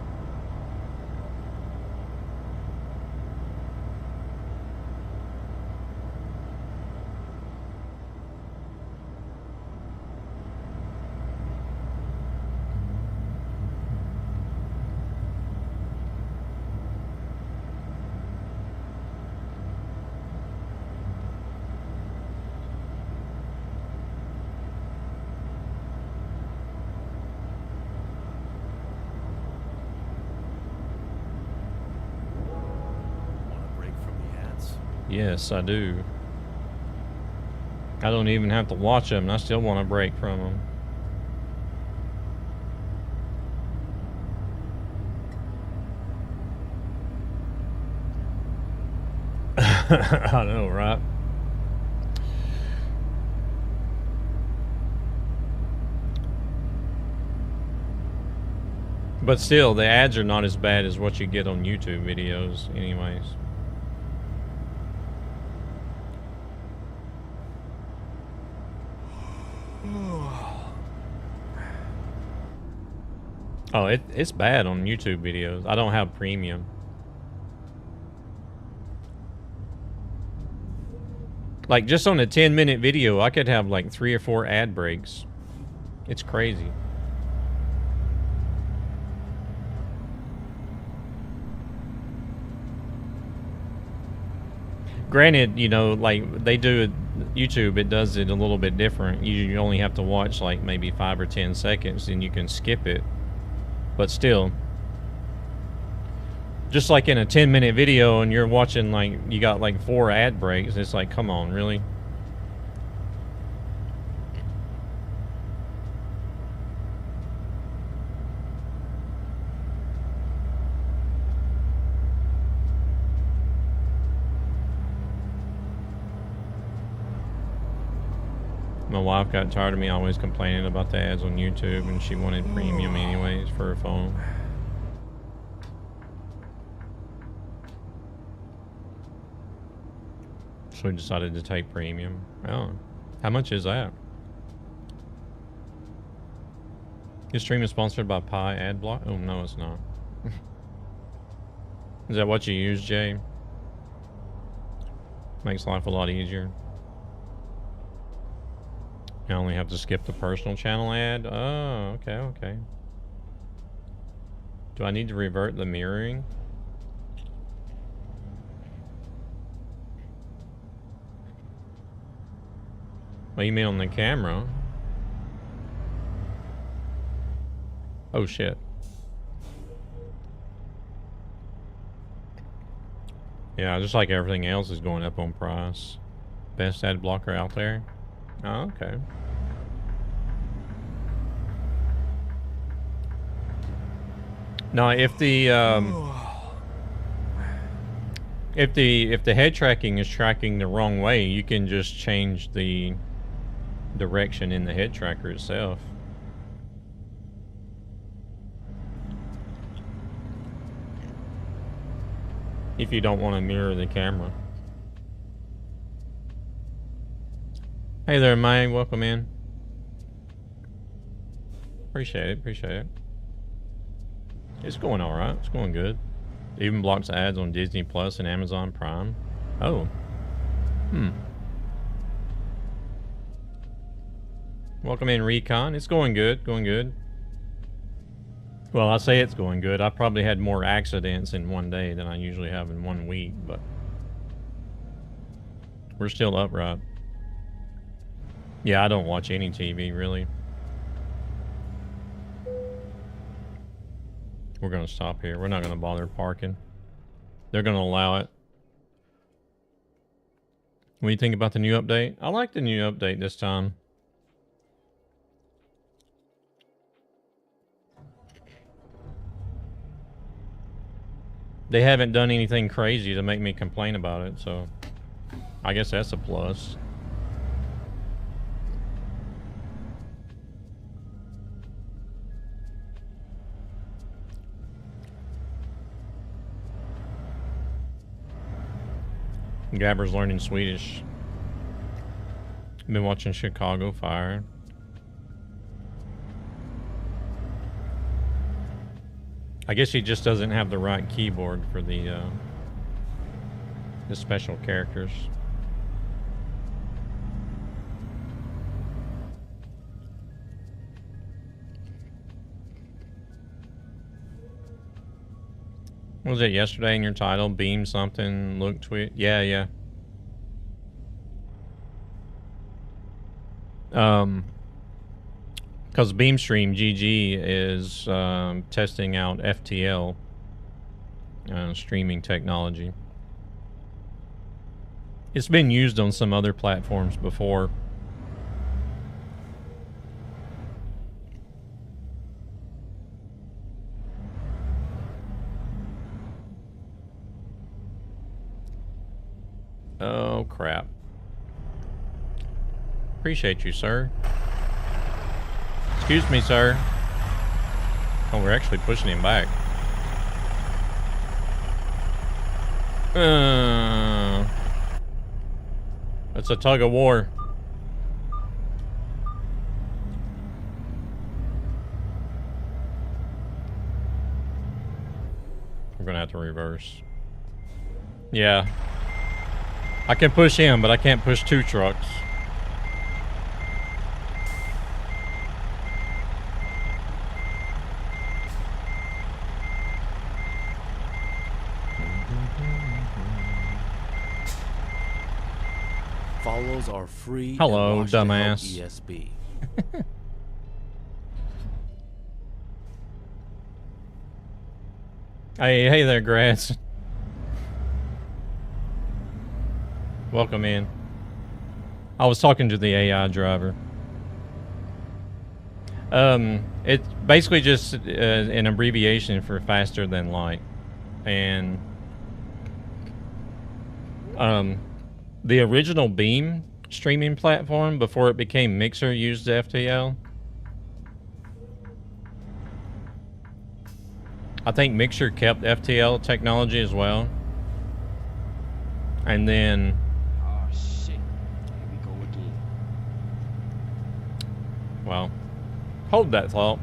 Want a break from the ads? Yes, I do. I don't even have to watch them, and I still want a break from them. I know, right? But still, the ads are not as bad as what you get on YouTube videos anyways. Oh, it's bad on YouTube videos. I don't have premium. Like, just on a 10-minute video, I could have like 3 or 4 ad breaks. It's crazy. Granted, you know, like they do it, YouTube, it does it a little bit different. You only have to watch like maybe 5 or 10 seconds and you can skip it. But still, just like in a 10-minute video and you're watching like, you got like 4 ad breaks, it's like, come on, really? My wife got tired of me always complaining about the ads on YouTube, and she wanted premium anyways for her phone. So we decided to take premium. Oh, how much is that? This stream is sponsored by Pi Adblock. Oh, no, it's not. Is that what you use, Jay? Makes life a lot easier. I only have to skip the personal channel ad. Oh, okay, okay. Do I need to revert the mirroring? What do you mean on the camera? Oh shit. Yeah, just like everything else is going up on price. Best ad blocker out there. Oh, okay. Now, if the if the head tracking is tracking the wrong way, you can just change the direction in the head tracker itself. If you don't want to mirror the camera. Hey there, May. Welcome in. Appreciate it. Appreciate it. It's going all right. It's going good. Even blocks ads on Disney Plus and Amazon Prime. Oh. Welcome in, Recon. It's going good. Going good. Well, I say it's going good. I probably had more accidents in one day than I usually have in 1 week, but we're still upright. Yeah, I don't watch any TV, really. We're going to stop here. We're not going to bother parking. They're going to allow it. What do you think about the new update? I like the new update this time. they haven't done anything crazy to make me complain about it, so I guess that's a plus. Gabber's learning Swedish. Been watching Chicago Fire. I guess he just doesn't have the right keyboard for the special characters. What was it yesterday in your title? Beam something, look tweet. Yeah, yeah. Because Beamstream GG is testing out FTL streaming technology. It's been used on some other platforms before. Oh, crap. Appreciate you, sir. Excuse me, sir. Oh, we're actually pushing him back. It's a tug of war. We're gonna have to reverse. Yeah. I can push him, but I can't push two trucks. Follows are free. Hello, and watch to help dumbass. ESB. Hey there, Grass. Welcome in. I was talking to the AI driver. It's basically just an abbreviation for faster than light. And the original Beam streaming platform before it became Mixer used FTL. I think Mixer kept FTL technology as well. And then Oh shit. Here we go again. well, hold that thought.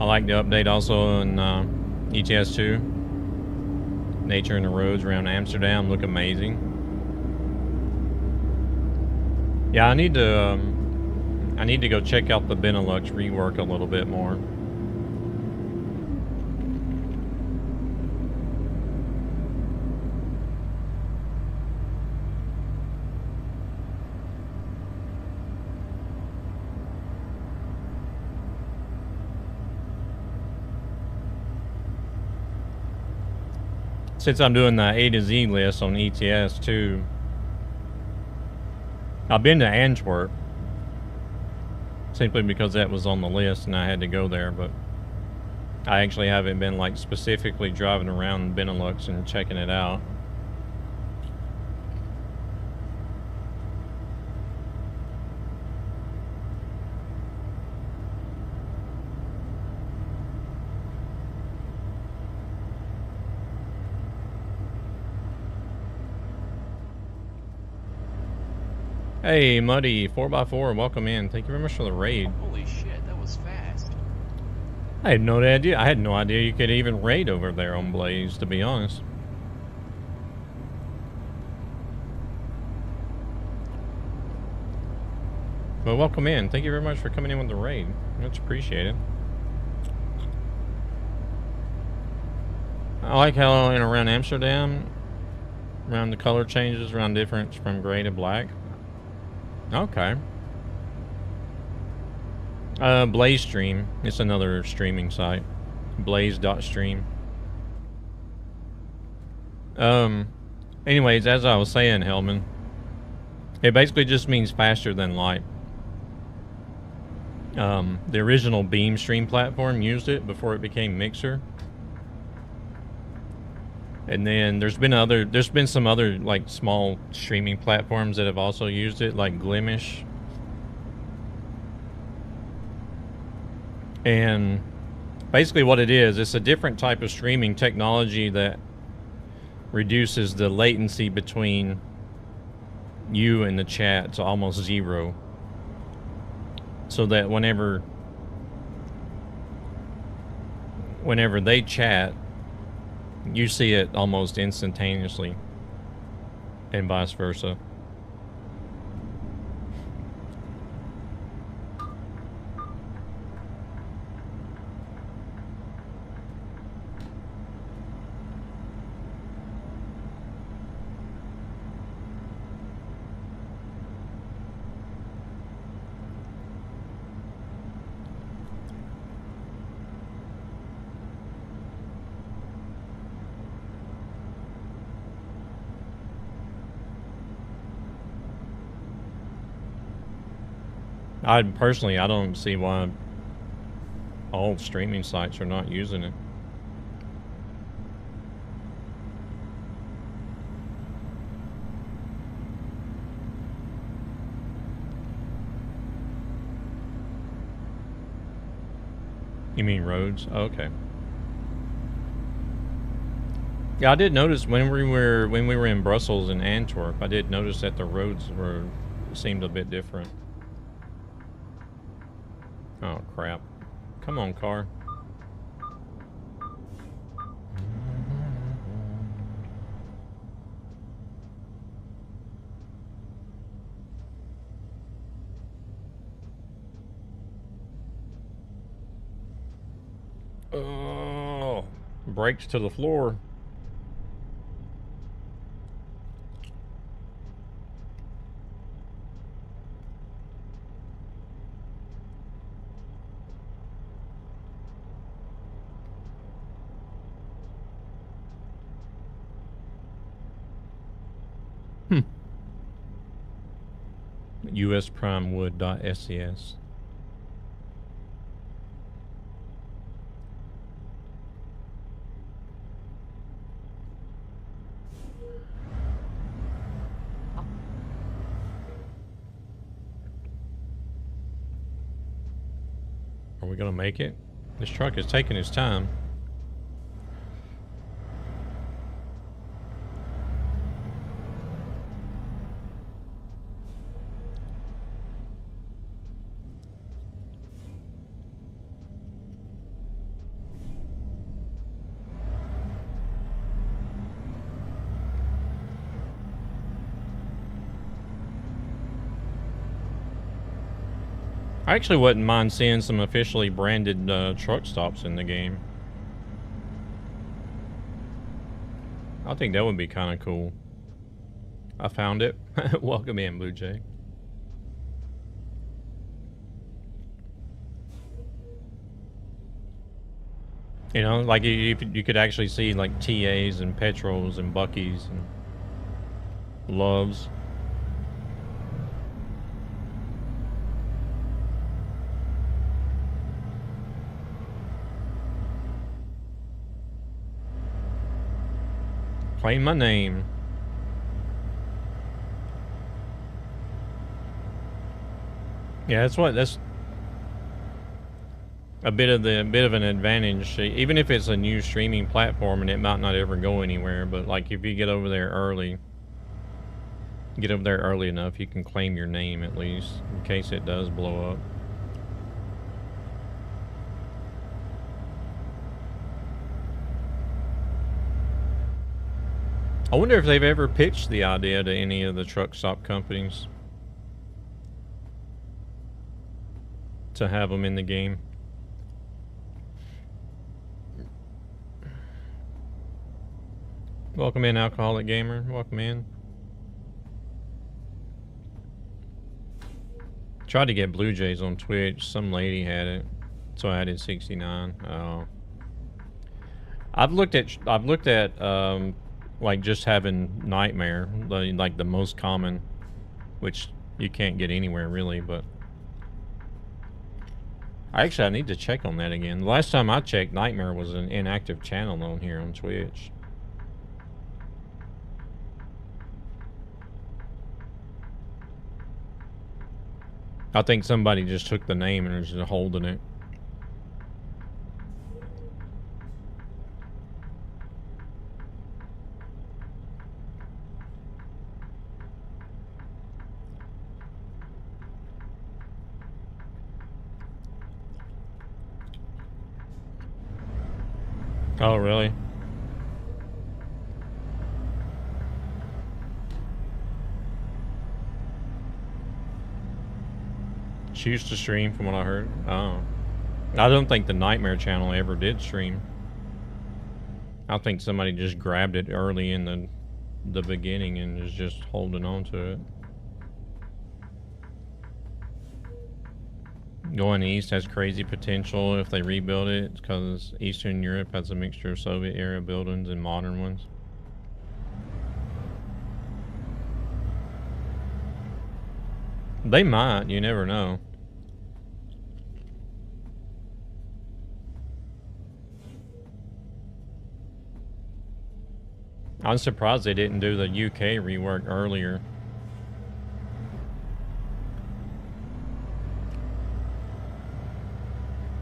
I like the update also on ATS 2. Nature and the roads around Amsterdam look amazing. Yeah, I need to go check out the Benelux rework a little bit more. Since I'm doing the A to Z list on ETS too, I've been to Antwerp simply because that was on the list and I had to go there, but I actually haven't been like specifically driving around Benelux and checking it out. Hey, Muddy 4x4, welcome in. Thank you very much for the raid. Holy shit, that was fast. I had no idea. I had no idea you could even raid over there on Blaze, to be honest. But welcome in. Thank you very much for coming in with the raid. Much appreciated. I like how in around Amsterdam, around the color changes, around difference from gray to black. Okay. Blaze Stream. It's another streaming site. Blaze.stream. Anyways, as I was saying, Hellman, It basically just means faster than light. The original Beam stream platform used it before it became Mixer. And then there's been some other like small streaming platforms that have also used it, like Glimish. And basically what it is, it's a different type of streaming technology that reduces the latency between you and the chat to almost zero. So that whenever they chat, you see it almost instantaneously, and vice versa. I don't see why all streaming sites are not using it. You mean roads? Oh, okay. Yeah, I did notice when we were in Brussels and Antwerp, I did notice that the roads seemed a bit different. Oh, crap. Come on, car. Oh, brakes to the floor. USPrimewood.SCS. Are we gonna make it? This truck is taking its time. I actually wouldn't mind seeing some officially branded truck stops in the game. I think that would be kind of cool. I found it. Welcome in, Blue Jay. You know, like you could actually see like TAs and Petros and Buckies and Loves. Claim my name. Yeah, that's a bit of an advantage, even if it's a new streaming platform and it might not ever go anywhere. But like if you get over there early enough, you can claim your name at least in case it does blow up. I wonder if they've ever pitched the idea to any of the truck stop companies to have them in the game. Welcome in, Alcoholic Gamer. Welcome in. Tried to get Blue Jays on Twitch. Some lady had it, so I added 69. Oh. I've looked at like just having Nightmare, like the most common which you can't get anywhere really, but actually I need to check on that again. The last time I checked, Nightmare was an inactive channel on here on Twitch. I think somebody just took the name and is just holding it. Oh, really? She used to stream from what I heard. Oh. I don't think the Nightmare channel ever did stream. I think somebody just grabbed it early in the beginning and is just holding on to it. Going east has crazy potential if they rebuild it because Eastern Europe has a mixture of Soviet era buildings and modern ones. They might, you never know. I'm surprised they didn't do the UK rework earlier.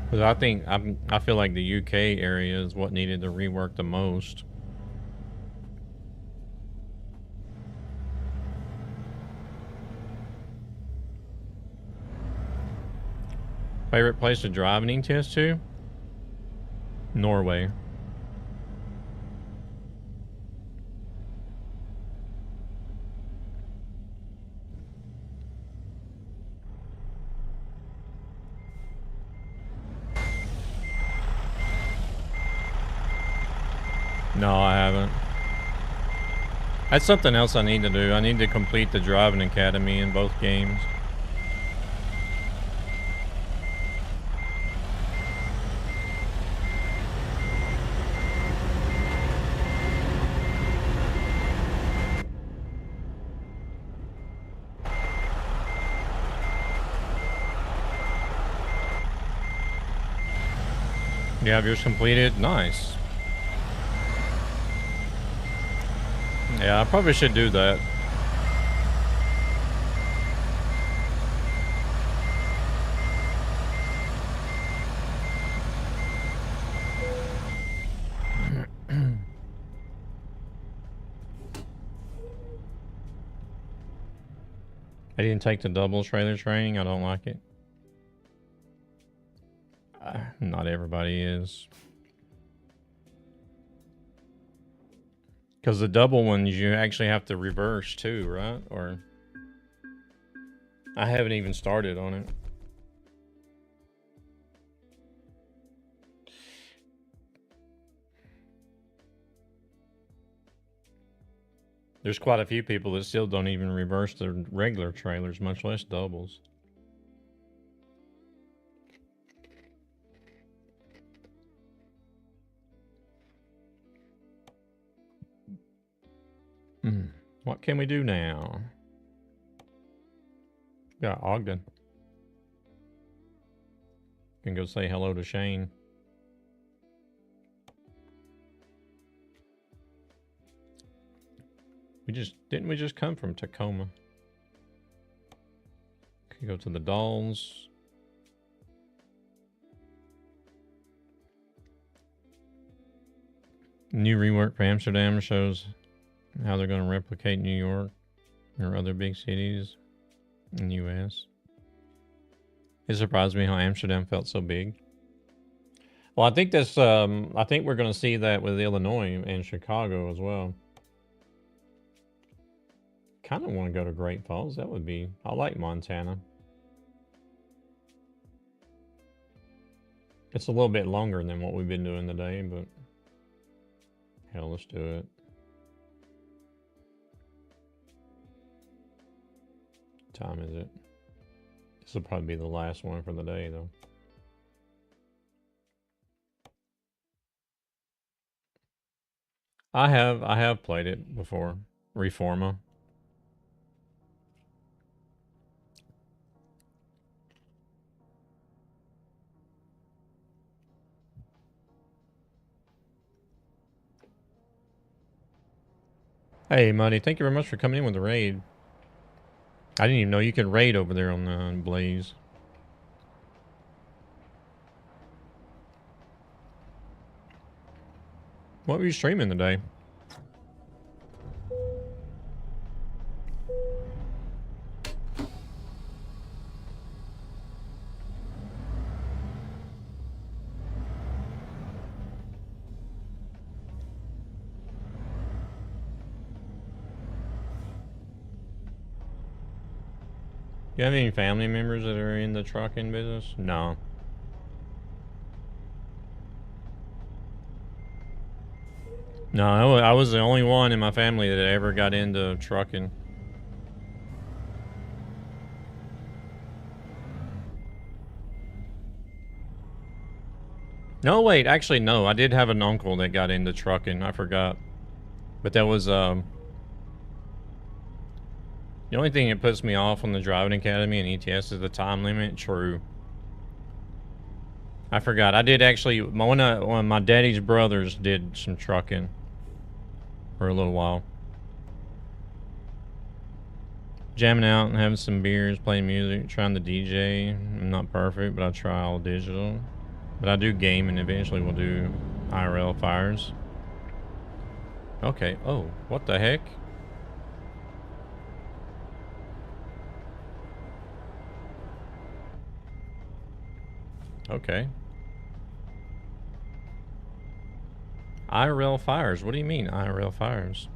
Because I feel like the UK area is what needed to rework the most. Favorite place to drive an ATS to? Norway. No, I haven't. That's something else I need to do. I need to complete the driving academy in both games. You have yours completed? Nice. Yeah, I probably should do that. I didn't take the double trailer training. I don't like it. Not everybody is. Because the double ones, you actually have to reverse too, right? Or I haven't even started on it. There's quite a few people that still don't even reverse their regular trailers, much less doubles. What can we do now? Got Ogden. Can go say hello to Shane. Didn't we just come from Tacoma? Can go to the dolls. New rework for Amsterdam shows how they're going to replicate New York or other big cities in the US. It surprised me how Amsterdam felt so big. Well, I think that's I think we're going to see that with Illinois and Chicago as well. Kind of want to go to Great Falls. That would be, I like Montana. It's a little bit longer than what we've been doing today, but hell, let's do it. What time is it? This will probably be the last one for the day, though. I have played it before. Reforma. Hey, Muddy, thank you very much for coming in with the raid. I didn't even know you could raid over there on Blaze. What were you streaming today? You have any family members that are in the trucking business? No. No, I was the only one in my family that ever got into trucking. No, wait, actually, no. I did have an uncle that got into trucking. I forgot. But that was, the only thing that puts me off on the driving academy and ATS is the time limit. True. I forgot. I did actually, one of my daddy's brothers did some trucking for a little while. Jamming out and having some beers, playing music, trying to DJ. I'm not perfect, but I try all digital. But I do game and eventually we'll do IRL fires. Okay. Oh, what the heck? Okay. IRL fires. What do you mean IRL fires?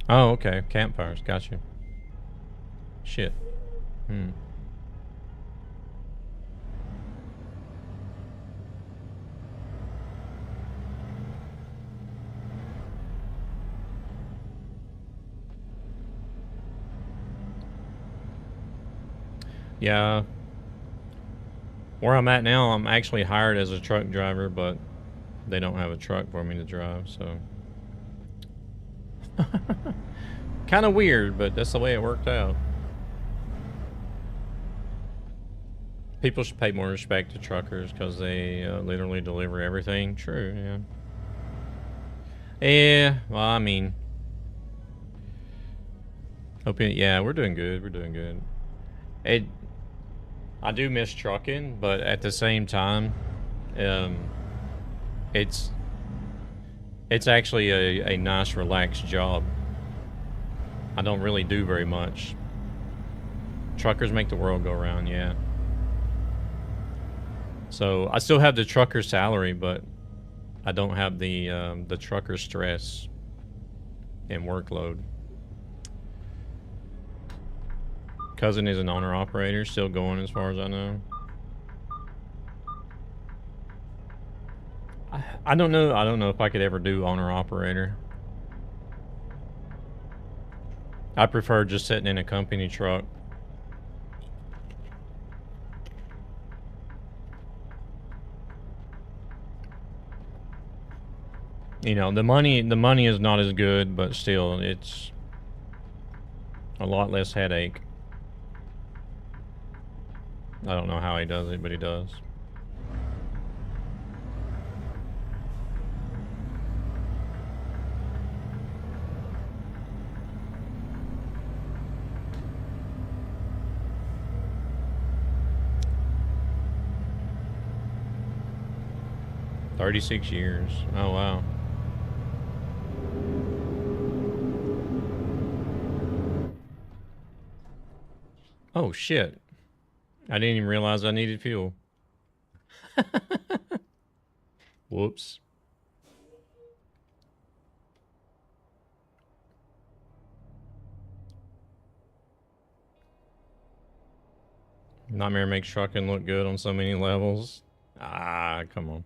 Oh, okay. Campfires. Got you. Shit. Hmm. Yeah. Where I'm at now, I'm actually hired as a truck driver, but they don't have a truck for me to drive, so. Kind of weird, but that's the way it worked out. People should pay more respect to truckers because they literally deliver everything. True, yeah. Yeah, well, I mean, yeah, we're doing good. We're doing good. I do miss trucking, but at the same time, it's actually a nice, relaxed job. I don't really do very much. Truckers make the world go round, yeah. So I still have the trucker salary, but I don't have the trucker stress and workload. Cousin is an owner operator, still going as far as I know. I don't know. I don't know if I could ever do owner operator. I prefer just sitting in a company truck. You know, the money is not as good, but still it's a lot less headache. I don't know how he does it, but he does. "36 years. Oh, wow. Oh, shit. I didn't even realize I needed fuel. Whoops. Nightmare makes trucking look good on so many levels. Ah, come on.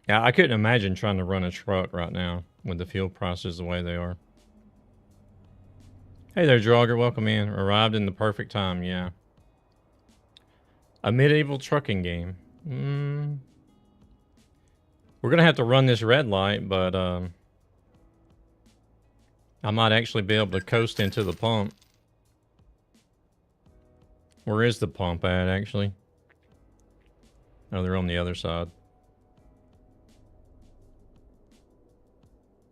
Yeah, I couldn't imagine trying to run a truck right now with the fuel prices the way they are. Hey there, Drogger. Welcome in. Arrived in the perfect time, yeah. A medieval trucking game. We're gonna have to run this red light, but I might actually be able to coast into the pump. Where is the pump at, actually? Oh, they're on the other side.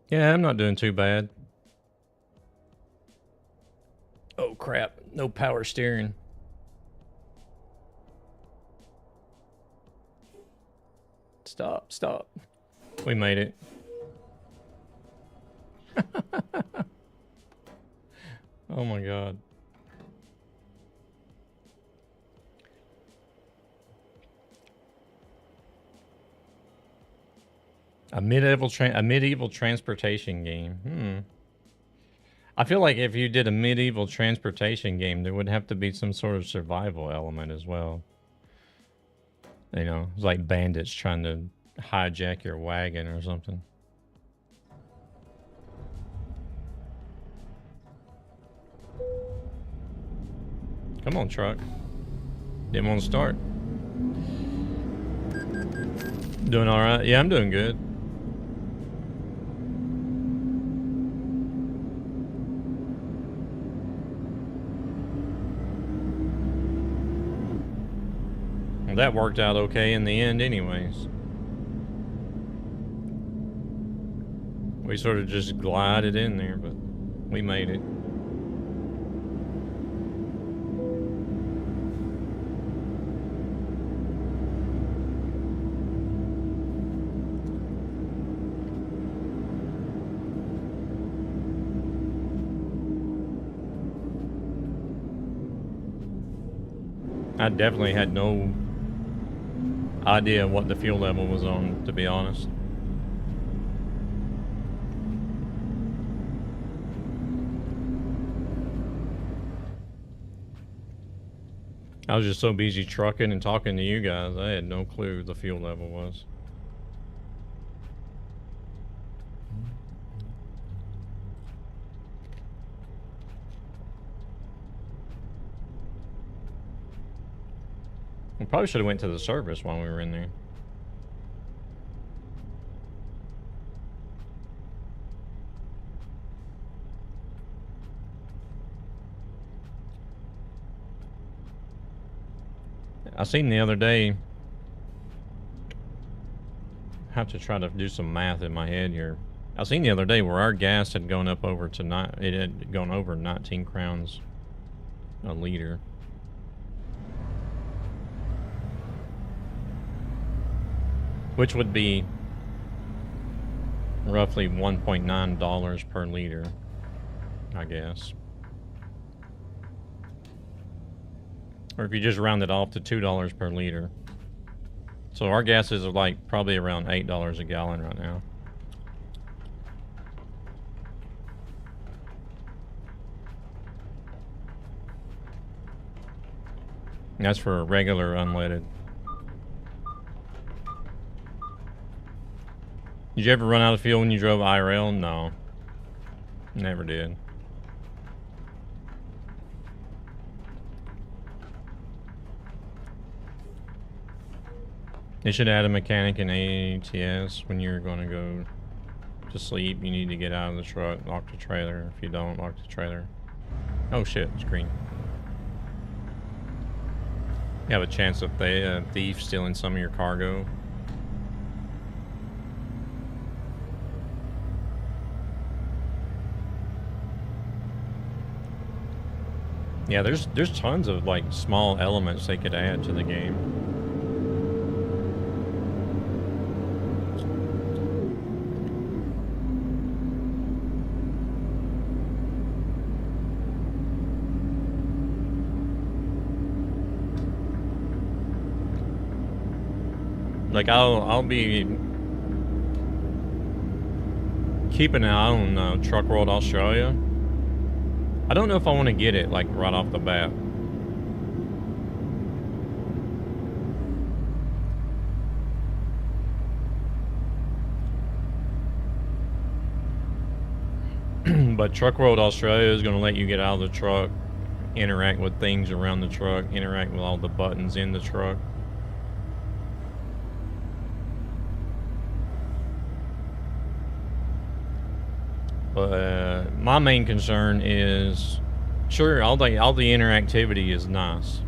Yeah, I'm not doing too bad. Oh, crap. No power steering. Stop, stop. We made it. Oh my god. A medieval transportation game. I feel like if you did a medieval transportation game, there would have to be some sort of survival element as well. You know, it's like bandits trying to hijack your wagon or something. Come on, truck. Didn't want to start. Doing all right? Yeah, I'm doing good. Well, that worked out okay in the end anyways. We sort of just glided in there, but we made it. I definitely had no idea what the fuel level was on, to be honest. I was just so busy trucking and talking to you guys, I had no clue the fuel level was. We probably should have went to the service while we were in there. I seen the other day, I have to try to do some math in my head here. I seen the other day where our gas had gone up over to it had gone over 19 crowns a liter. Which would be roughly $1.9 per liter, I guess. Or if you just round it off to $2 per liter. So our gases are like probably around $8 a gallon right now. And that's for a regular unleaded. Did you ever run out of fuel when you drove IRL? No. Never did. They should add a mechanic in ATS when you're going to go to sleep. You need to get out of the truck, lock the trailer. If you don't, lock the trailer. Oh shit, it's green. You have a chance of a thief stealing some of your cargo. Yeah, there's tons of like small elements they could add to the game. Like I'll be keeping an eye on Truck World Australia. I don't know if I want to get it like right off the bat. But Truck World Australia is going to let you get out of the truck, interact with things around the truck, interact with all the buttons in the truck. But my main concern is, sure, all the interactivity is nice,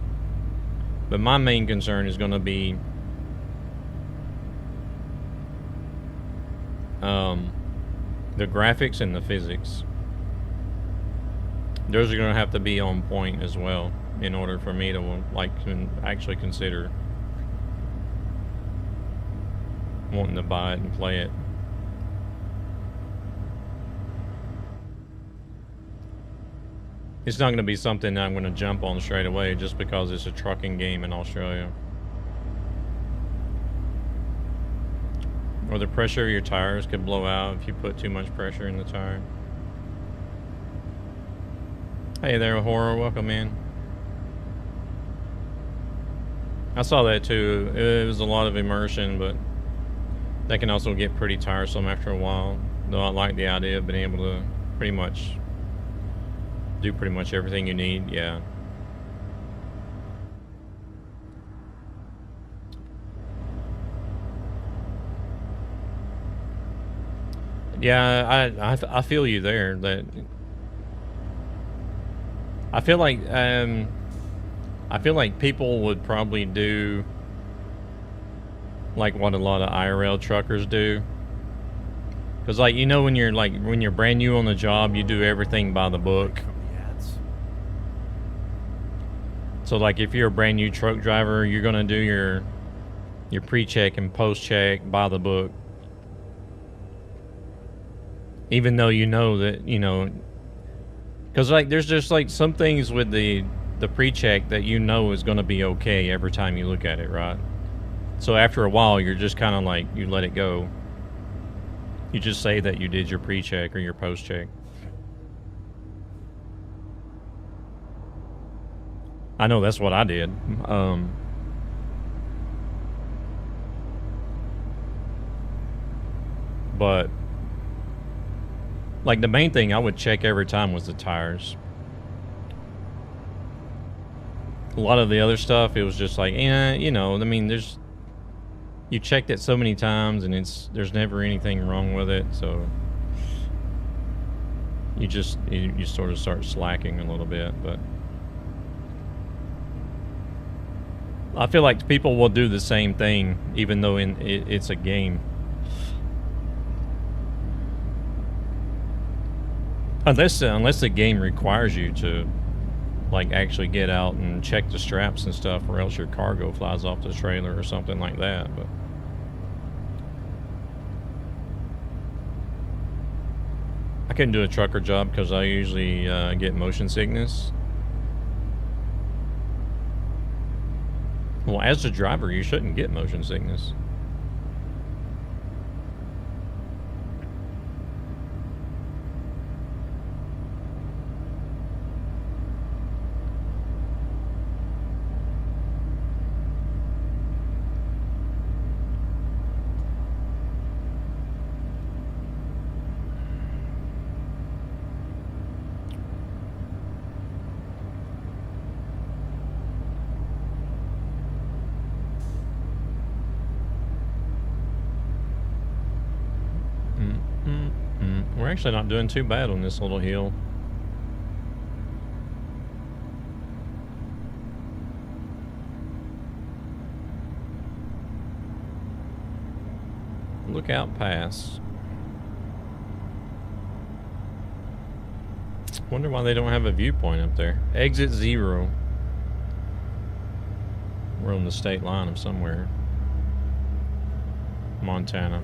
but my main concern is going to be the graphics and the physics. Those are going to have to be on point as well in order for me to like actually consider wanting to buy it and play it. It's not going to be something that I'm going to jump on straight away just because it's a trucking game in Australia. Or the pressure of your tires could blow out if you put too much pressure in the tire. Hey there, Horror. Welcome in. I saw that too. It was a lot of immersion, but that can also get pretty tiresome after a while. Though I like the idea of being able to pretty much do pretty much everything you need, yeah. Yeah, I feel you there. That I feel like people would probably do like what a lot of IRL truckers do. Cause like, you know, when you're brand new on the job, you do everything by the book. So like if you're a brand new truck driver, you're gonna do your pre-check and post-check by the book. Even though you know that, you know, cause like there's just like some things with the pre-check that you know is gonna be okay every time you look at it, right? So after a while, you're just kind of like, you let it go. You just say that you did your pre-check or your post-check. I know that's what I did. But like the main thing I would check every time was the tires. A lot of the other stuff, it was just like, you know, I mean, you checked it so many times and there's never anything wrong with it, so you sort of start slacking a little bit. But I feel like people will do the same thing even though it's a game. Unless the game requires you to like actually get out and check the straps and stuff, or else your cargo flies off the trailer or something like that. But I couldn't do a trucker job because I usually get motion sickness. Well, as a driver, you shouldn't get motion sickness. We're actually not doing too bad on this little hill. Lookout Pass. Wonder why they don't have a viewpoint up there. Exit 0. We're on the state line of somewhere. Montana.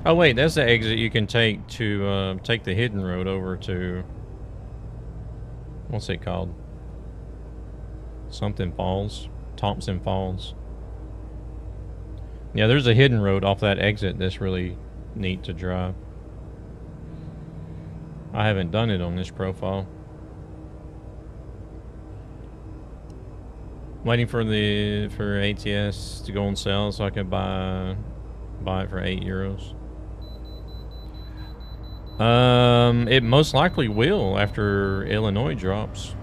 Oh wait, that's the exit you can take to take the hidden road over to, what's it called? Something Falls? Thompson Falls. Yeah, there's a hidden road off that exit that's really neat to drive. I haven't done it on this profile. Waiting for ATS to go on sale so I can buy it for €8. It most likely will after Illinois drops.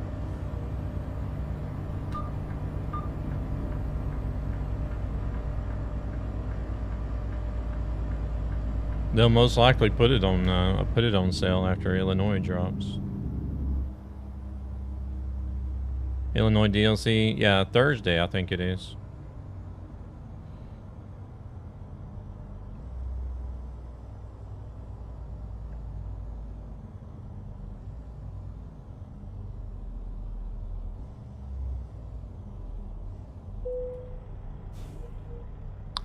They'll most likely put it on sale after Illinois drops. Illinois DLC, yeah, Thursday I think it is.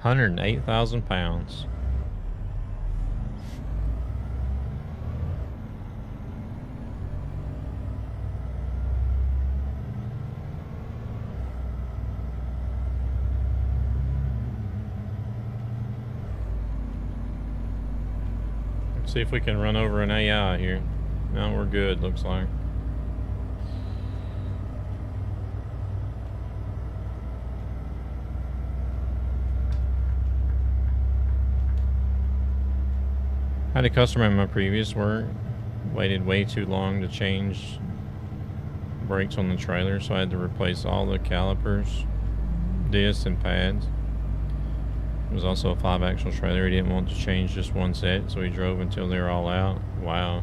£108,000. Let's see if we can run over an AI here. No, we're good, looks like. I had a customer in my previous work, waited way too long to change brakes on the trailer, so I had to replace all the calipers, discs, and pads. It was also a 5-axle trailer. He didn't want to change just one set, so he drove until they were all out. Wow.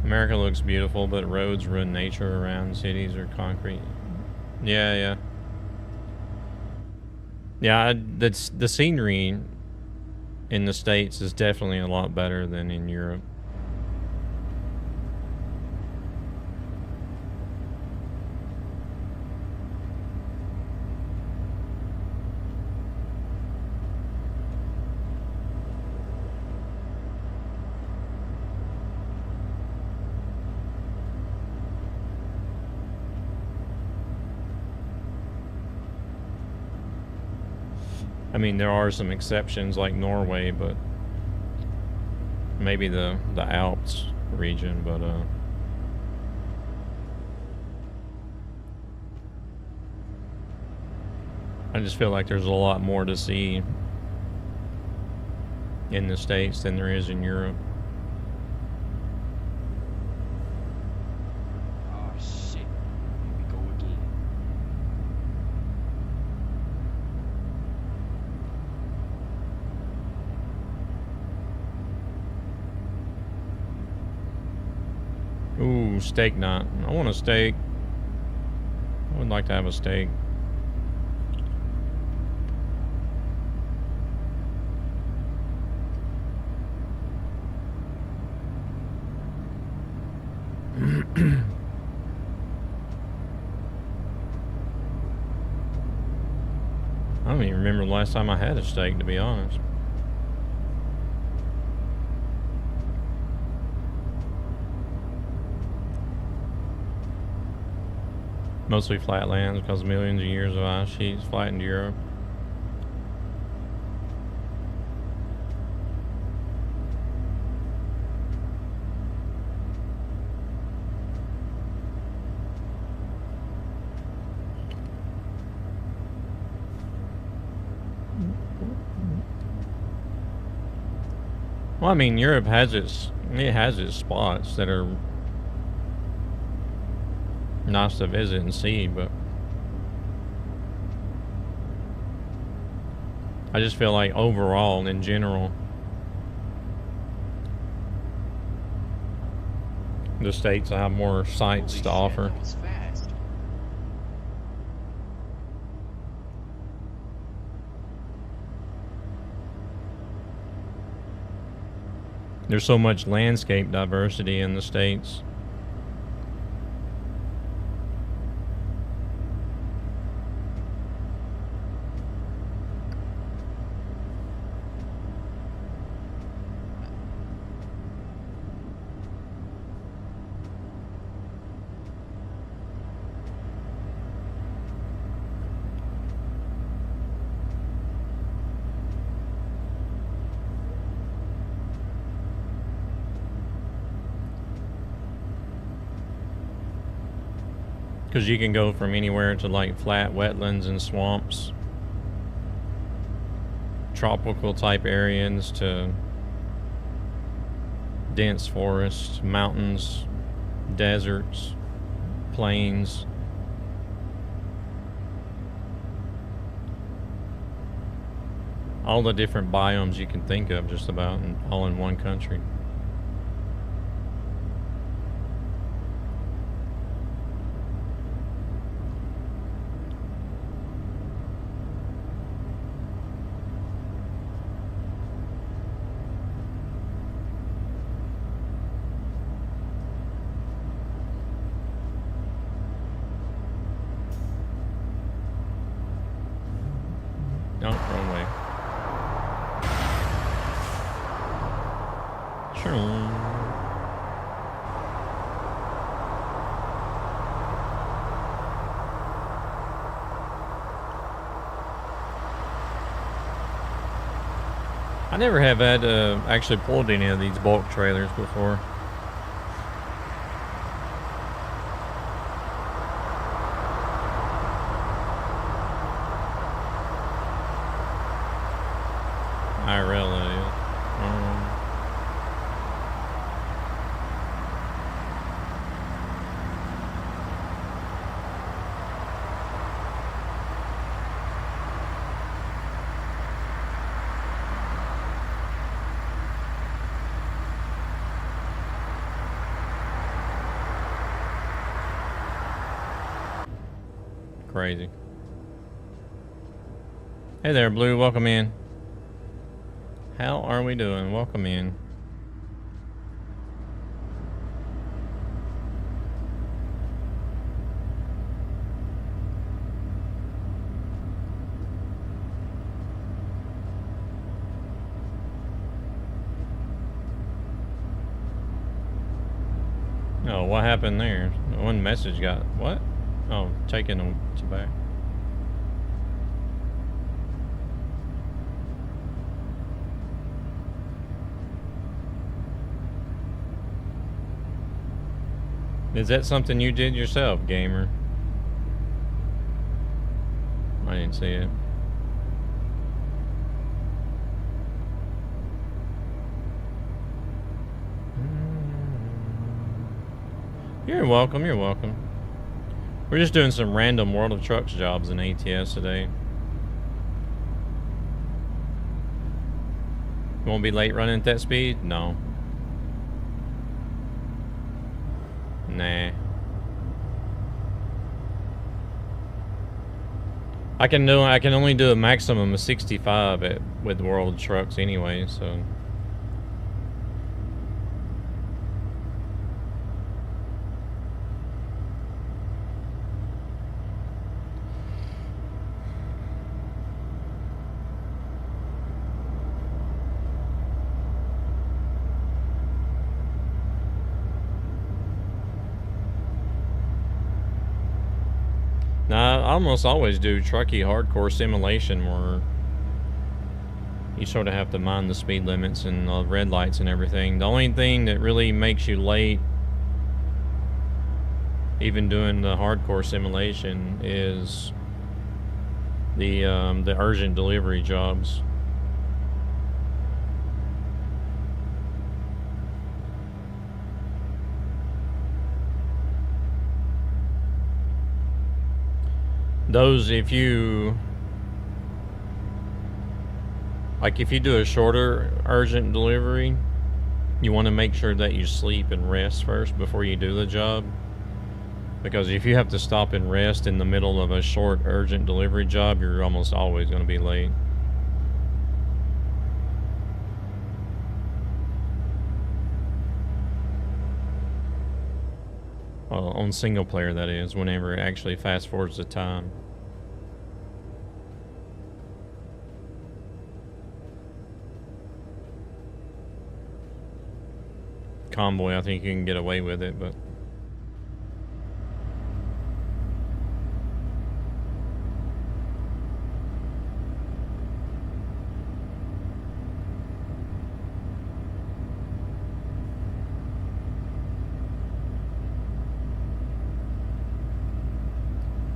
America looks beautiful, but roads ruin nature around cities or concrete. Yeah, yeah. Yeah, that's the scenery in the States is definitely a lot better than in Europe. I mean, there are some exceptions like Norway, but maybe the Alps region, but I just feel like there's a lot more to see in the States than there is in Europe. Oh shit. Here we go again. Ooh, steak night. I want a steak. I would like to have a steak. I don't even remember the last time I had a steak, to be honest. Mostly flatlands because millions of years of ice sheets flattened Europe. Well, I mean, Europe has its spots that are nice to visit and see, but I just feel like overall, in general, the States have more sights to offer. That was fast. There's so much landscape diversity in the States. Because you can go from anywhere to like flat wetlands and swamps, tropical type areas to dense forests, mountains, deserts, plains. All the different biomes you can think of just about, and all in one country. No, wrong way. Sure. I never have had actually pulled any of these bulk trailers before. IRL, that is. Crazy. Hey there, Blue. Welcome in. How are we doing? Welcome in. Oh, what happened there? One message got what? Oh, taking them back. Is that something you did yourself, gamer? I didn't see it. You're welcome, you're welcome. We're just doing some random World of Trucks jobs in ATS today. You won't be late running at that speed? No. Nah. I can only do a maximum of 65 with World Trucks anyway, so. Nah, I almost always do trucky hardcore simulation where you sort of have to mind the speed limits and the red lights and everything. The only thing that really makes you late, even doing the hardcore simulation, is the urgent delivery jobs. Those, if you do a shorter urgent delivery, you want to make sure that you sleep and rest first before you do the job. Because if you have to stop and rest in the middle of a short urgent delivery job, you're almost always going to be late. Well, on single player, that is, whenever it actually fast forwards the time. Convoy, I think you can get away with it, but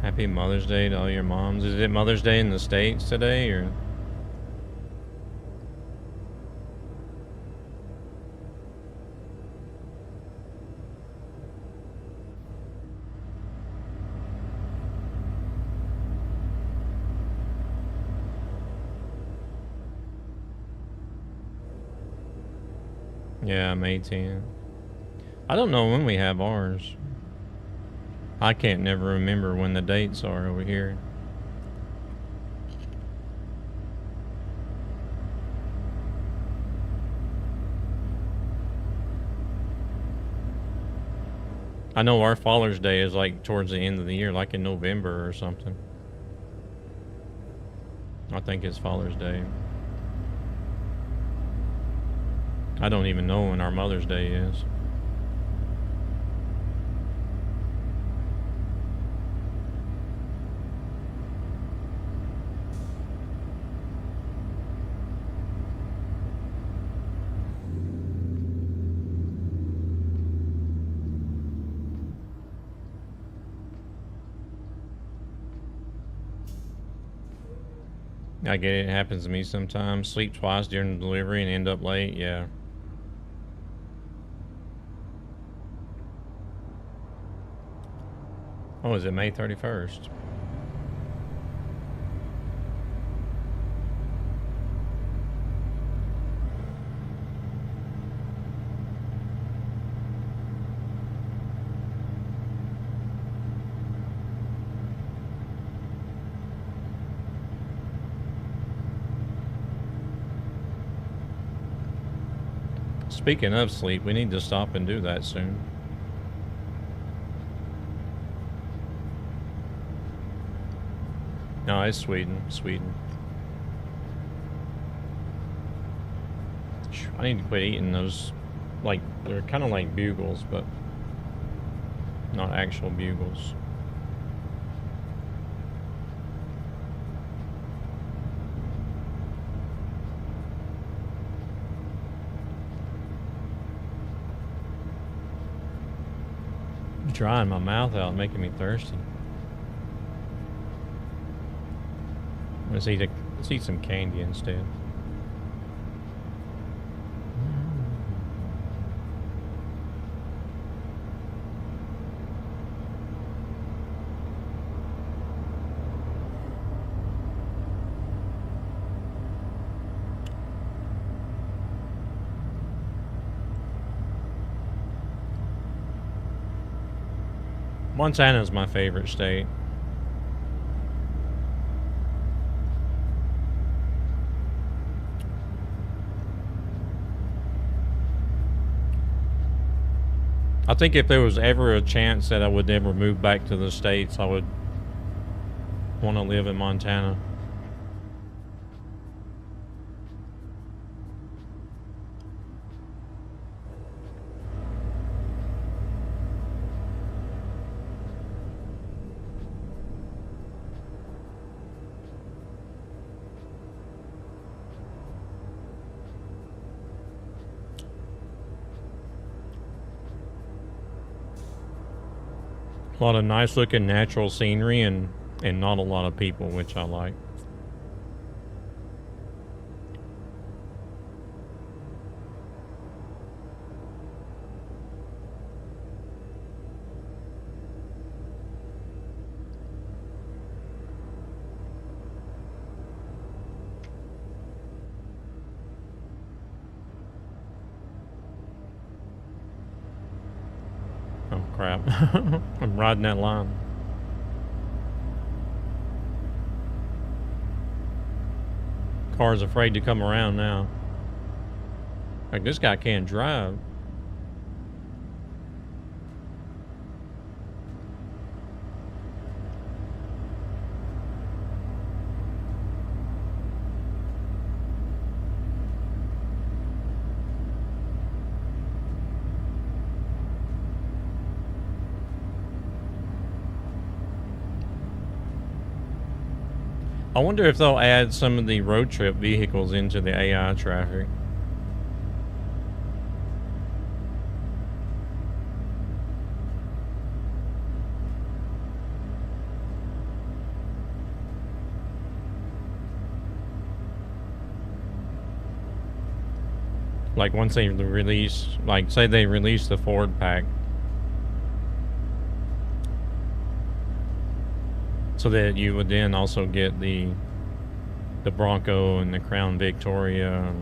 happy Mother's Day to all your moms. Is it Mother's Day in the States today, or? Yeah, May 10th. I don't know when we have ours. I can't never remember when the dates are over here. I know our Father's Day is like towards the end of the year, like in November or something. I think it's Father's Day. I don't even know when our Mother's Day is. I get it. It happens to me sometimes. Sleep twice during the delivery and end up late. Yeah. Oh, is it May 31st? Speaking of sleep, we need to stop and do that soon. No, it's Sweden. Sweden. I need to quit eating those. Like, they're kind of like bugles, but not actual bugles. Drying my mouth out, making me thirsty. Let's eat some candy instead. Montana's my favorite state. I think if there was ever a chance that I would ever move back to the States, I would want to live in Montana. A lot of nice looking natural scenery and not a lot of people, which I like. Oh crap. I'm riding that line. Car's afraid to come around now. Like, this guy can't drive. I wonder if they'll add some of the road trip vehicles into the AI traffic. Like once they release, like say they release the Ford pack. So that you would then also get the Bronco and the Crown Victoria.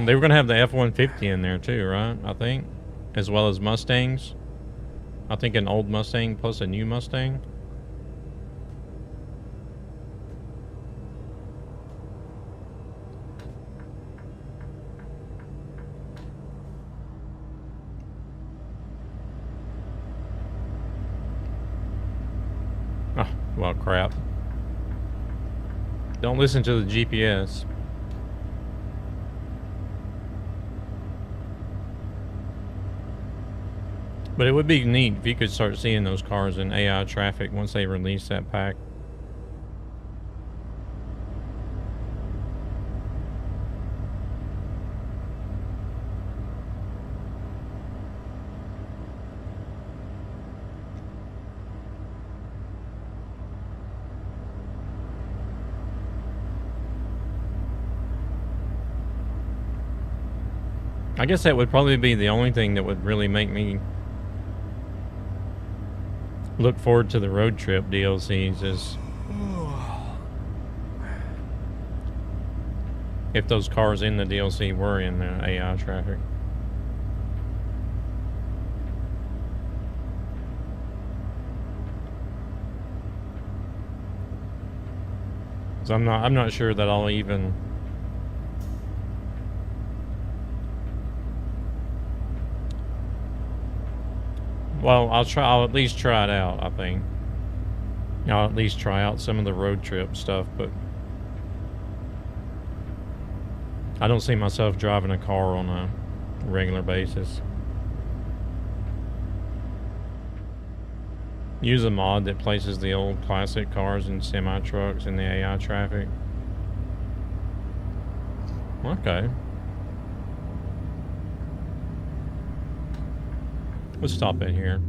They were gonna have the F-150 in there too, right? I think, as well as Mustangs. I think an old Mustang plus a new Mustang. Oh, well, crap. Don't listen to the GPS. But it would be neat if you could start seeing those cars in AI traffic once they release that pack. I guess that would probably be the only thing that would really make me look forward to the road trip DLCs is if those cars in the DLC were in the AI traffic. So I'm not sure that I'll even well, I'll at least try it out, I think. I'll at least try out some of the road trip stuff, but I don't see myself driving a car on a regular basis. Use a mod that places the old classic cars and semi-trucks in the AI traffic. Okay. Let's stop in here.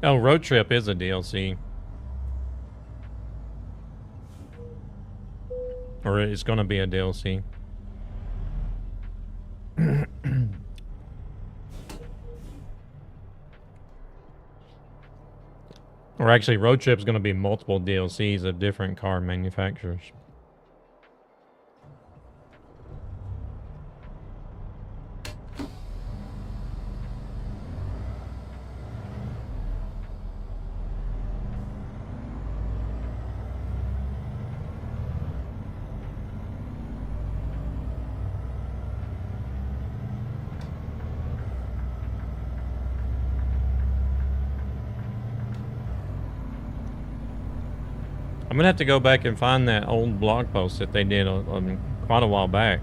Oh, Road Trip is a DLC. Or it's going to be a DLC. Or actually, Road Trip is going to be multiple DLCs of different car manufacturers. I'm gonna have to go back and find that old blog post that they did quite a while back.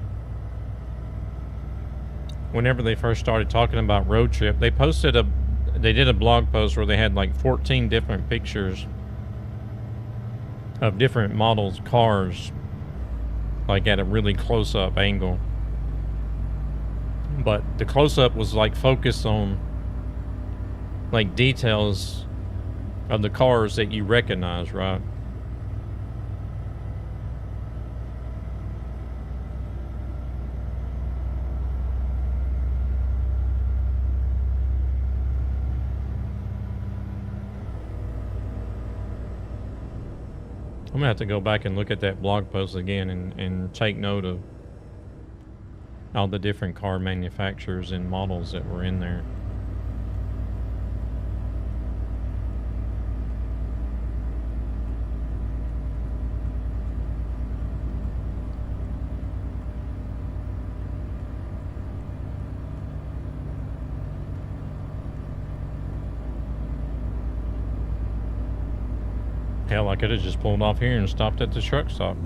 Whenever they first started talking about Road Trip, they did a blog post where they had like 14 different pictures of different models, cars, like at a really close-up angle. But the close-up was like focused on like details of the cars that you recognize, right? I'm gonna have to go back and look at that blog post again and take note of all the different car manufacturers and models that were in there. Hell, I could have just pulled off here and stopped at the truck stop.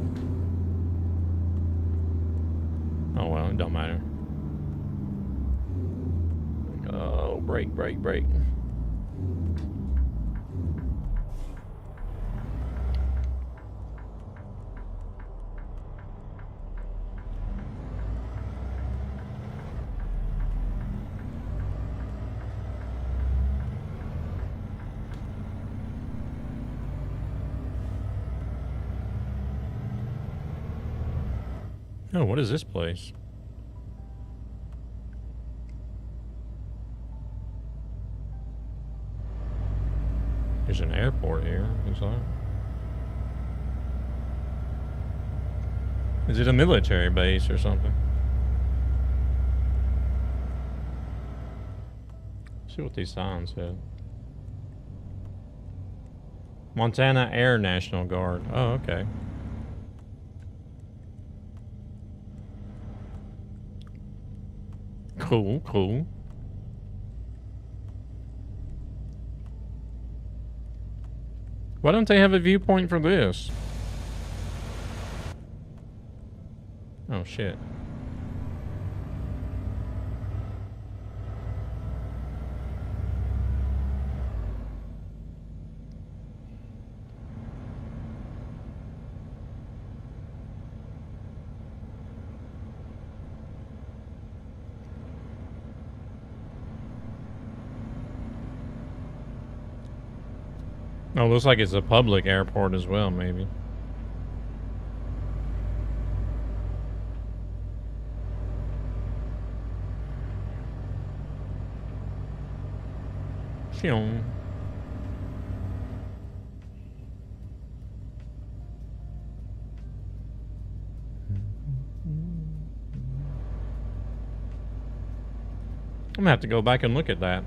Oh well, it don't matter. Oh, brake, brake, brake. Oh, what is this place? There's an airport here, looks like. Is it a military base or something? See what these signs said. Montana Air National Guard. Oh, okay. Cool, cool. Why don't they have a viewpoint for this? Oh, shit. Oh, looks like it's a public airport as well, maybe. Phew. I'm gonna have to go back and look at that.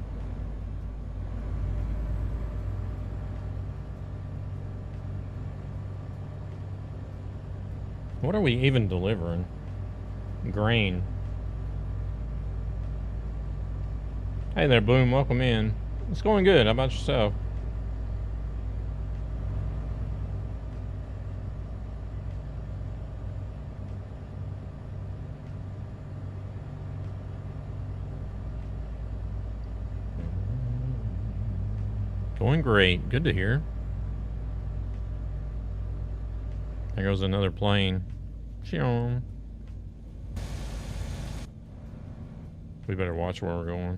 What are we even delivering? Grain. Hey there, Boom. Welcome in. It's going good. How about yourself? Going great. Good to hear. There goes another plane. Phew. We better watch where we're going.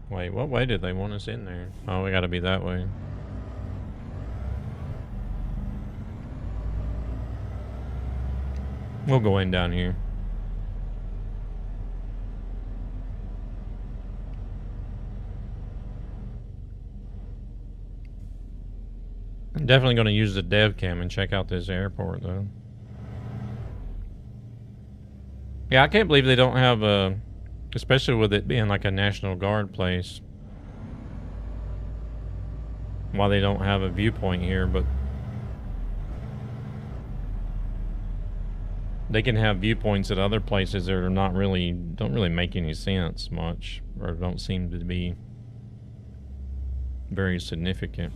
Wait, what way did they want us in there? Oh, we gotta be that way. We'll go in down here. I'm definitely going to use the dev cam and check out this airport, though. Yeah, I can't believe they don't have a... Especially with it being like a National Guard place. Why they don't have a viewpoint here, but... They can have viewpoints at other places that are not really... Don't really make any sense much. Or don't seem to be... very significant.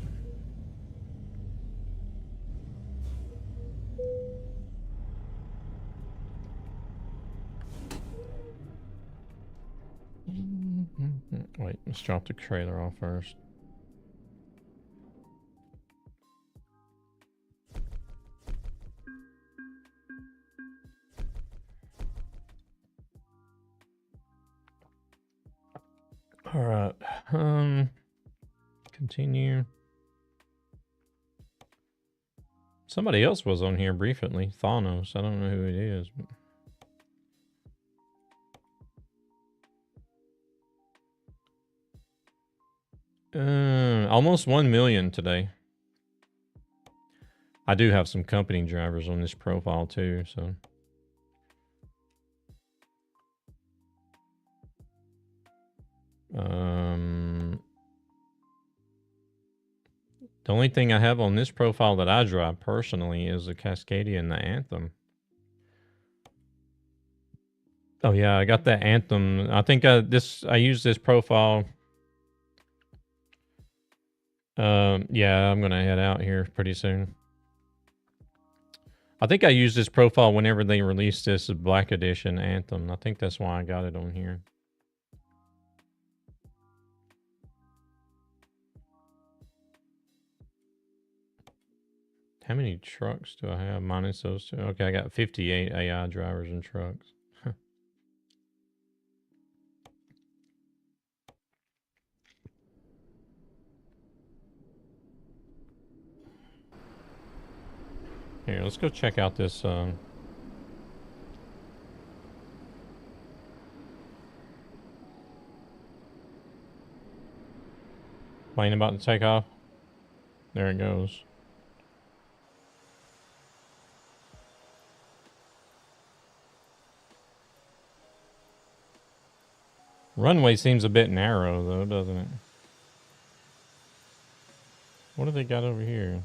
Wait, let's drop the trailer off first. All right. Continue. Somebody else was on here briefly. Thanos. I don't know who it is. But... almost 1 million today. I do have some company drivers on this profile too, so. The only thing I have on this profile that I drive personally is the Cascadia and the Anthem. Oh yeah, I got that Anthem. I think I use this profile. Yeah, I'm gonna head out here pretty soon. I think I used this profile whenever they released this Black Edition Anthem. I think that's why I got it on here. How many trucks do I have minus those two? Okay, I got 58 AI drivers and trucks. Here, let's go check out this plane about to take off. There it goes. Runway seems a bit narrow though, doesn't it? What do they got over here?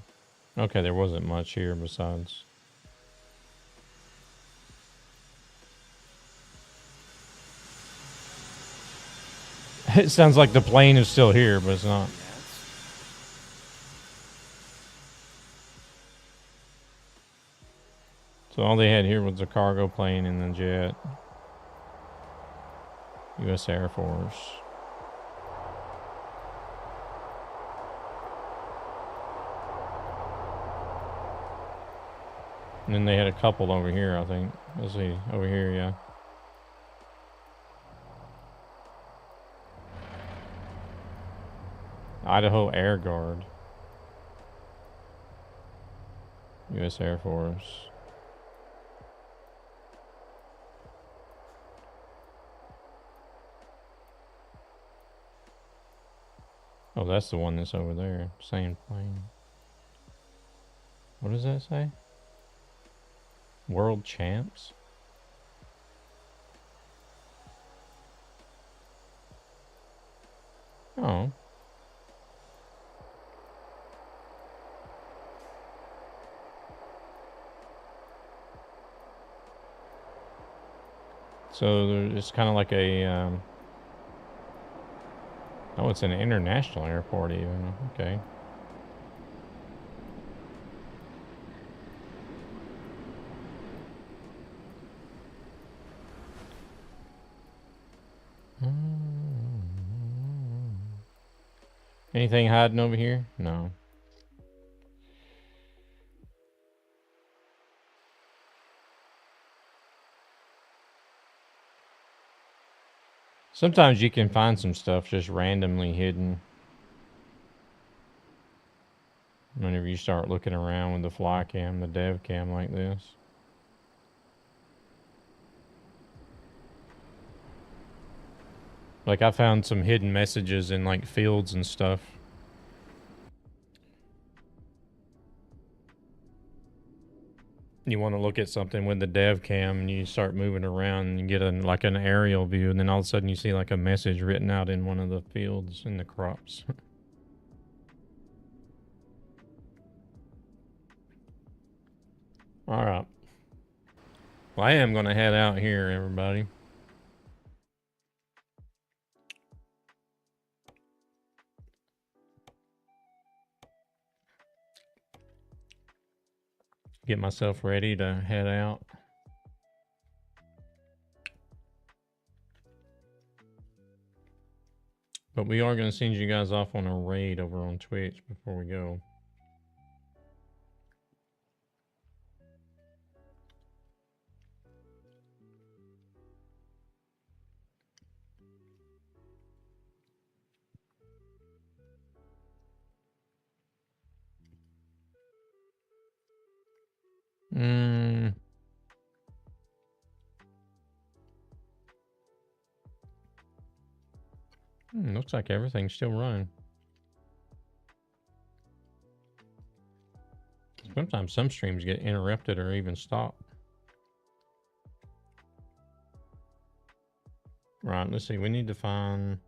Okay, there wasn't much here besides. It sounds like the plane is still here, but it's not. So all they had here was a cargo plane and the jet. U.S. Air Force. And then they had a couple over here, I think. Let's see, over here, yeah. Idaho Air Guard. U.S. Air Force. Oh, that's the one that's over there. Same plane. What does that say? World Champs? Oh. So it's kind of like a, oh, it's an international airport even. Okay. Anything hiding over here? No. Sometimes you can find some stuff just randomly hidden. Whenever you start looking around with the fly cam, the dev cam like this. Like I found some hidden messages in like fields and stuff. You want to look at something with the dev cam and you start moving around and you get like an aerial view and then all of a sudden you see like a message written out in one of the fields in the crops. All right. Well, I am going to head out here, everybody. Get myself ready to head out. But we are going to send you guys off on a raid over on Twitch before we go. Looks like everything's still running. Sometimes some streams get interrupted or even stop. Right, let's see. We need to find...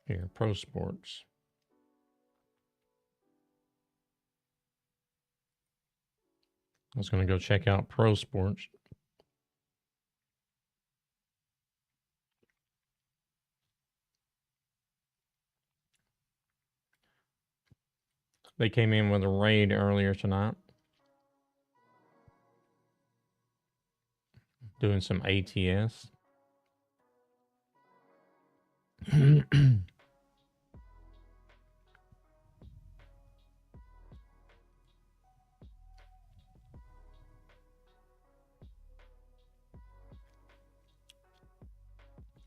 Here, Pro Sports. I was going to go check out Pro Sports. They came in with a raid earlier tonight. Doing some ATS.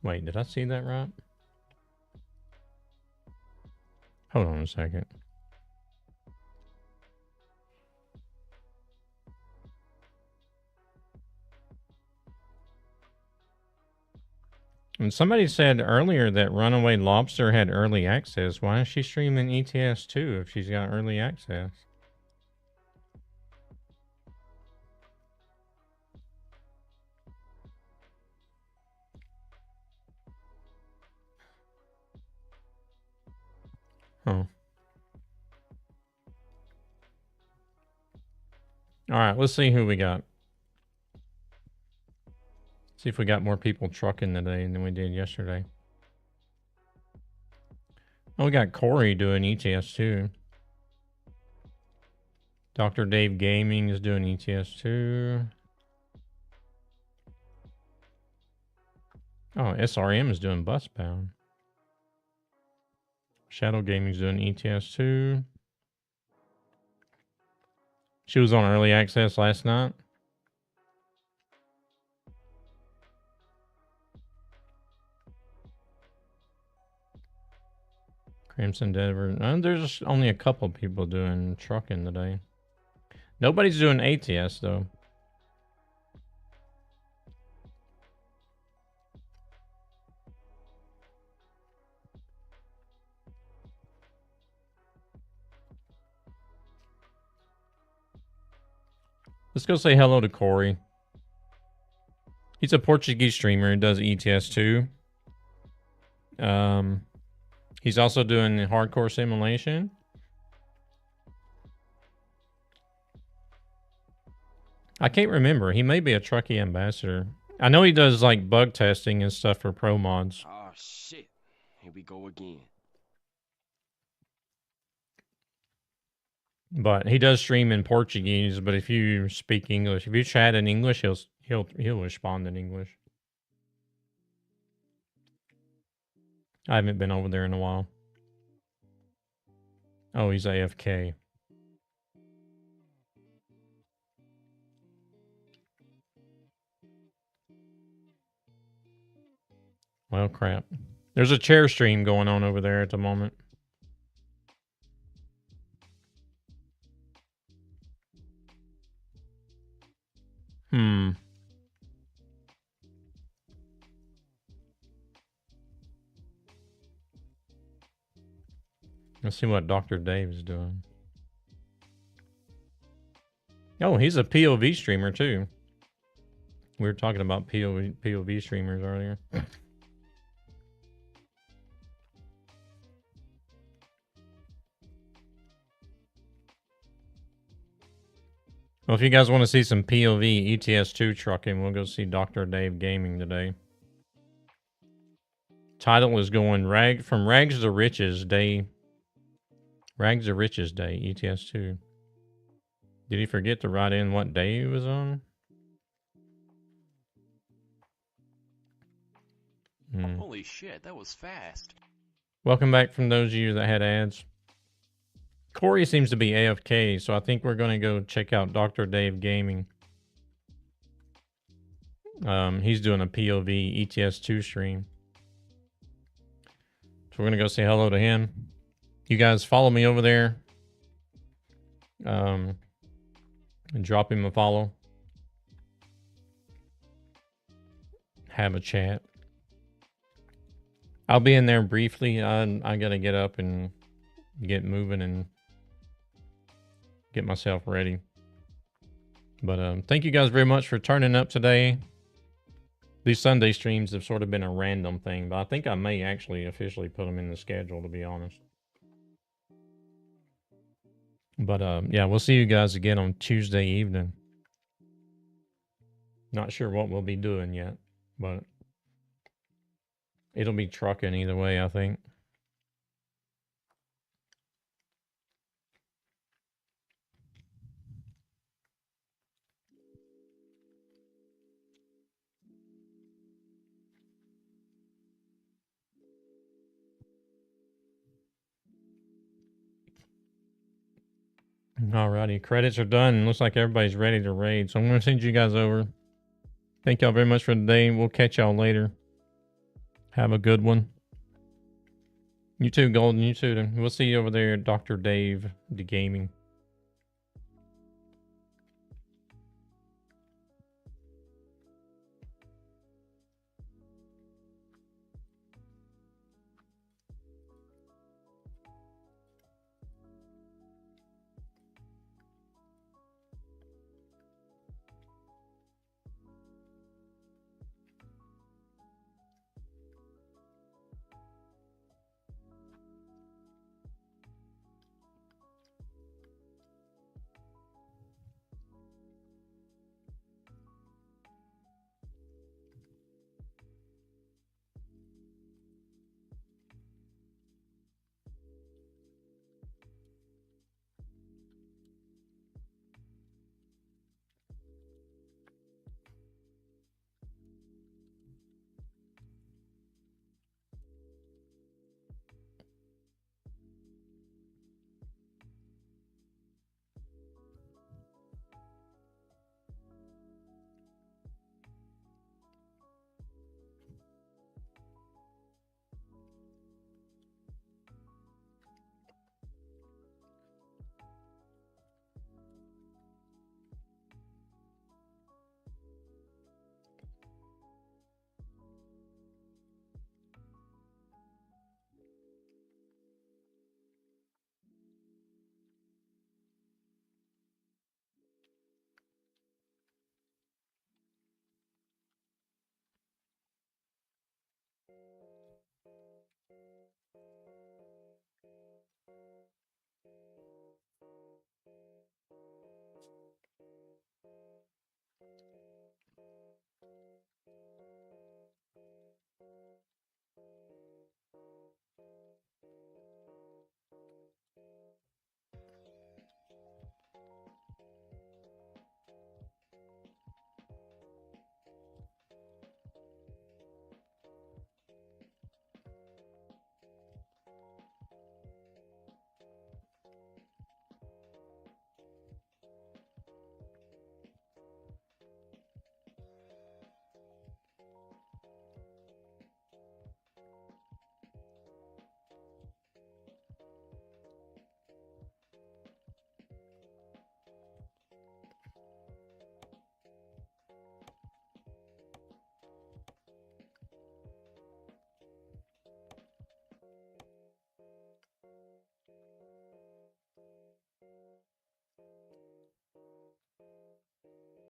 Wait, did I see that right? Hold on a second. And somebody said earlier that Runaway Lobster had early access. Why is she streaming ETS 2 if she's got early access? Oh. Alright, let's see who we got. See if we got more people trucking today than we did yesterday. Oh, we got Corey doing ETS 2. Dr. Dave Gaming is doing ETS 2. Oh, SRM is doing Busbound. Shadow Gaming's doing ETS 2. She was on early access last night. Crimson Denver. There's only a couple people doing trucking today. Nobody's doing ATS though. Let's go say hello to Corey. He's a Portuguese streamer who does ETS too. He's also doing hardcore simulation. I can't remember. He may be a Truckee ambassador. I know he does like bug testing and stuff for pro mods. Oh shit. Here we go again. But he does stream in Portuguese. But if you speak English, if you chat in English, he'll respond in English. I haven't been over there in a while. Oh, he's AFK. Well, crap. There's a chair stream going on over there at the moment. Let's see what Dr. Dave's doing. Oh, he's a POV streamer too. We were talking about POV streamers earlier. Well, if you guys want to see some POV ETS2 trucking, we'll go see Dr. Dave Gaming today. Title is going from Rags to Riches Day. Rags to Riches Day, ETS2. Did he forget to write in what day he was on? Holy shit, that was fast. Welcome back from those of you that had ads. Corey seems to be AFK, so I think we're going to go check out Dr. Dave Gaming. He's doing a POV ETS2 stream. So we're going to go say hello to him. You guys follow me over there. And drop him a follow. Have a chat. I'll be in there briefly. I got to get up and get moving and get myself ready. But thank you guys very much for turning up today. These Sunday streams have sort of been a random thing, but I think I may actually officially put them in the schedule, to be honest. But yeah, we'll see you guys again on Tuesday evening. Not sure what we'll be doing yet, but it'll be trucking either way, I think. Alrighty, credits are done. Looks like everybody's ready to raid, so I'm going to send you guys over. Thank y'all very much for today. We'll catch y'all later. Have a good one. You too, Golden. You too. We'll see you over there, Dr. Dave, the gaming.